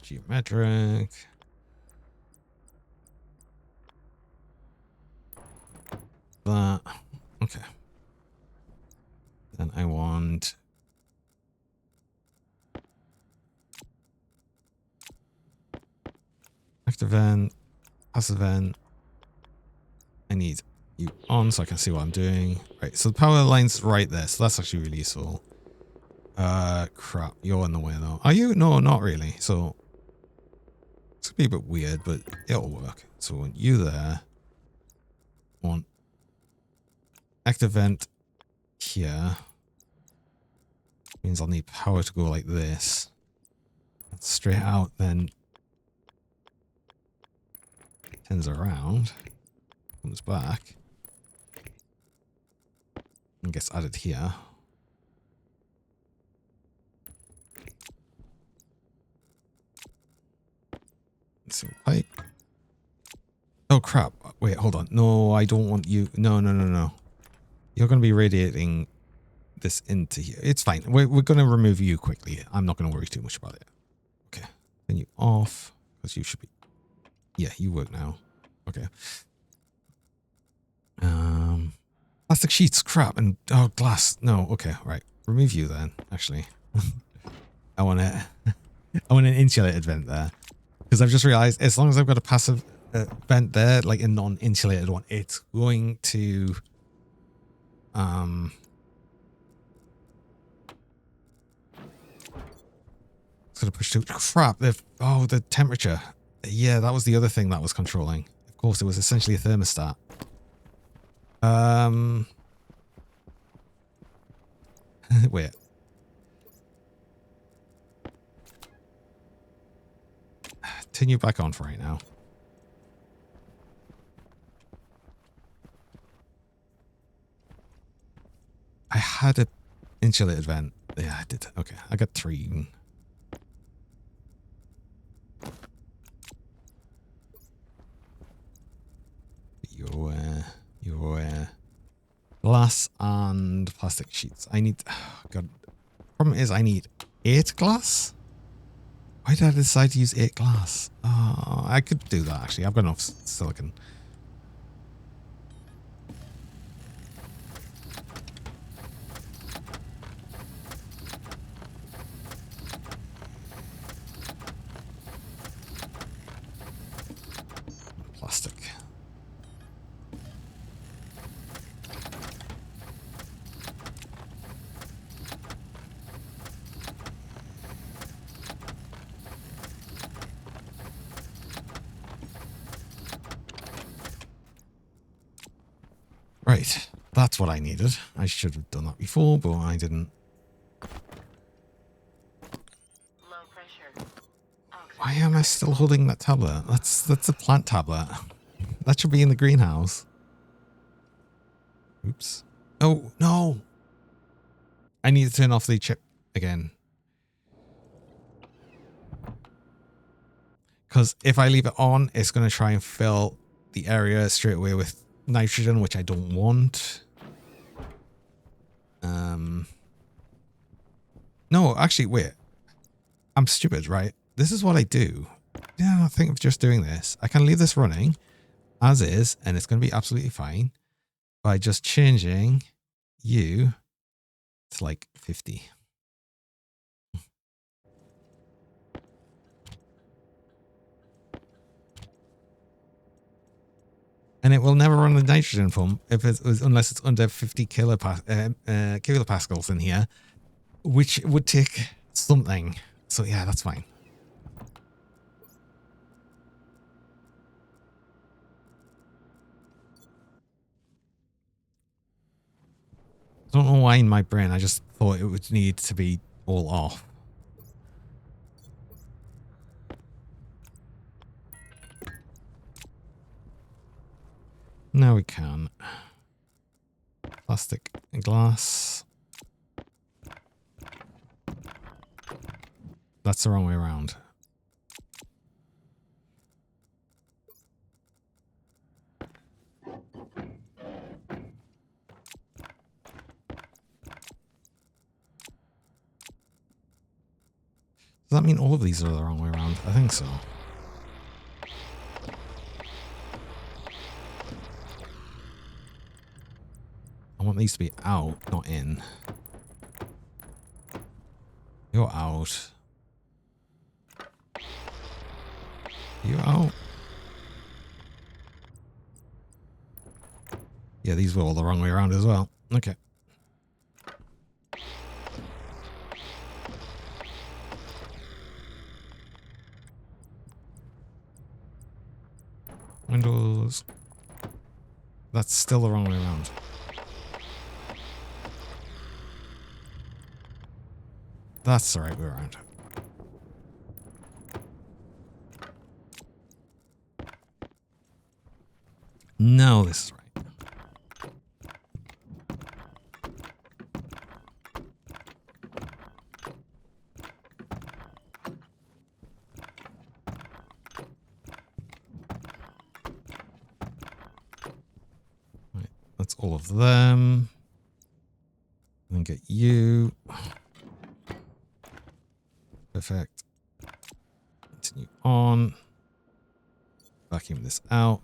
Speaker 1: Geometric. That. Okay. Then I want active vent, passive vent. I need you on so I can see what I'm doing. Right, so the power line's right there, so that's actually really useful. Crap, you're in the way though. Are you? No, not really. So it's gonna be a bit weird, but it'll work. So I want you there. I want active vent here. Means I'll need power to go like this. That's straight out, then turns around, comes back, and gets added here. Single pipe. Oh crap! Wait, hold on. No, I don't want you. No, no, no, no. You're going to be radiating this into here. It's fine. We're going to remove you quickly. I'm not going to worry too much about it. Okay. Then you off, because you should be... Yeah, you work now. Okay. Plastic sheets, crap, and... Oh, glass. No, okay, right. Remove you then, actually. I want an insulated vent there. Because I've just realized, as long as I've got a passive vent there, like a non-insulated one, it's going to... It's going to push to... Crap, the temperature. Yeah, that was the other thing that was controlling. Of course, it was essentially a thermostat. Wait. Turn you back on for right now. I had a insulated vent. Yeah, I did. Okay, I got 3. Your glass and plastic sheets. I need... Oh, God. Problem is, I need 8 glass? Why did I decide to use 8 glass? Oh, I could do that, actually. I've got enough silicon. Plastic. Right, that's what I needed. I should have done that before, but I didn't.
Speaker 2: Low pressure.
Speaker 1: Why am I still holding that tablet? That's a plant tablet. That should be in the greenhouse. Oops. Oh, no. I need to turn off the chip again. Because if I leave it on, it's going to try and fill the area straight away with nitrogen, which I don't want. No, actually, wait. I'm stupid, right? This is what I do. Yeah, I think of just doing this. I can leave this running as is, and it's going to be absolutely fine by just changing you to like 50. And it will never run the nitrogen pump if unless it's under 50 kilopascals in here, which would take something. So yeah, that's fine. I don't know why in my brain I just thought it would need to be all off. Now we can. Plastic and glass. That's the wrong way around. Does that mean all of these are the wrong way around? I think so. I want these to be out, not in. You're out. You out? Yeah, these were all the wrong way around as well. Okay. Windows. That's still the wrong way around. That's the right way around. No, this is right. Right, that's all of them. And then get you. Perfect. Continue on. Vacuum this out.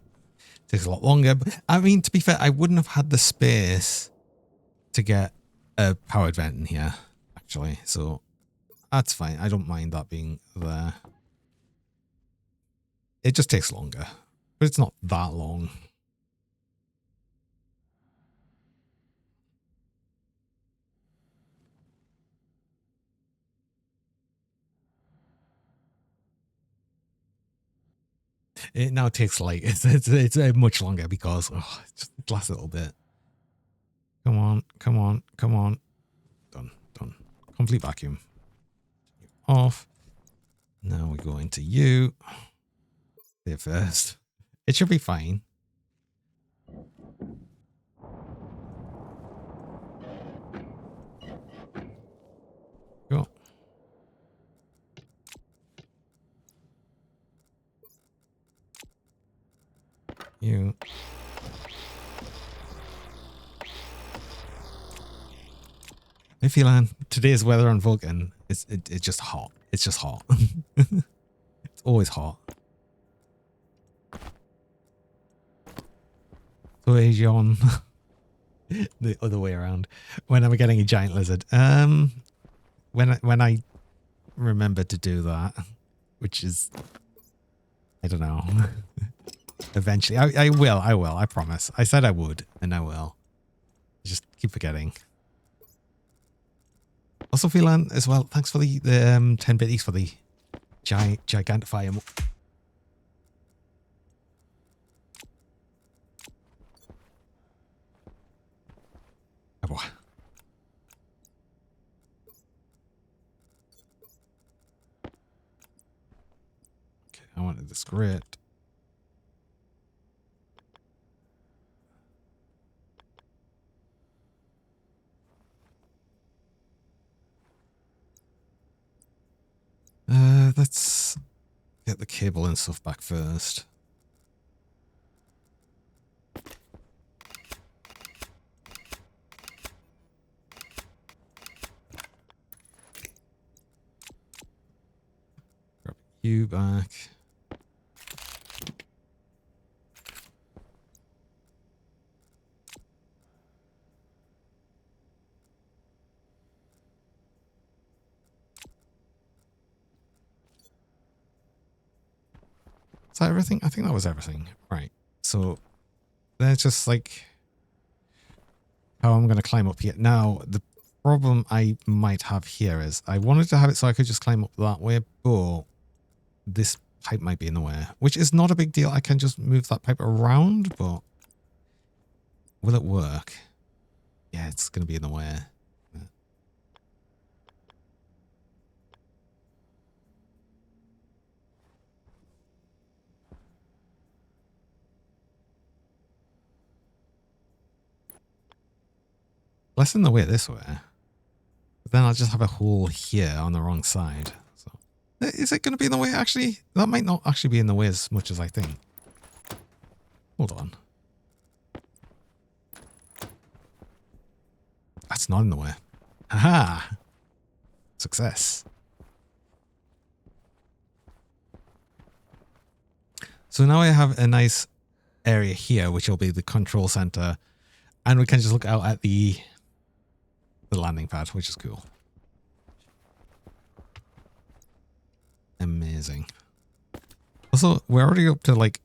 Speaker 1: Takes a lot longer. But, I mean, to be fair, I wouldn't have had the space to get a powered vent in here, actually. So that's fine. I don't mind that being there. It just takes longer. But it's not that long. It now takes like it's much longer because it just lasts a little bit. Come on, come on, come on. Done, done. Complete vacuum. Off. Now we go into you. There first. It should be fine. Go. You. Hey, Phelan, today's weather on Vulcan is it's just hot. It's just hot. It's always hot. So John, the other way around. When am I getting a giant lizard? When I remember to do that, which is, I don't know. Eventually, I will. I promise. I said I would, and I will. Just keep forgetting. Also, Phelan, as well, thanks for the 10 biddies for the gigantifier. Oh, boy. Okay, I wanted this grit. Let's get the cable and stuff back first. Grab you back. Is that everything? I think that was everything. Right. So there's just like how I'm going to climb up here. Now, the problem I might have here is I wanted to have it so I could just climb up that way, but this pipe might be in the way, which is not a big deal. I can just move that pipe around, but will it work? Yeah, it's going to be in the way. Less in the way this way. But then I'll just have a hole here on the wrong side. So, is it going to be in the way? Actually, that might not actually be in the way as much as I think. Hold on. That's not in the way. Haha! Success. So now I have a nice area here, which will be the control center, and we can just look out at the landing pad, which is cool. Amazing. Also, we're already up to like,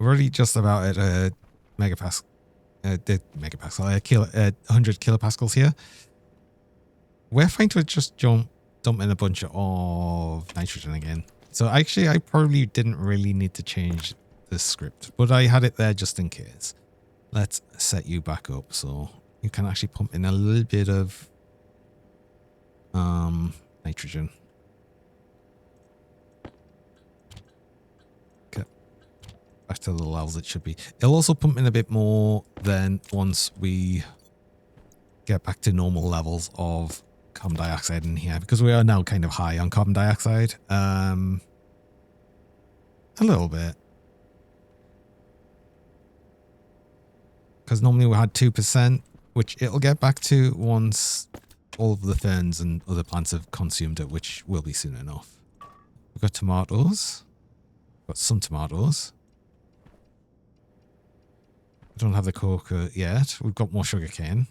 Speaker 1: we're already just about at a megapascal, 100 kilopascals here. We're fine to just dump in a bunch of nitrogen again. So actually, I probably didn't really need to change the script, but I had it there just in case. Let's set you back up so you can actually pump in a little bit of nitrogen. Okay, back to the levels it should be. It'll also pump in a bit more then once we get back to normal levels of carbon dioxide in here, because we are now kind of high on carbon dioxide. A little bit. Because normally we had 2%, which it'll get back to once all of the ferns and other plants have consumed it, which will be soon enough. We've got tomatoes. Got some tomatoes. We don't have the cocoa yet. We've got more sugar cane.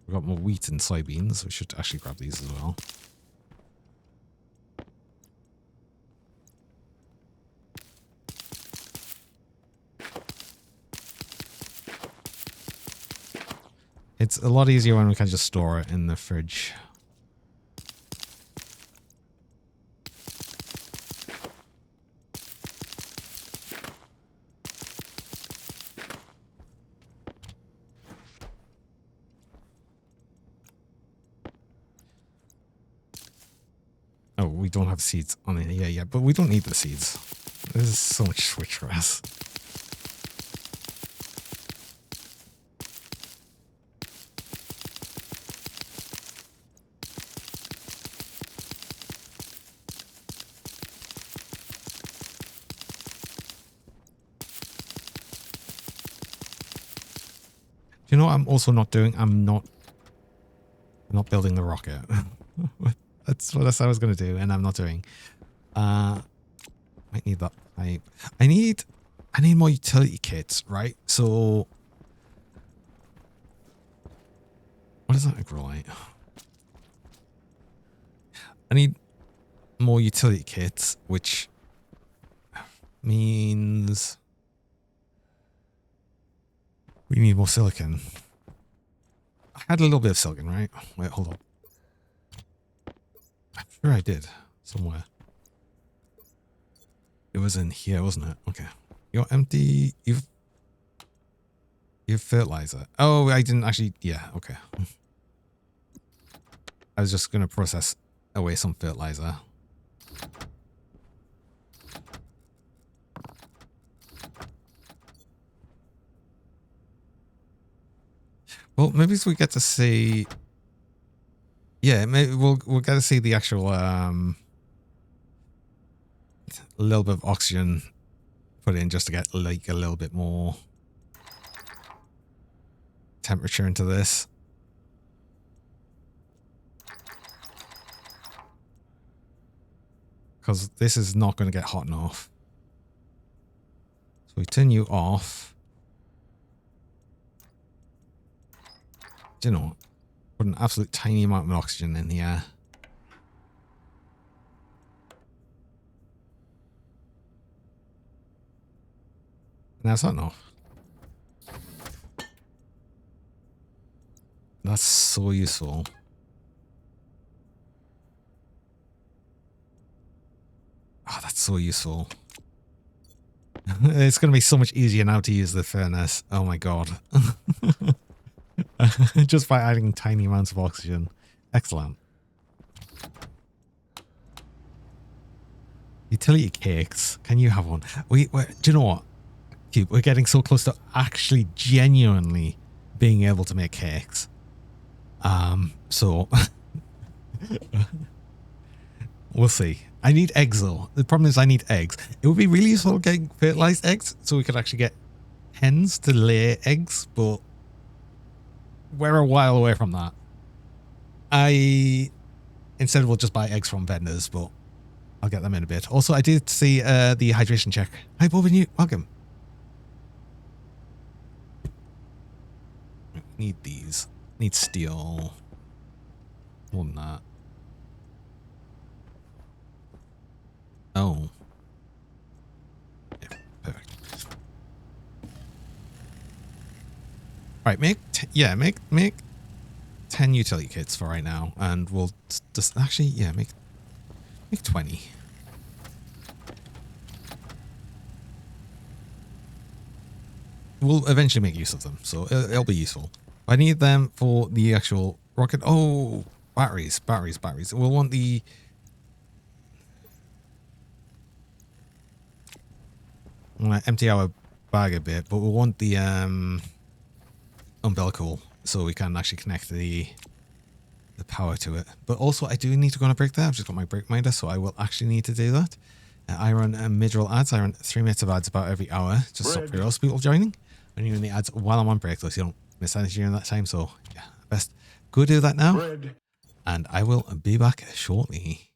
Speaker 1: We've got more wheat and soybeans. We should actually grab these as well. It's a lot easier when we can just store it in the fridge. Oh, we don't have seeds on it yet, but we don't need the seeds. There's so much switchgrass. You know what I'm also not doing? I'm not building the rocket. That's what I said I was going to do, and I'm not doing. Might need that pipe. I need more utility kits, right? So what is that agrolite? I need more utility kits, which means we need more silicon. I had a little bit of silicon, right? Wait, hold on. I'm sure I did somewhere. It was in here, wasn't it? Okay. You're empty. You've fertilizer. Oh, I didn't actually. Yeah, okay. I was just going to process away some fertilizer. Well, maybe we get to see. Yeah, maybe we'll get to see the actual little bit of oxygen put in just to get like a little bit more temperature into this. Because this is not going to get hot enough. So we turn you off. Do you know what? Put an absolute tiny amount of oxygen in here. Now it's not enough. That's so useful. Oh, that's so useful. It's going to be so much easier now to use the furnace. Oh my god. Just by adding tiny amounts of oxygen. Excellent. Utility cakes. Can you have one? Do you know what? We're getting so close to actually genuinely being able to make cakes. So We'll see. I need eggs though. The problem is I need eggs. It would be really useful getting fertilized eggs so we could actually get hens to lay eggs, but we're a while away from that. Instead we'll just buy eggs from vendors, but I'll get them in a bit. Also, I did see the hydration check. Hi, Bob and you. Welcome. Need these. Need steel. More than that. Oh. Yeah, perfect. Right, make 10 utility kits for right now, and we'll just actually, yeah, make 20. We'll eventually make use of them, so it'll be useful. I need them for the actual rocket. Oh, batteries. We'll want the... I'm going to empty our bag a bit, but we'll want the umbilical so we can actually connect the power to it. But also, I do need to go on a break there. I've just got my break minder, so I will actually need to do that. I run mid-roll ads. I run 3 minutes of ads about every hour. Just stop for else people joining. I'm doing the ads while I'm on break, though, so you don't miss anything during that time. So, yeah, best go do that now. And I will be back shortly.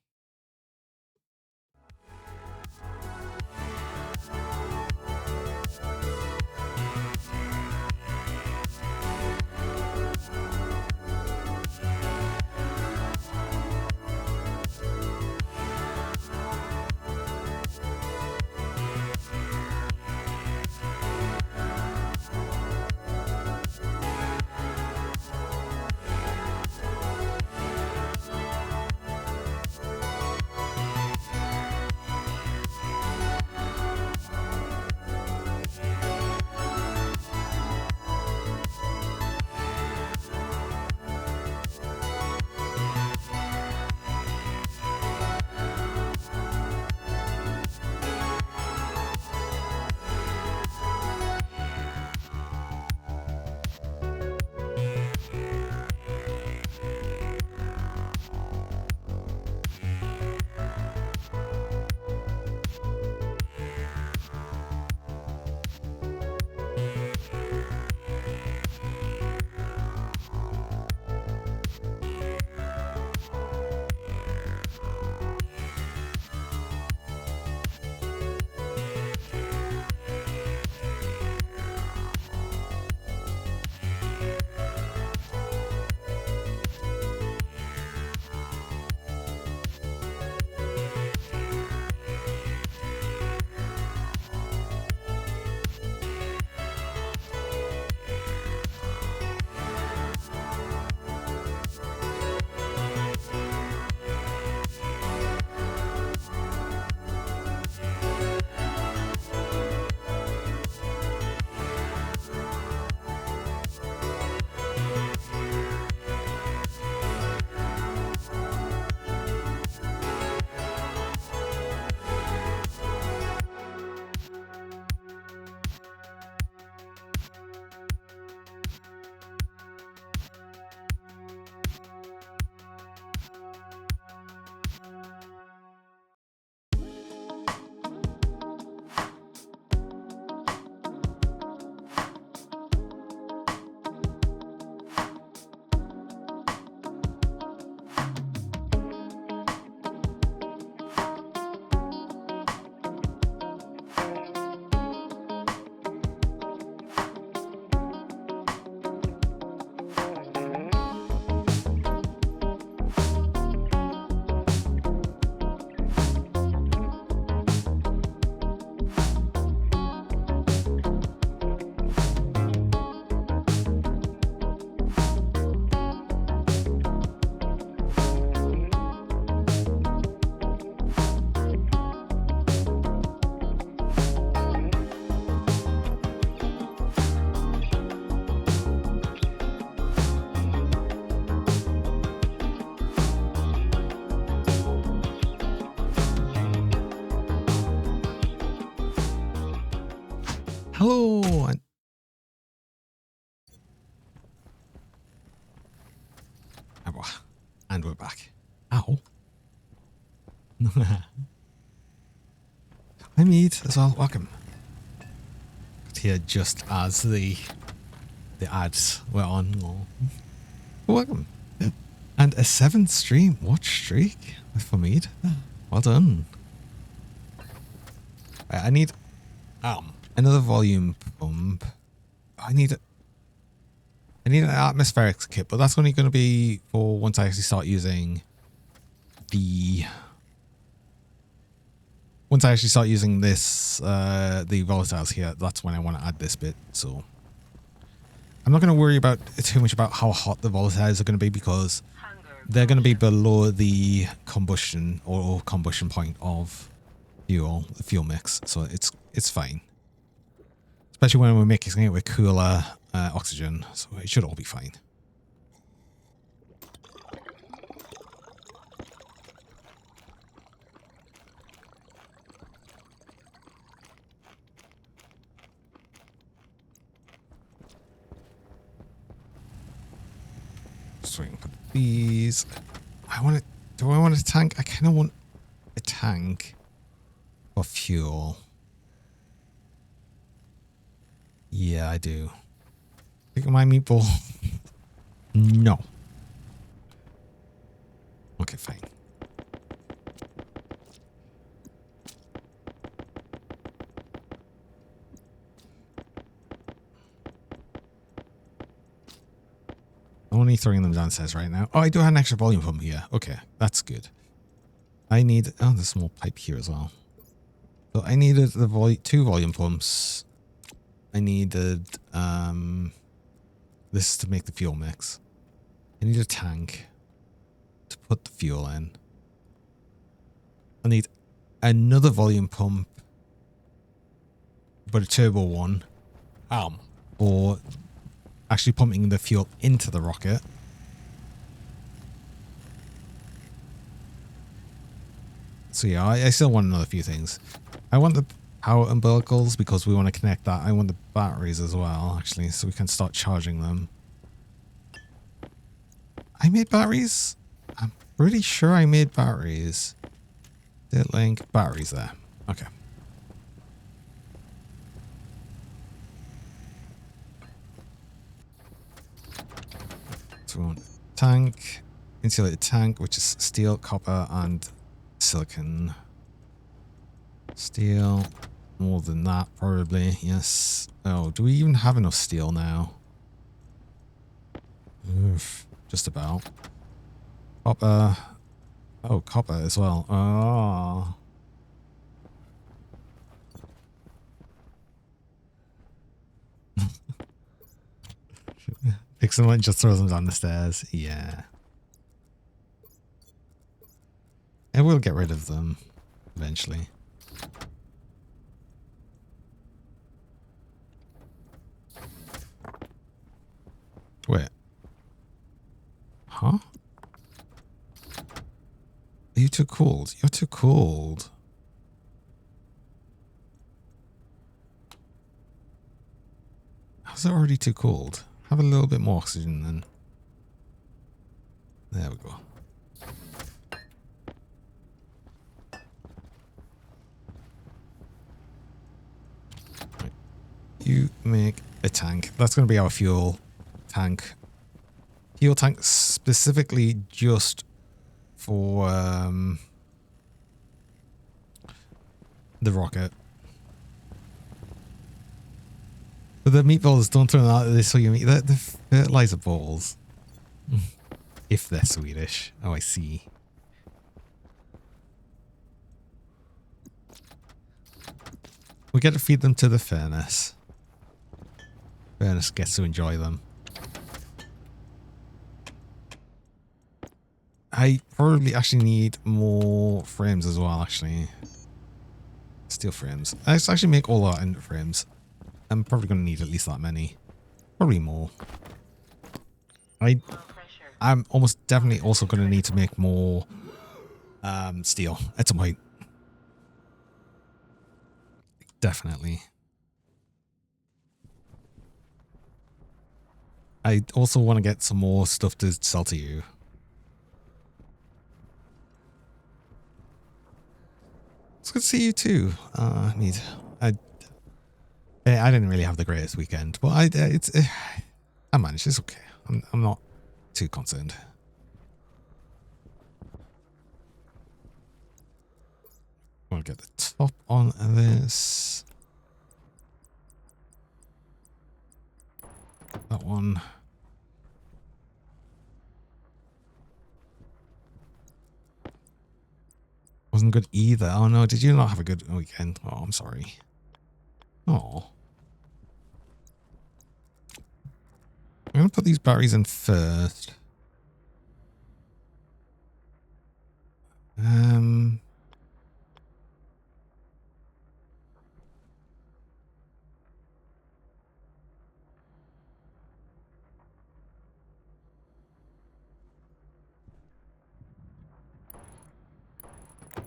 Speaker 1: Hello. And we're back. Ow. I meet as well. Welcome. Got here just as the ads were on. Oh. Welcome. And a 7th stream watch streak with Famid. Well done. Right, I need another volume pump. I need an atmospherics kit, but that's only going to be for once I actually start using the this the volatiles here. That's when I want to add this bit. So I'm not going to worry about too much about how hot the volatiles are going to be because they're going to be below the combustion or combustion point of the fuel mix. So it's fine. Especially when we're mixing it with cooler oxygen. So it should all be fine. So we can put these. Do I want a tank? I kind of want a tank for fuel. Yeah, I do. Pick my meatball. No. Okay, fine. Only throwing them downstairs right now. Oh, I do have an extra volume pump here. Okay, that's good. I need... Oh, there's a small pipe here as well. So I needed the 2 volume pumps. I needed... this is to make the fuel mix. I need a tank to put the fuel in. I need another volume pump, but a turbo one. Or actually pumping the fuel into the rocket. So yeah, I still want another few things. I want the power umbilicals because we want to connect that. I want the batteries as well, actually, so we can start charging them. I made batteries? I'm pretty sure I made batteries. Did link batteries there. Okay. So we want tank, insulated tank, which is steel, copper, and silicon. Steel, more than that, probably. Yes. Oh, do we even have enough steel now? Oof, just about. Copper. Oh, copper as well. Oh. Pick someone and just throws them down the stairs. Yeah. And we'll get rid of them eventually. Wait. Huh? Are you too cold? You're too cold. How's it already too cold? Have a little bit more oxygen then. There we go. Right. You make a tank. That's going to be our fuel tank. Fuel tank specifically just for the rocket. But the meatballs don't turn out this way you mean. The fertilizer balls. If they're Swedish. Oh, I see. We get to feed them to the furnace. Furnace gets to enjoy them. I probably actually need more frames as well, actually. Steel frames. Let's actually make all our end frames. I'm probably going to need at least that many. Probably more. I'm almost definitely also going to need to make more steel at some point. Definitely. I also want to get some more stuff to sell to you. It's good to see you too. Neat. I didn't really have the greatest weekend, but I managed. It's okay. I'm not too concerned. We'll get the top on this. That one. Wasn't good either. Oh no, did you not have a good weekend? Oh, I'm sorry. Oh. I'm going to put these batteries in first.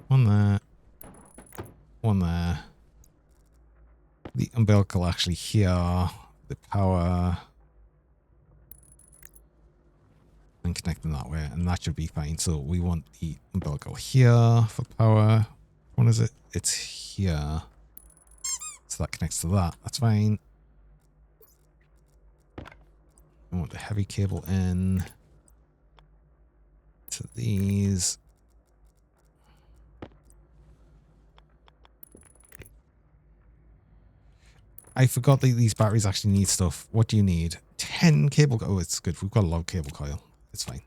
Speaker 1: One there. One there. The umbilical actually here. The power. And connect them that way. And that should be fine. So we want the umbilical here for power. What is it? It's here. So that connects to that. That's fine. I want the heavy cable in to these. I forgot that these batteries actually need stuff. What do you need? 10 cable. Oh, it's good. We've got a low cable coil. It's fine.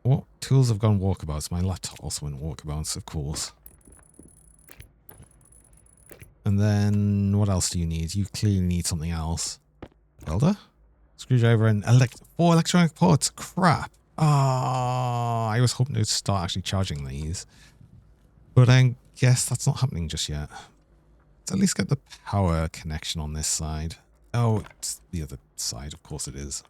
Speaker 1: What tools have gone walkabouts? My laptop also went walkabouts, of course. And then what else do you need? You clearly need something else. Welder? Screwdriver and 4 electronic ports. Crap. Ah, I was hoping to start actually charging these. But I guess that's not happening just yet. Let's at least get the power connection on this side. Oh, it's the other side. Of course it is.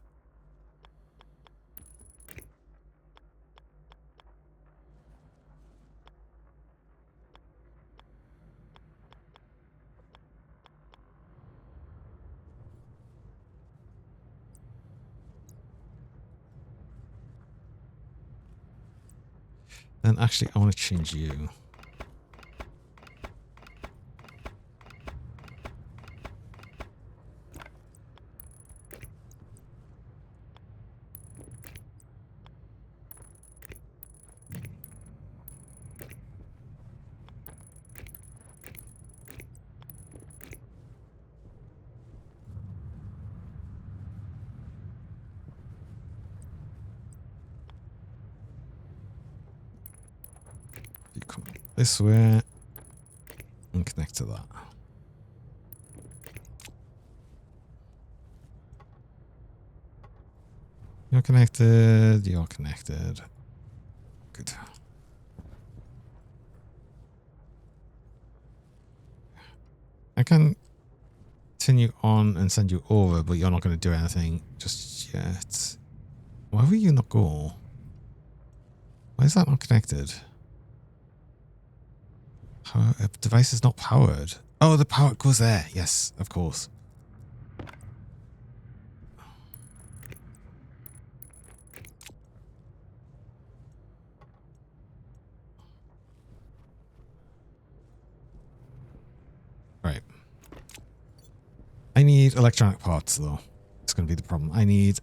Speaker 1: Then actually, I want to change you. You come this way and connect to that. You're connected. You're connected. Good. I can continue on and send you over, but you're not going to do anything just yet. Why will you not go? Why is that not connected? Power, device is not powered. Oh, the power goes there. Yes, of course. Right. I need electronic parts, though. It's going to be the problem. I need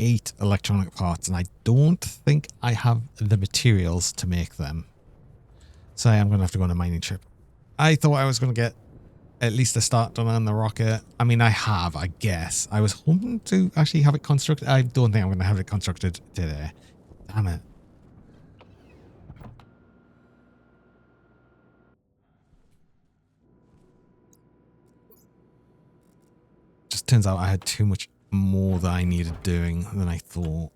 Speaker 1: 8 electronic parts, and I don't think I have the materials to make them. So I'm going to have to go on a mining trip. I thought I was going to get at least a start done on the rocket. I mean, I have, I guess. I was hoping to actually have it constructed. I don't think I'm going to have it constructed today. Damn it. Just turns out I had too much more that I needed doing than I thought.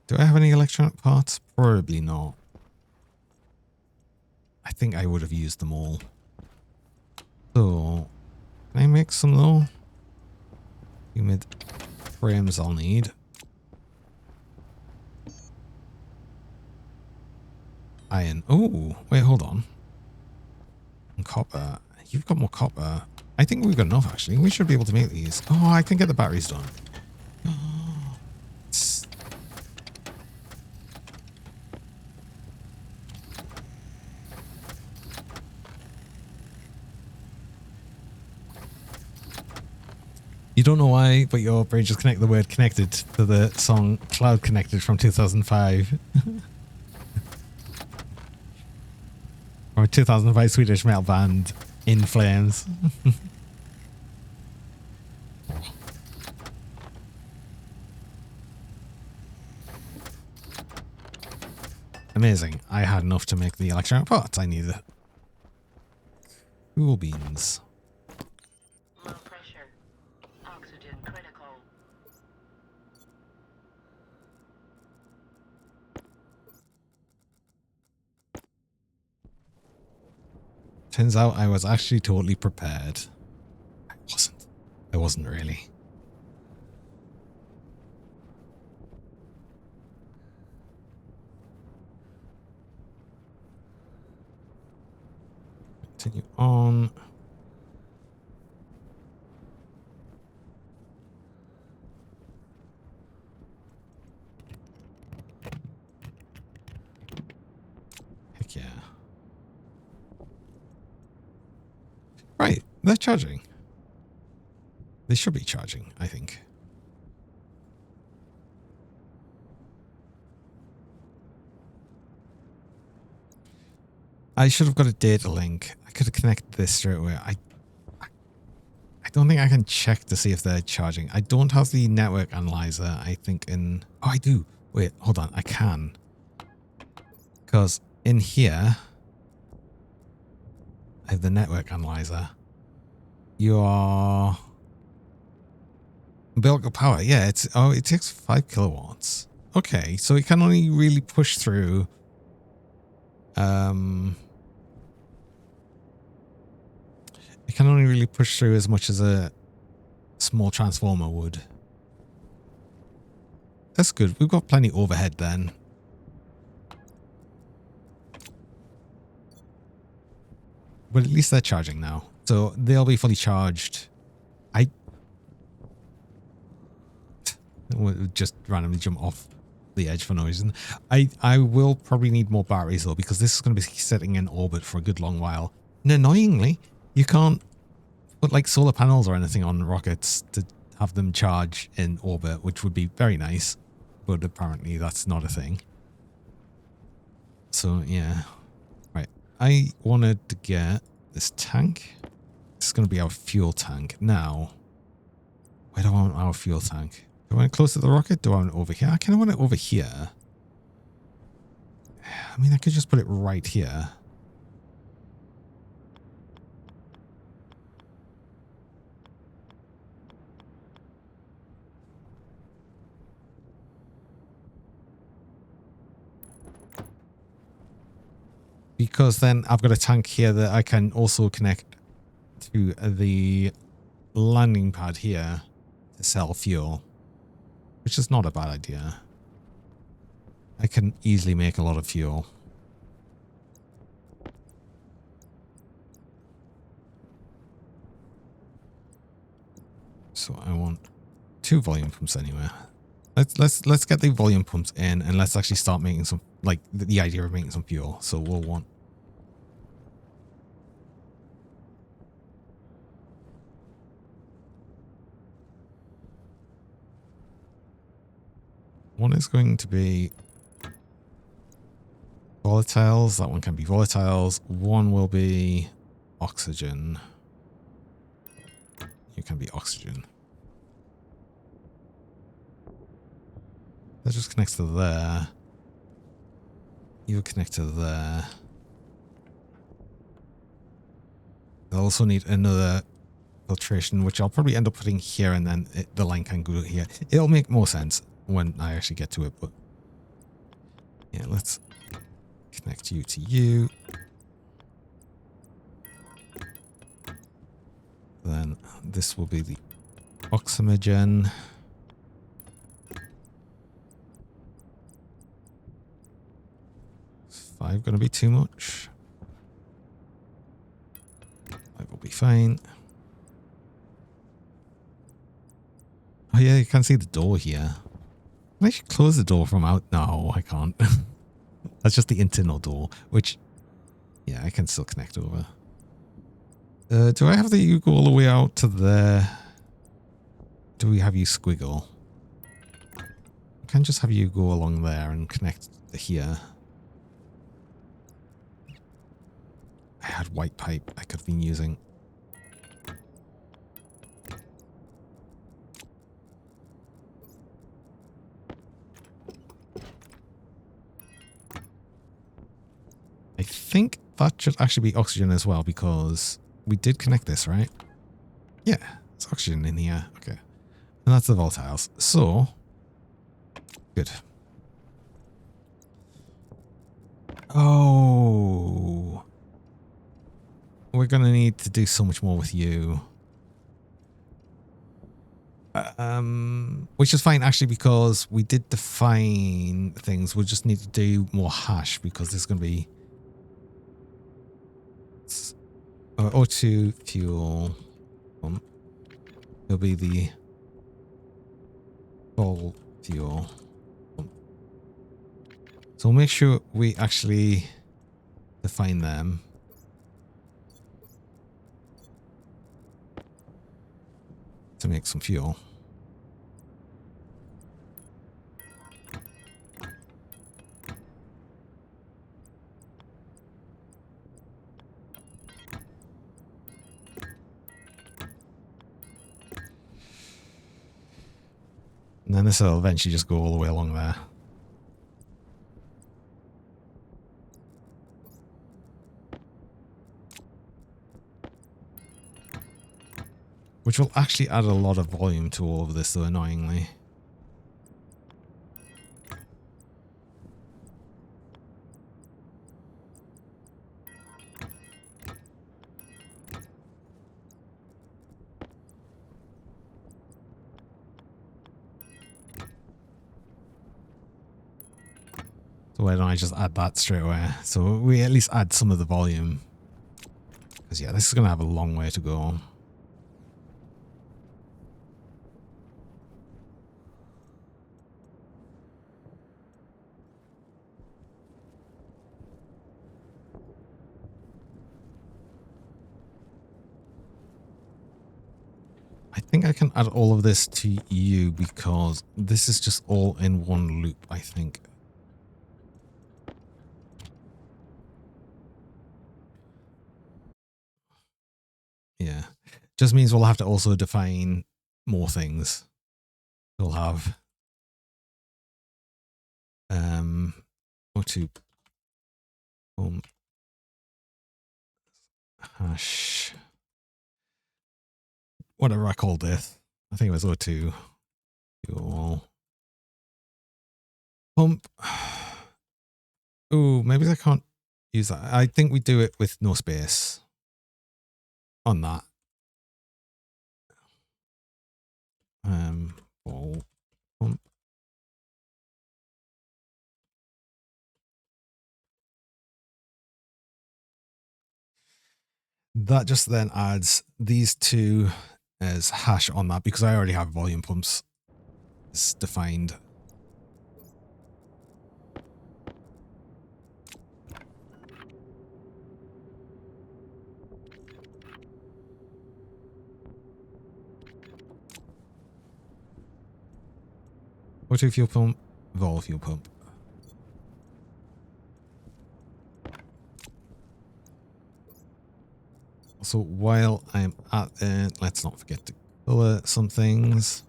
Speaker 1: Do I have any electronic parts? Probably not. I think I would have used them all. So, can I make some though? Humid frames I'll need. Iron. Oh, wait, hold on. And copper. You've got more copper. I think we've got enough actually. We should be able to make these. Oh, I can get the batteries done. You don't know why, but your brain just connected the word connected to the song Cloud Connected from 2005. From a 2005 Swedish metal band, In Flames. Amazing. I had enough to make the electronic parts I needed. Cool beans.
Speaker 2: Low pressure. Oxygen critical.
Speaker 1: Turns out I was actually totally prepared. I wasn't really. Continue on. Heck yeah. Right, they're charging. They should be charging, I think. I should have got a data link. I could have connected this straight away. I don't think I can check to see if they're charging. I don't have the network analyzer, I think in... Oh, I do. Wait, hold on. I can. Because in here, I have the network analyzer. Your umbilical power. Yeah, it's... Oh, it takes 5 kilowatts. Okay, so it can only really push through... It can only really push through as much as a small transformer would. That's good. We've got plenty overhead then. But at least they're charging now. So they'll be fully charged. I would just randomly jump off the edge for no reason. I will probably need more batteries though, because this is going to be sitting in orbit for a good long while. And annoyingly, you can't put like solar panels or anything on rockets to have them charge in orbit, which would be very nice. But apparently that's not a thing. So yeah. Right. I wanted to get this tank. This is going to be our fuel tank. Now, where do I want our fuel tank? Do I want it close to the rocket? Do I want it over here? I kind of want it over here. I mean, I could just put it right here. Because then I've got a tank here that I can also connect to the landing pad here to sell fuel, which is not a bad idea. I can easily make a lot of fuel. So I want 2 volume pumps anyway. Let's get the volume pumps in and let's actually start making some, like the idea of making some fuel. So we'll want one is going to be volatiles. That one can be volatiles. One will be oxygen. You can be oxygen. That just connects to there. You connect to there. I'll also need another filtration, which I'll probably end up putting here, and then the line can go here. It'll make more sense when I actually get to it, but yeah, let's connect you to you. Then this will be the oxygen. Is 5 going to be too much? 5 will be fine. Oh yeah, you can see the door here. Can I actually close the door from out? No, I can't. That's just the internal door, which, yeah, I can still connect over. Do I have the U go all the way out to there? do we have you squiggle? I can just have you go along there and connect to here. I had white pipe I could have been using. I think that should actually be oxygen as well because we did connect this, right? Yeah, it's oxygen in here. Okay. And that's the volatiles. So, good. Oh. We're going to need to do so much more with you. Which is fine actually because we did define things. We'll just need to do more hash because there's going to be O2 fuel pump. It'll be the full fuel pump. So we'll make sure we actually define them. To make some fuel. And then this will eventually just go all the way along there. Which will actually add a lot of volume to all of this, though, annoyingly. So why don't I just add that straight away? So we at least add some of the volume. Because yeah, this is going to have a long way to go. I think I can add all of this to you because this is just all in one loop, I think. Yeah. Just means we'll have to also define more things. We'll have O2 hash. Whatever I called this. I think it was O2 fuel pump. Ooh, maybe I can't use that. I think we do it with no space on that. Ball pump. That just then adds these two as hash on that because I already have volume pumps. It's defined. O2 fuel pump, vol fuel pump. So while I'm at it, let's not forget to color some things.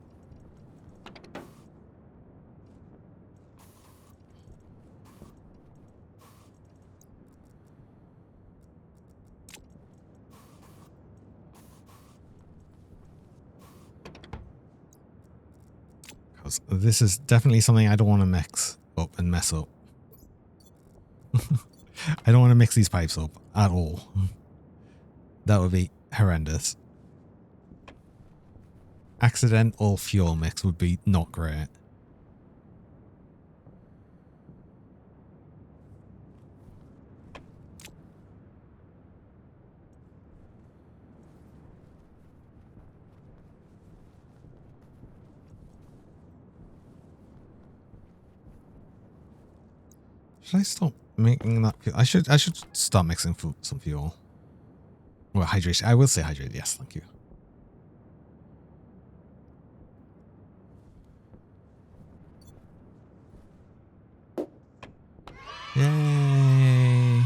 Speaker 1: Because this is definitely something I don't want to mix up and mess up. I don't want to mix these pipes up at all. That would be horrendous. Accidental fuel mix would be not great. Should I stop making that fuel? I should start mixing some fuel. Well, hydration. I will say hydrate. Yes, thank you. Yay.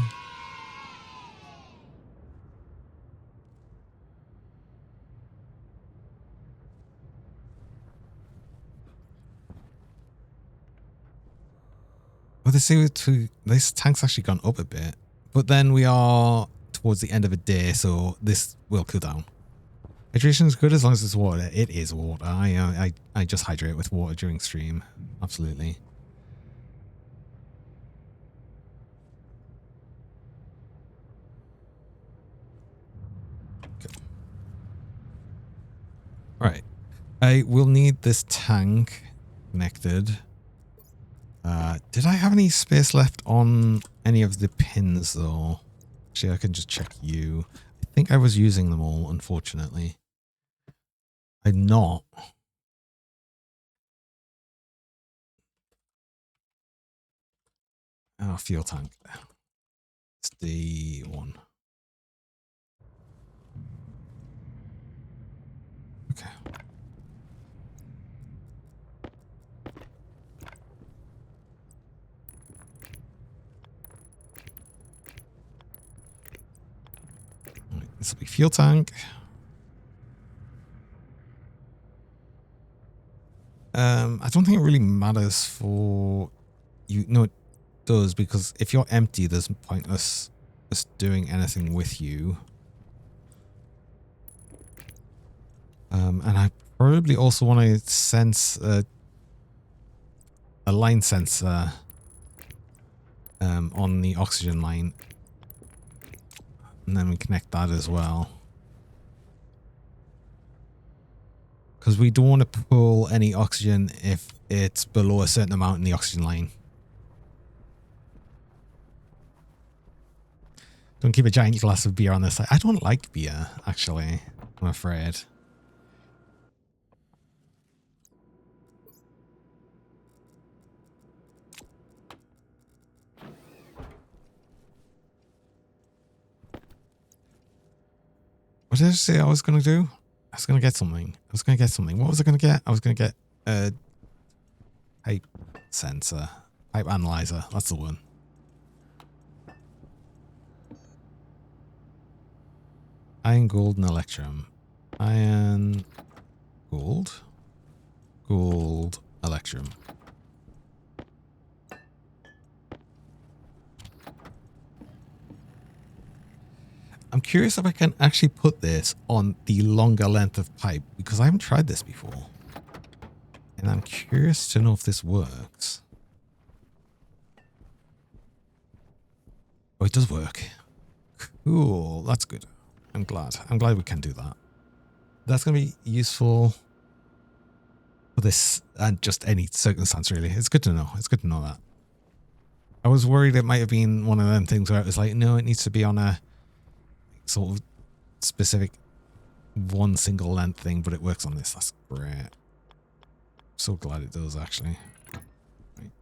Speaker 1: Well, this tank's actually gone up a bit, but then we are towards the end of a day, so this will cool down. Hydration is good as long as it's water. It is water. I just hydrate with water during stream. Absolutely. Okay. Right. I will need this tank connected. Did I have any space left on any of the pins though? Actually, I can just check you. I think I was using them all, unfortunately. I'm not. Oh, fuel tank. It's the one. Okay. Right, this will be fuel tank. I don't think it really matters for you. No, it does, because if you're empty, there's pointless us doing anything with you. And I probably also want to sense a line sensor on the oxygen line, and then we connect that as well, because we don't want to pull any oxygen if it's below a certain amount in the oxygen line. Don't keep a giant glass of beer on this side. I don't like beer, actually, I'm afraid. What did I say I was going to do? I was going to get something. What was I going to get? I was going to get a pipe sensor. Pipe analyzer. That's the one. Iron, gold, and electrum. Iron, gold. Gold, electrum. I'm curious if I can actually put this on the longer length of pipe, because I haven't tried this before. And I'm curious to know if this works. Oh, it does work. Cool. That's good. I'm glad. I'm glad we can do that. That's going to be useful for this and just any circumstance, really. It's good to know. It's good to know that. I was worried it might have been one of them things where it was like, no, it needs to be on a sort of specific one single length thing, but it works on this. That's great. So glad it does, actually. Right.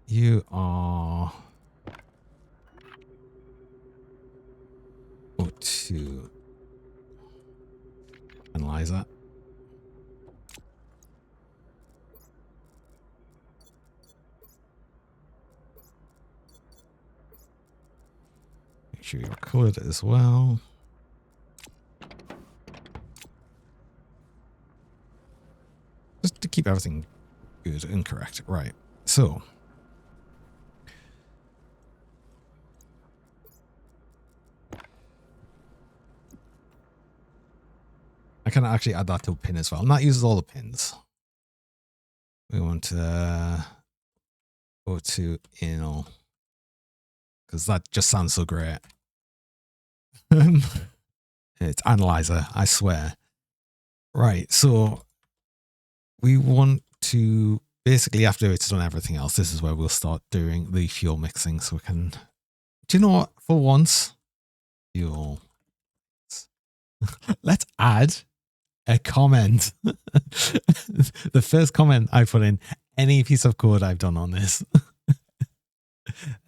Speaker 1: You are O2. Analyze that. Make sure you're colored as well. Just to keep everything good and correct. Right. So I can actually add that to a pin as well. And that uses all the pins. We want to go to anal, because that just sounds so great. It's analyzer, I swear. Right, so we want to basically, after it's done everything else, this is where we'll start doing the fuel mixing. So we can, do you know what? For once, fuel. Let's add a comment. The first comment I put in any piece of code I've done on this.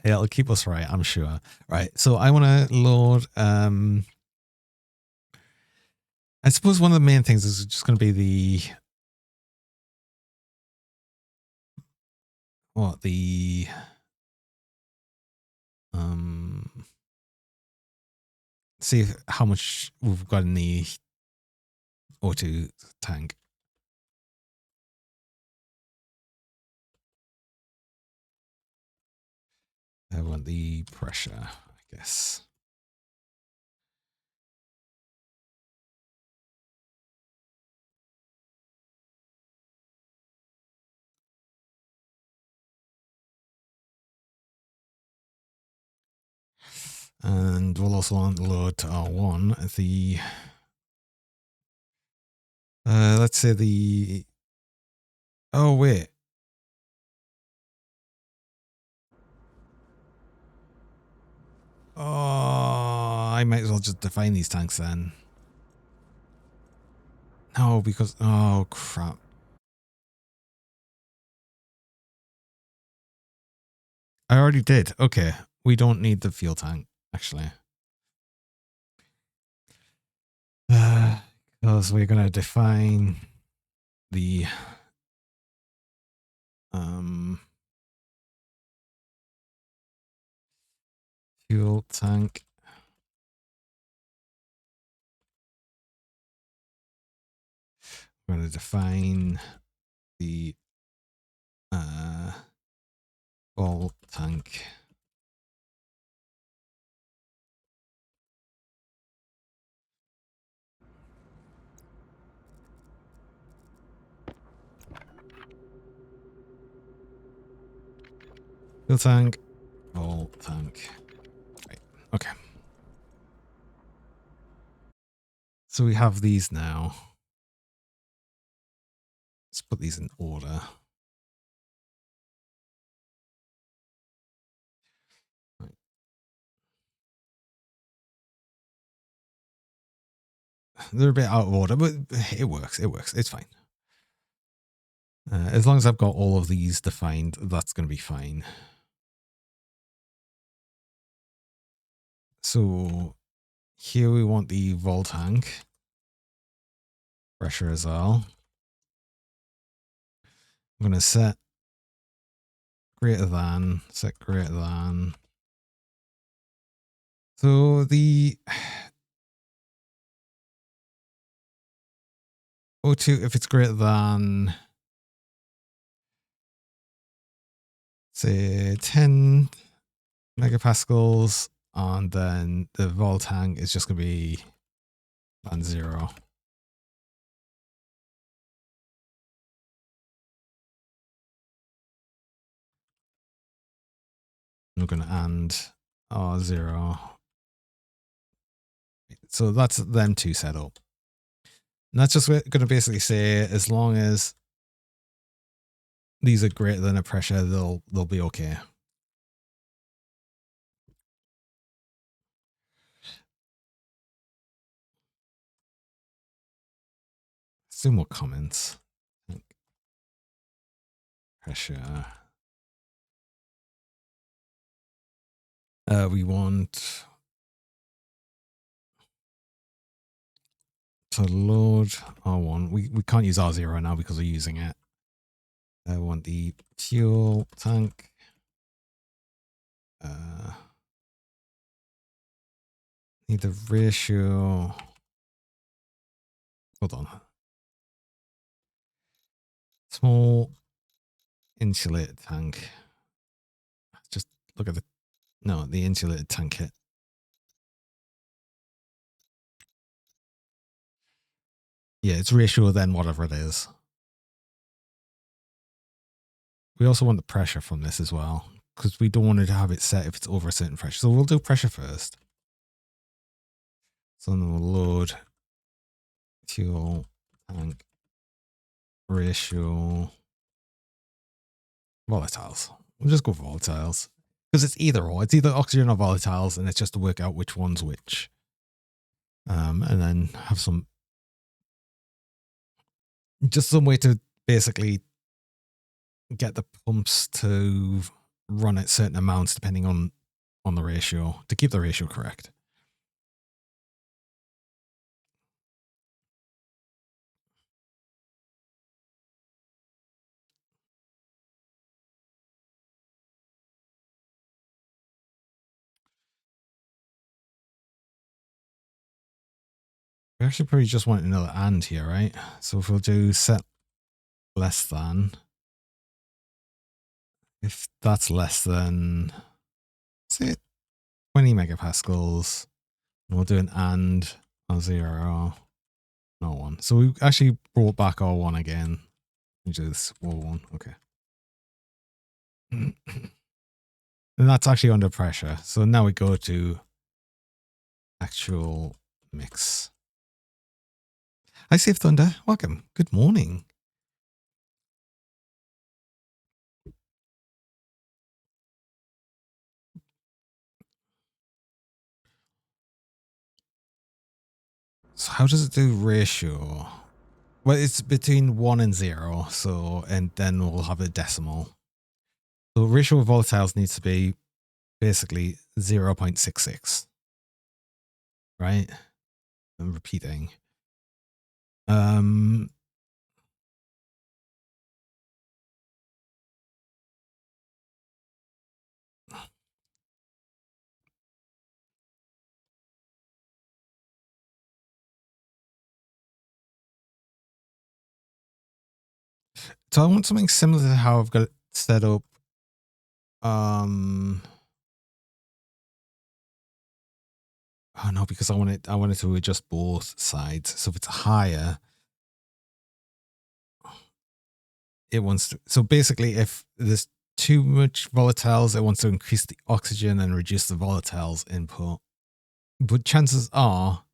Speaker 1: It'll keep us right, I'm sure. Right, so I want to load I suppose one of the main things is just going to be the see how much we've got in the O2 tank. I want the pressure, I guess. And we'll also unload to R1 the let's say the oh wait. Oh, I might as well just define these tanks then. No, because oh crap. I already did. Okay. We don't need the fuel tank, actually. Because we're gonna define the fuel tank. We're gonna define the fuel tank. Fuel tank. Fuel tank. Right. Okay. So we have these now. Let's put these in order. Right. They're a bit out of order, but it works. It works. It's fine. As long as I've got all of these defined, that's going to be fine. So here we want the vol tank pressure as well. I'm going to set greater than, set greater than. So the O2, if it's greater than, say, 10 megapascals, and then the vol tank is just going to be than 0. We're going to and R0. So that's them two set up. And that's just going to basically say as long as these are greater than a pressure, they'll be okay. Let's do more comments. Pressure. We want to load R1. We can't use R0 now because we're using it. I want the fuel tank. Need the ratio. Hold on. Small insulated tank. Just look at the insulated tank kit. Yeah, it's ratio then whatever it is. We also want the pressure from this as well, because we don't want to have it set if it's over a certain pressure. So we'll do pressure first. So then we'll load fuel tank ratio volatiles. We'll just go for volatiles because it's either or. It's either oxygen or volatiles, and it's just to work out which one's which. And then have some way to basically get the pumps to run at certain amounts depending on the ratio to keep the ratio correct. We actually probably just want another and here, right? So if we'll do set less than, if that's less than, say 20 megapascals, and we'll do an and on 0, no 1. So we actually brought back our 1 again. Which is 1. Okay. And that's actually under pressure. So now we go to actual mix. Hi, Safe Thunder. Welcome. Good morning. So how does it do ratio? Well, it's between 1 and 0. So, and then we'll have a decimal. So ratio of volatiles needs to be basically 0.66. Right? I'm repeating. So I want something similar to how I've got it set up. Oh no, because I wanted to adjust both sides. So if it's higher, it wants to. So basically, if there's too much volatiles, it wants to increase the oxygen and reduce the volatiles input. But chances are,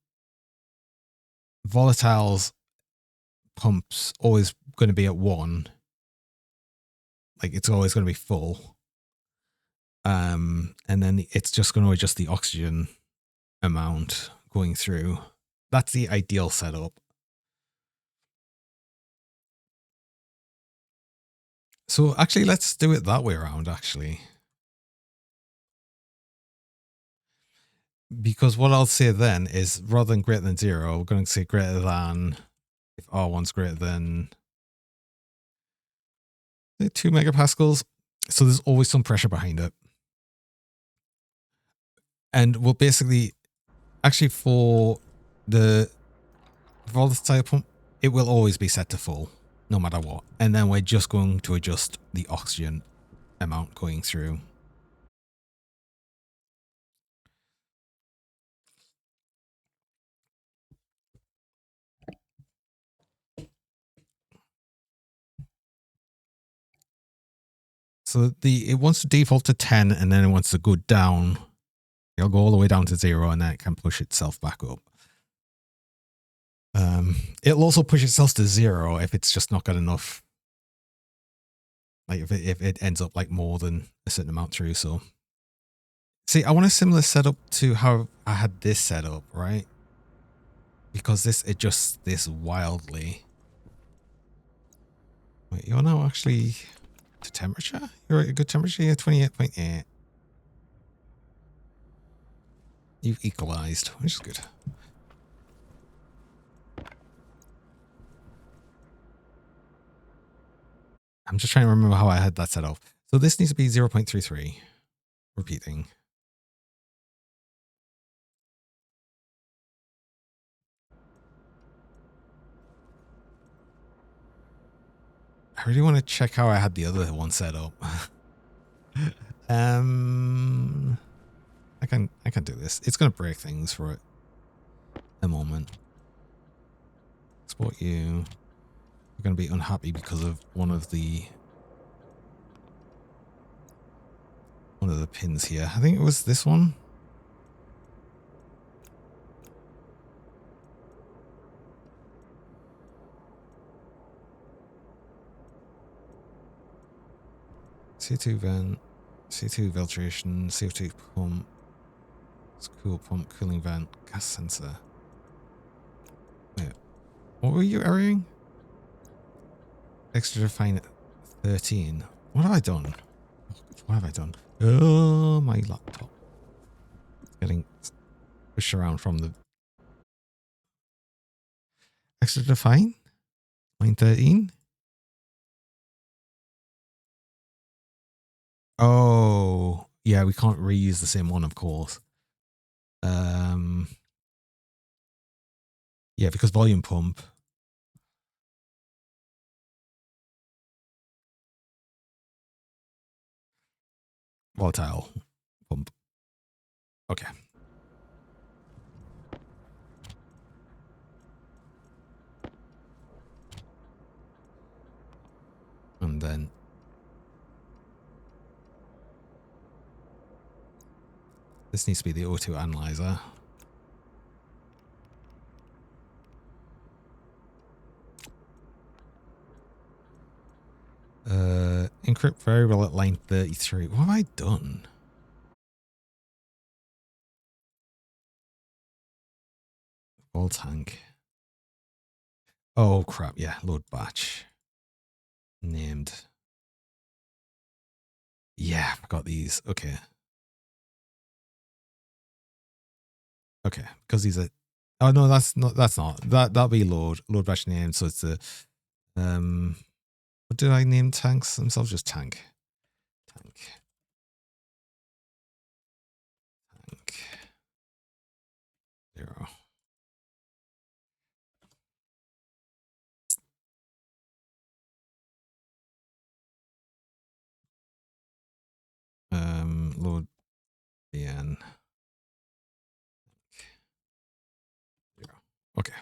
Speaker 1: volatiles pumps always going to be at 1. Like it's always going to be full. And then it's just going to adjust the oxygen amount going through. That's the ideal setup. So actually, let's do it that way around, actually. Because what I'll say then is rather than greater than 0, we're going to say greater than, if R1's greater than 2 megapascals. So there's always some pressure behind it. And we'll basically, actually for the volatile pump, it will always be set to full, no matter what. And then we're just going to adjust the oxygen amount going through. So it wants to default to 10 and then it wants to go down. It'll go all the way down to 0 and then it can push itself back up. It'll also push itself to 0 if it's just not got enough. Like if it ends up like more than a certain amount through. So see, I want a similar setup to how I had this set up, right? Because this adjusts this wildly. Wait, you're now actually to temperature? You're at a good temperature here, 28.8. You've equalized, which is good. I'm just trying to remember how I had that set up. So this needs to be 0.33. Repeating. I really want to check how I had the other one set up. I can do this. It's going to break things for it. A moment. Export you. You're going to be unhappy because of one of the pins here. I think it was this one. CO2 vent, CO2 filtration, CO2 pump, cool pump, cooling vent, gas sensor. Wait, what were you airing? Extra define 13. What have I done? What have I done? Oh, my laptop. It's getting pushed around from the extra define. Line 13. Oh, yeah, we can't reuse the same one, of course. Yeah, because volume pump. Volatile pump. Okay. And then this needs to be the O2 analyzer. Encrypt variable at line 33. What have I done? Full tank. Oh crap, yeah, load batch. Named. Yeah, I got these. Okay. Okay, because these are. Oh no, that's not. That'll be load batch name. So it's the what did I name tanks themselves? Just tank. Tank. Tank. 0. Load bn. 0. Okay.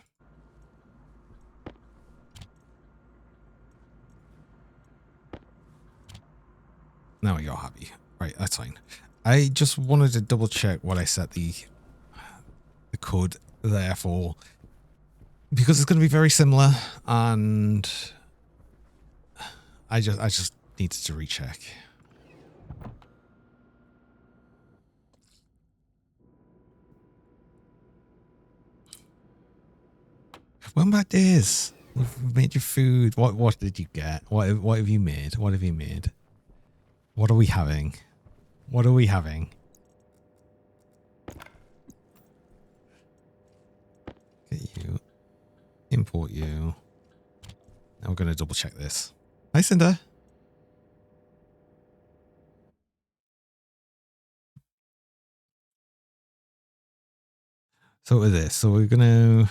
Speaker 1: Now you're happy. Right, that's fine. I just wanted to double check what I set the code there for, because it's going to be very similar, and I just needed to recheck. Welcome back, Days. We've made your food. What did you get? What have you made? What have you made? What are we having? What are we having? Get you. Import you. Now we're going to double check this. Hi, Cinder. So with this, so we're going to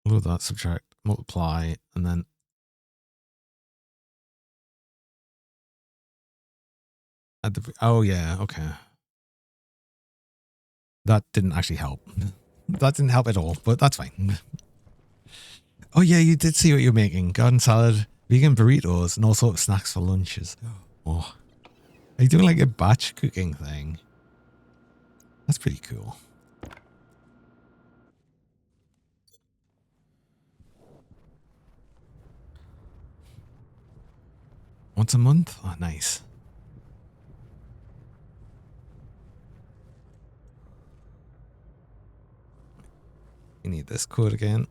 Speaker 1: load that, subtract, multiply, and then add the. Oh yeah, okay. That didn't actually help. That didn't help at all, but that's fine. Oh yeah, you did see what you're making. Garden salad, vegan burritos, and all sorts of snacks for lunches. Oh, are you doing like a batch cooking thing? That's pretty cool. Once a month? Oh, nice. You need this code again.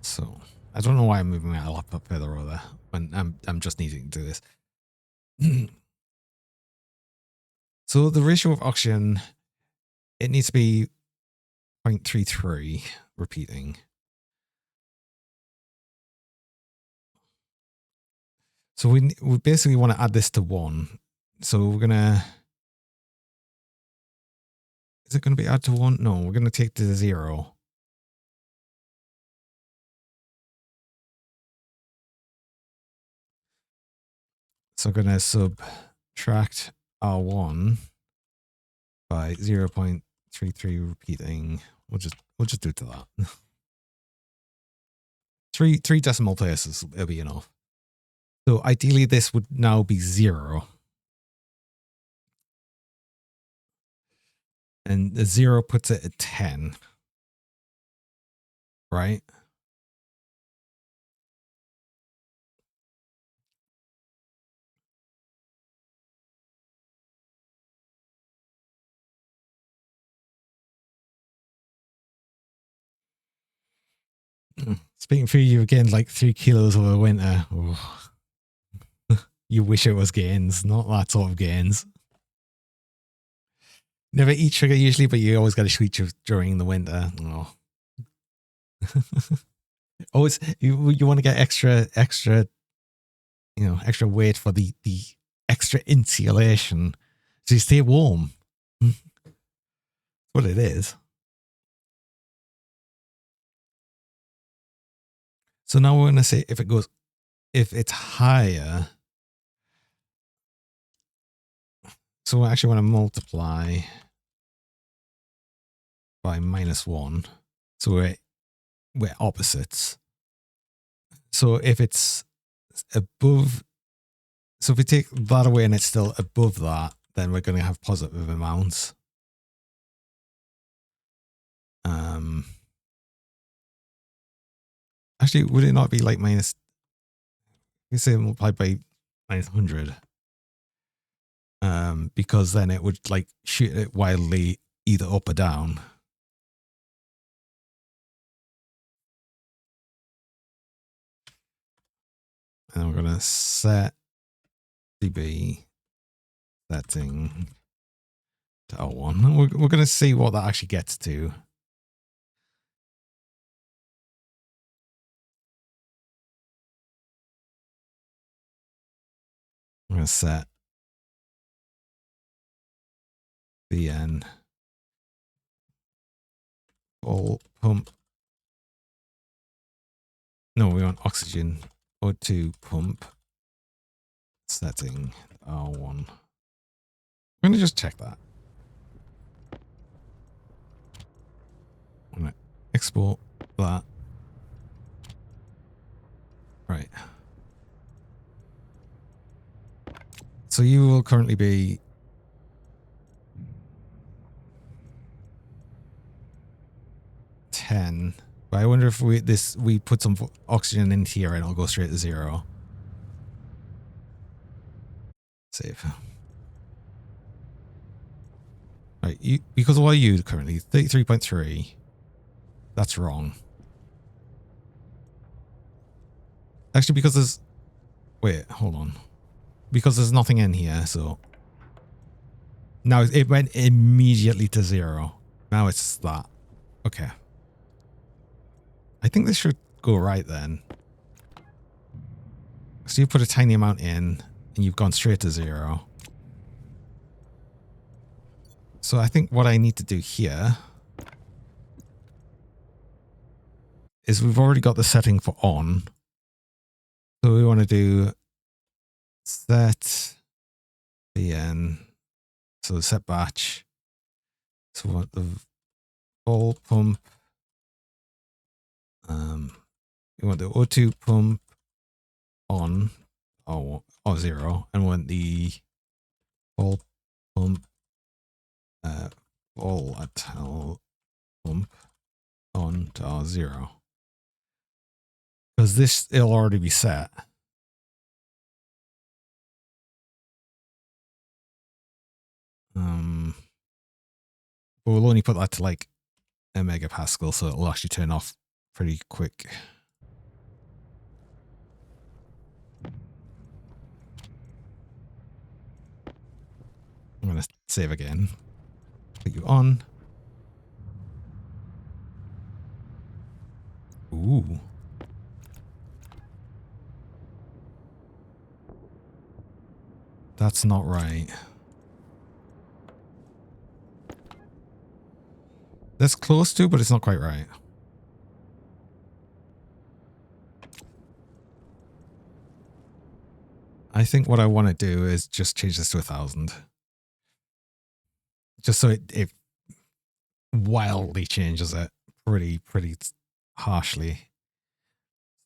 Speaker 1: So I don't know why I'm moving my laptop further over when I'm just needing to do this. So the ratio of oxygen, it needs to be 0.33 repeating. So we basically want to add this to 1. So we're gonna. Is it going to be add to 1? No, we're going to take to 0. So we're going to subtract R1 by 0.33 repeating. We'll just do it to that. three decimal places, it'll be enough. So ideally this would now be 0. And the 0 puts it at 10. Right? Speaking for you again, like 3 kilos over the winter. Oh. You wish it was gains, not that sort of gains. Never eat sugar usually, but you always got to sweet during the winter. Oh. Always, you want to get extra extra weight for the extra insulation so you stay warm. What it is. So now we're going to say if it's higher. So we actually want to multiply by -1. So we're opposites. So if it's above, so if we take that away and it's still above that, then we're going to have positive amounts. Actually, would it not be like minus? You say multiplied by -100, because then it would like shoot it wildly either up or down. And we're gonna set DB setting to L1. We're gonna see what that actually gets to. I'm gonna set VN full pump. No, we want oxygen O2 pump setting R1. I'm gonna just check that. I'm gonna export that. Right. So you will currently be 10. But I wonder if we put some oxygen in here and it'll go straight to 0. Save. Right, because what are you currently? 33.3. That's wrong. Actually, because there's... Wait, hold on. Because there's nothing in here, so... Now it went immediately to 0. Now it's that. Okay. I think this should go right then. So you put a tiny amount in, and you've gone straight to 0. So I think what I need to do here is we've already got the setting for on. So we want to do set VN. So set batch. So we want the full pump. We want the O2 pump on or 0, and we want the full pump volatile pump on to R0. Because this it'll already be set. But we'll only put that to like a megapascal, so it'll actually turn off pretty quick. I'm going to save again. Put you on. Ooh. That's not right. That's close to, but it's not quite right. I think what I want to do is just change this to 1,000. Just so it wildly changes it pretty harshly.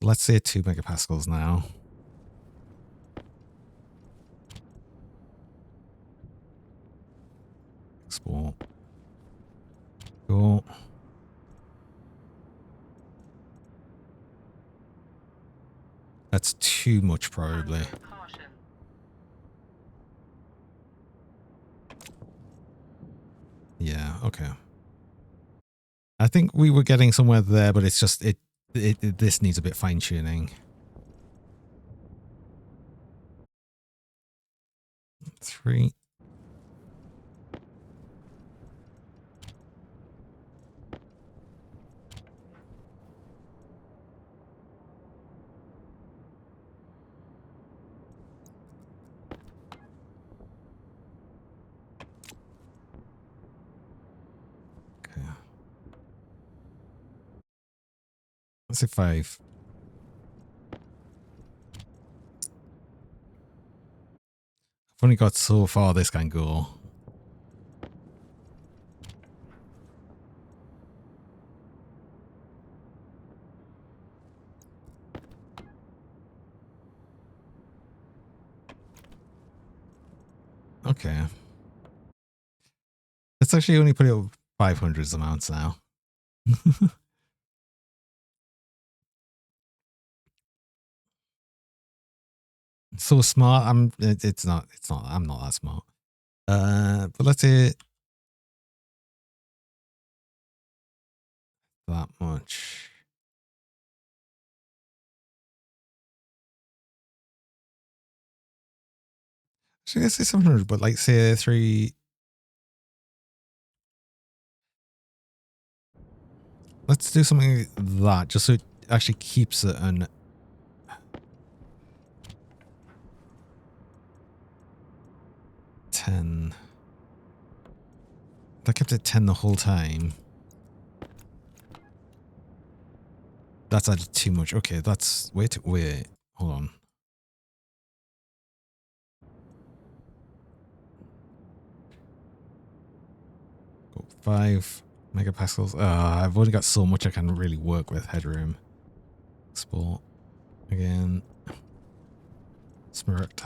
Speaker 1: Let's say 2 megapascals now. Export. Go. That's too much probably. Yeah, okay. I think we were getting somewhere there, but it's just this needs a bit fine tuning. 3. Let's say 5. I've only got so far this can go. Okay. Let's actually only put it up 500 amounts now. So smart. It's not, I'm not that smart. But let's say that much. Actually, let's say 700, but like say 3. Let's do something like that, just so it actually keeps it an 10. That kept it 10 the whole time. That's added too much. Okay, that's wait. Hold on. Go 5 megapascals. I've only got so much I can really work with. Headroom. Export again. Smirk.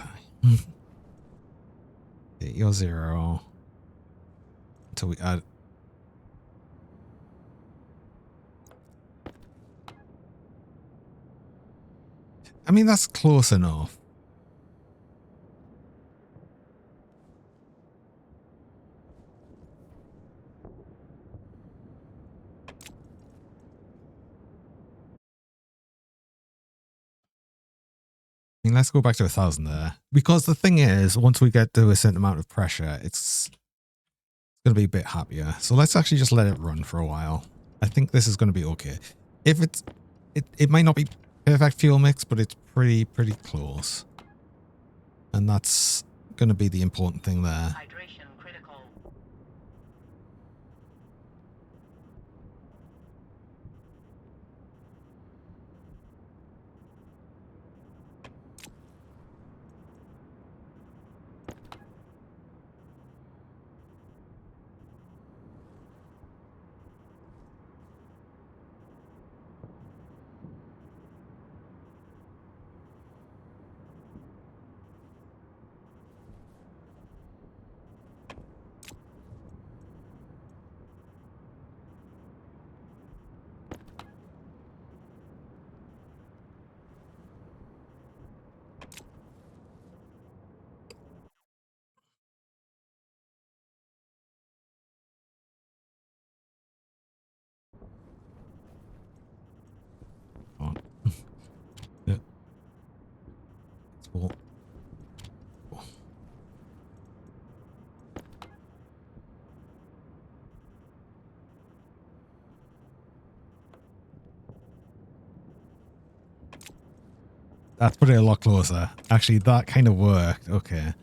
Speaker 1: You're 0 until we add. I mean, that's close enough. I mean, let's go back to 1,000 there. Because the thing is, once we get to a certain amount of pressure, it's going to be a bit happier. So let's actually just let it run for a while. I think this is going to be okay. If it might not be perfect fuel mix, but it's pretty close. And that's going to be the important thing there.
Speaker 2: Hydration critical.
Speaker 1: On. Yeah. Export. That's put it a lot closer. Actually, that kind of worked. Okay.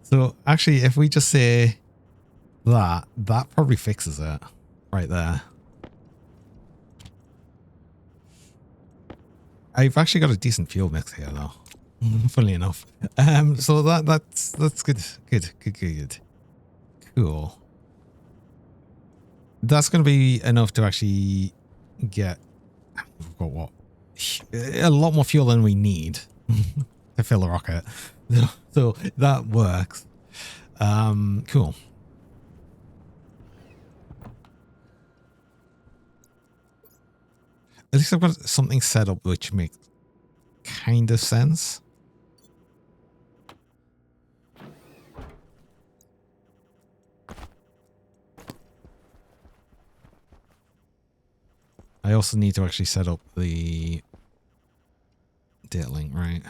Speaker 1: So actually, if we just say that probably fixes it right there. I've actually got a decent fuel mix here though. Funnily enough. So that's good. Good. Cool. That's going to be enough to actually get, we've got what? A lot more fuel than we need to fill a rocket. So that works. Cool. At least I've got something set up which makes kind of sense. I also need to actually set up the data link, right?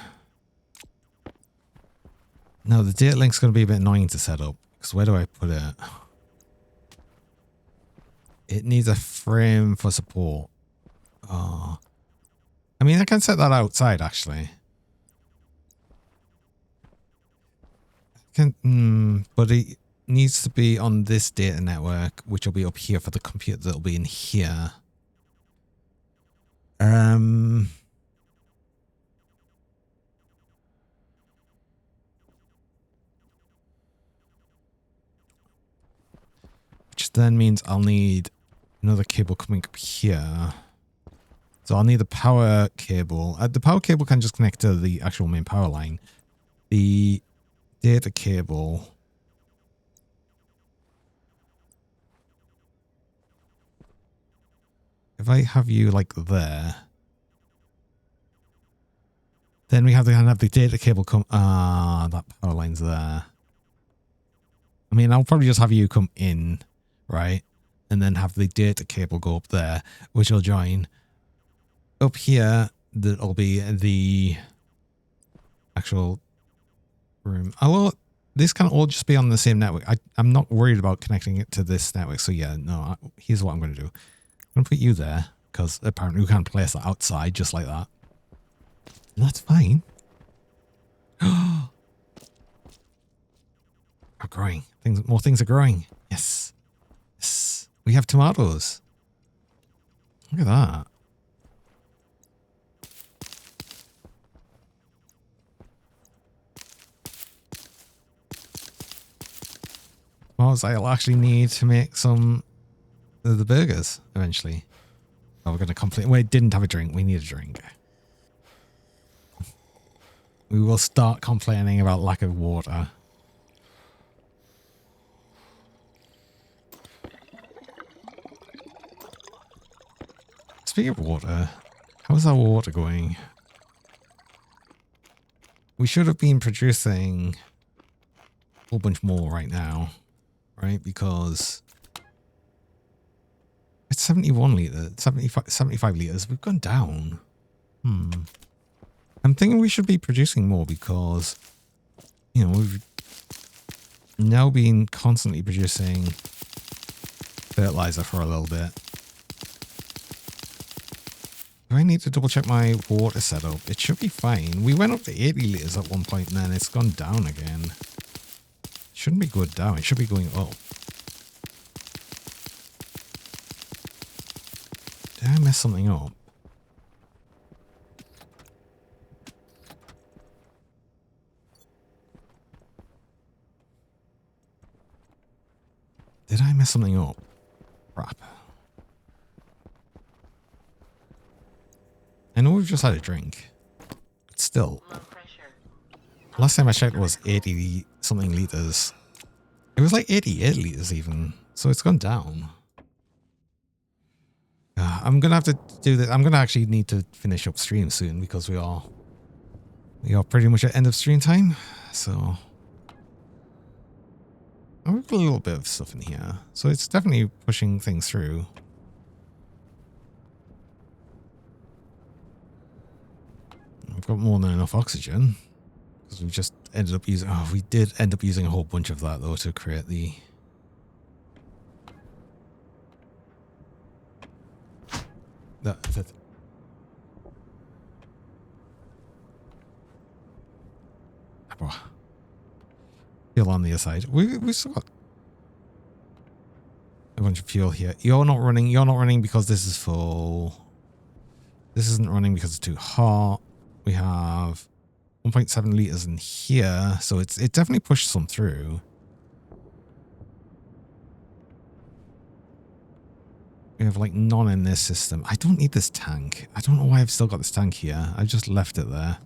Speaker 1: No, the data link's going to be a bit annoying to set up because where do I put it? It needs a frame for support. Oh. I mean, I can set that outside actually. But it needs to be on this data network, which will be up here for the computer that'll be in here. Um, which then means I'll need another cable coming up here. So I'll need the power cable. The power cable can just connect to the actual main power line. The data cable. If I have you like there, then we have to have the data cable come. Ah, that power line's there. I mean, I'll probably just have you come in, right? And then have the data cable go up there, which will join up here. That'll be the actual room. Although this can all just be on the same network. I'm not worried about connecting it to this network. So yeah, no, here's what I'm going to do. I'm going to put you there because apparently we can't place that outside just like that. And that's fine. We're growing. More things are growing. Yes. Yes. We have tomatoes. Look at that. Tomatoes I'll actually need to make some of the burgers eventually. Oh, we're going to complain. We didn't have a drink. We need a drink. We will start complaining about lack of water. Speaking of water, how's our water going? We should have been producing a whole bunch more right now, right? Because it's 71 liters, 75 liters. We've gone down. I'm thinking we should be producing more because, you know, we've now been constantly producing fertilizer for a little bit. Do I need to double check my water setup? It should be fine. We went up to 80 liters at one point and then it's gone down again. It shouldn't be going down. It should be going up. Did I mess something up? Did I mess something up? Crap. I know we've just had a drink. But still. Last time I checked was 80 something liters. It was like 88 liters even. So it's gone down. I'm going to have to do this. I'm going to actually need to finish up stream soon because we are pretty much at end of stream time. So I've got a little bit of stuff in here. So it's definitely pushing things through. I've got more than enough oxygen. Because we just ended up using... Oh, we did end up using a whole bunch of that, though, to create the... That fuel on the other side. We still got a bunch of fuel here. You're not running because this is full. This isn't running because it's too hot. We have 1.7 liters in here, so it definitely pushed some through. We have like none in this system. I don't need this tank. I don't know why I've still got this tank here. I've just left it there.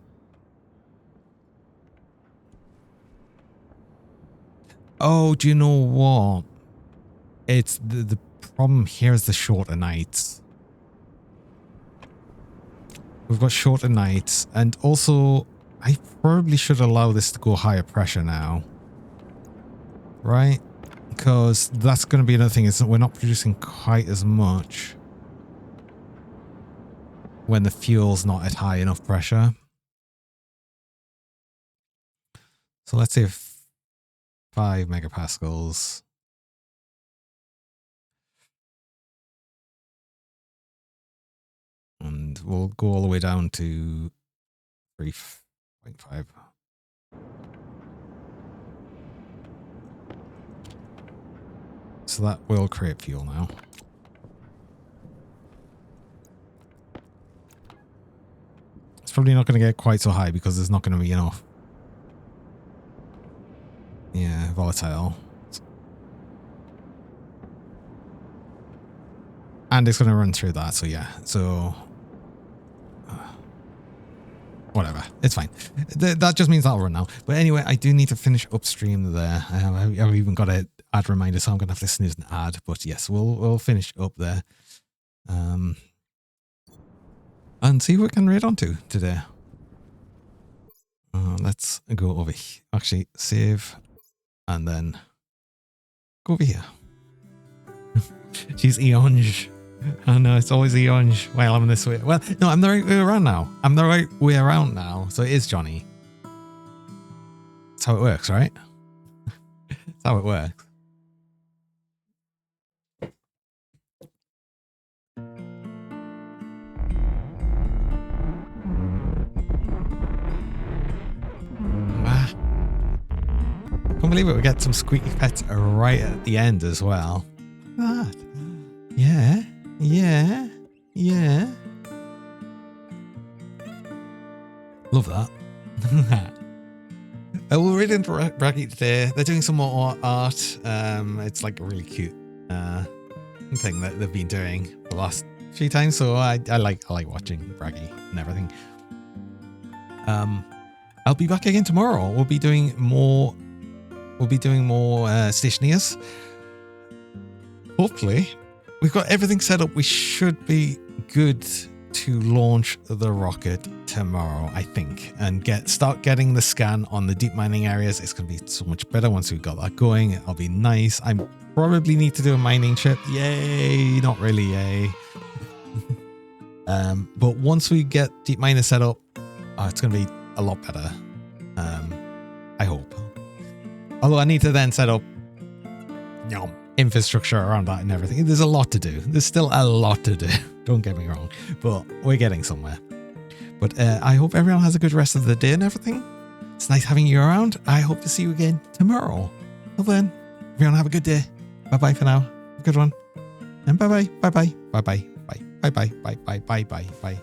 Speaker 1: Oh, do you know what? It's the problem here is the shorter nights. We've got shorter nights, and also I probably should allow this to go higher pressure now. Right? Because that's going to be another thing, is that we're not producing quite as much when the fuel's not at high enough pressure. So let's say 5 megapascals. And we'll go all the way down to 3.5. So that will create fuel now. probably not going to get quite so high because there's not going to be enough. Yeah, volatile. And it's going to run through that, so yeah. So, whatever. It's fine. That just means that'll run now. But anyway, I do need to finish upstream there. I've even got an ad reminder, so I'm going to have to snooze an ad. But yes, we'll finish up there. And see what we can raid onto today. Let's go over here. Actually, save. And then go over here. She's Eonge. Oh no, it's always Eonge while I'm this way. Well, no, I'm the right way around now. I'm the right way around now. So it is Johnny. That's how it works, right? That's how it works. Can't believe it. We get some squeaky pets right at the end as well. Look at that. Yeah. Yeah. Yeah. Love that. We'll read into Braggy today. They're doing some more art. It's like a really cute thing that they've been doing the last few times. So I like watching Braggy and everything. I'll be back again tomorrow. We'll be doing more Stationeers. Hopefully, we've got everything set up. We should be good to launch the rocket tomorrow, I think, and start getting the scan on the deep mining areas. It's going to be so much better once we've got that going. It'll be nice. I probably need to do a mining trip. Yay! Not really, yay. But once we get deep miner set up, it's going to be a lot better. I hope. Although I need to then set up infrastructure around that and everything. There's a lot to do. There's still a lot to do. Don't get me wrong. But we're getting somewhere. But I hope everyone has a good rest of the day and everything. It's nice having you around. I hope to see you again tomorrow. Till then, everyone have a good day. Bye-bye for now. Have a good one. And bye-bye. Bye-bye. Bye-bye. Bye. Bye-bye. Bye-bye. Bye-bye. Bye.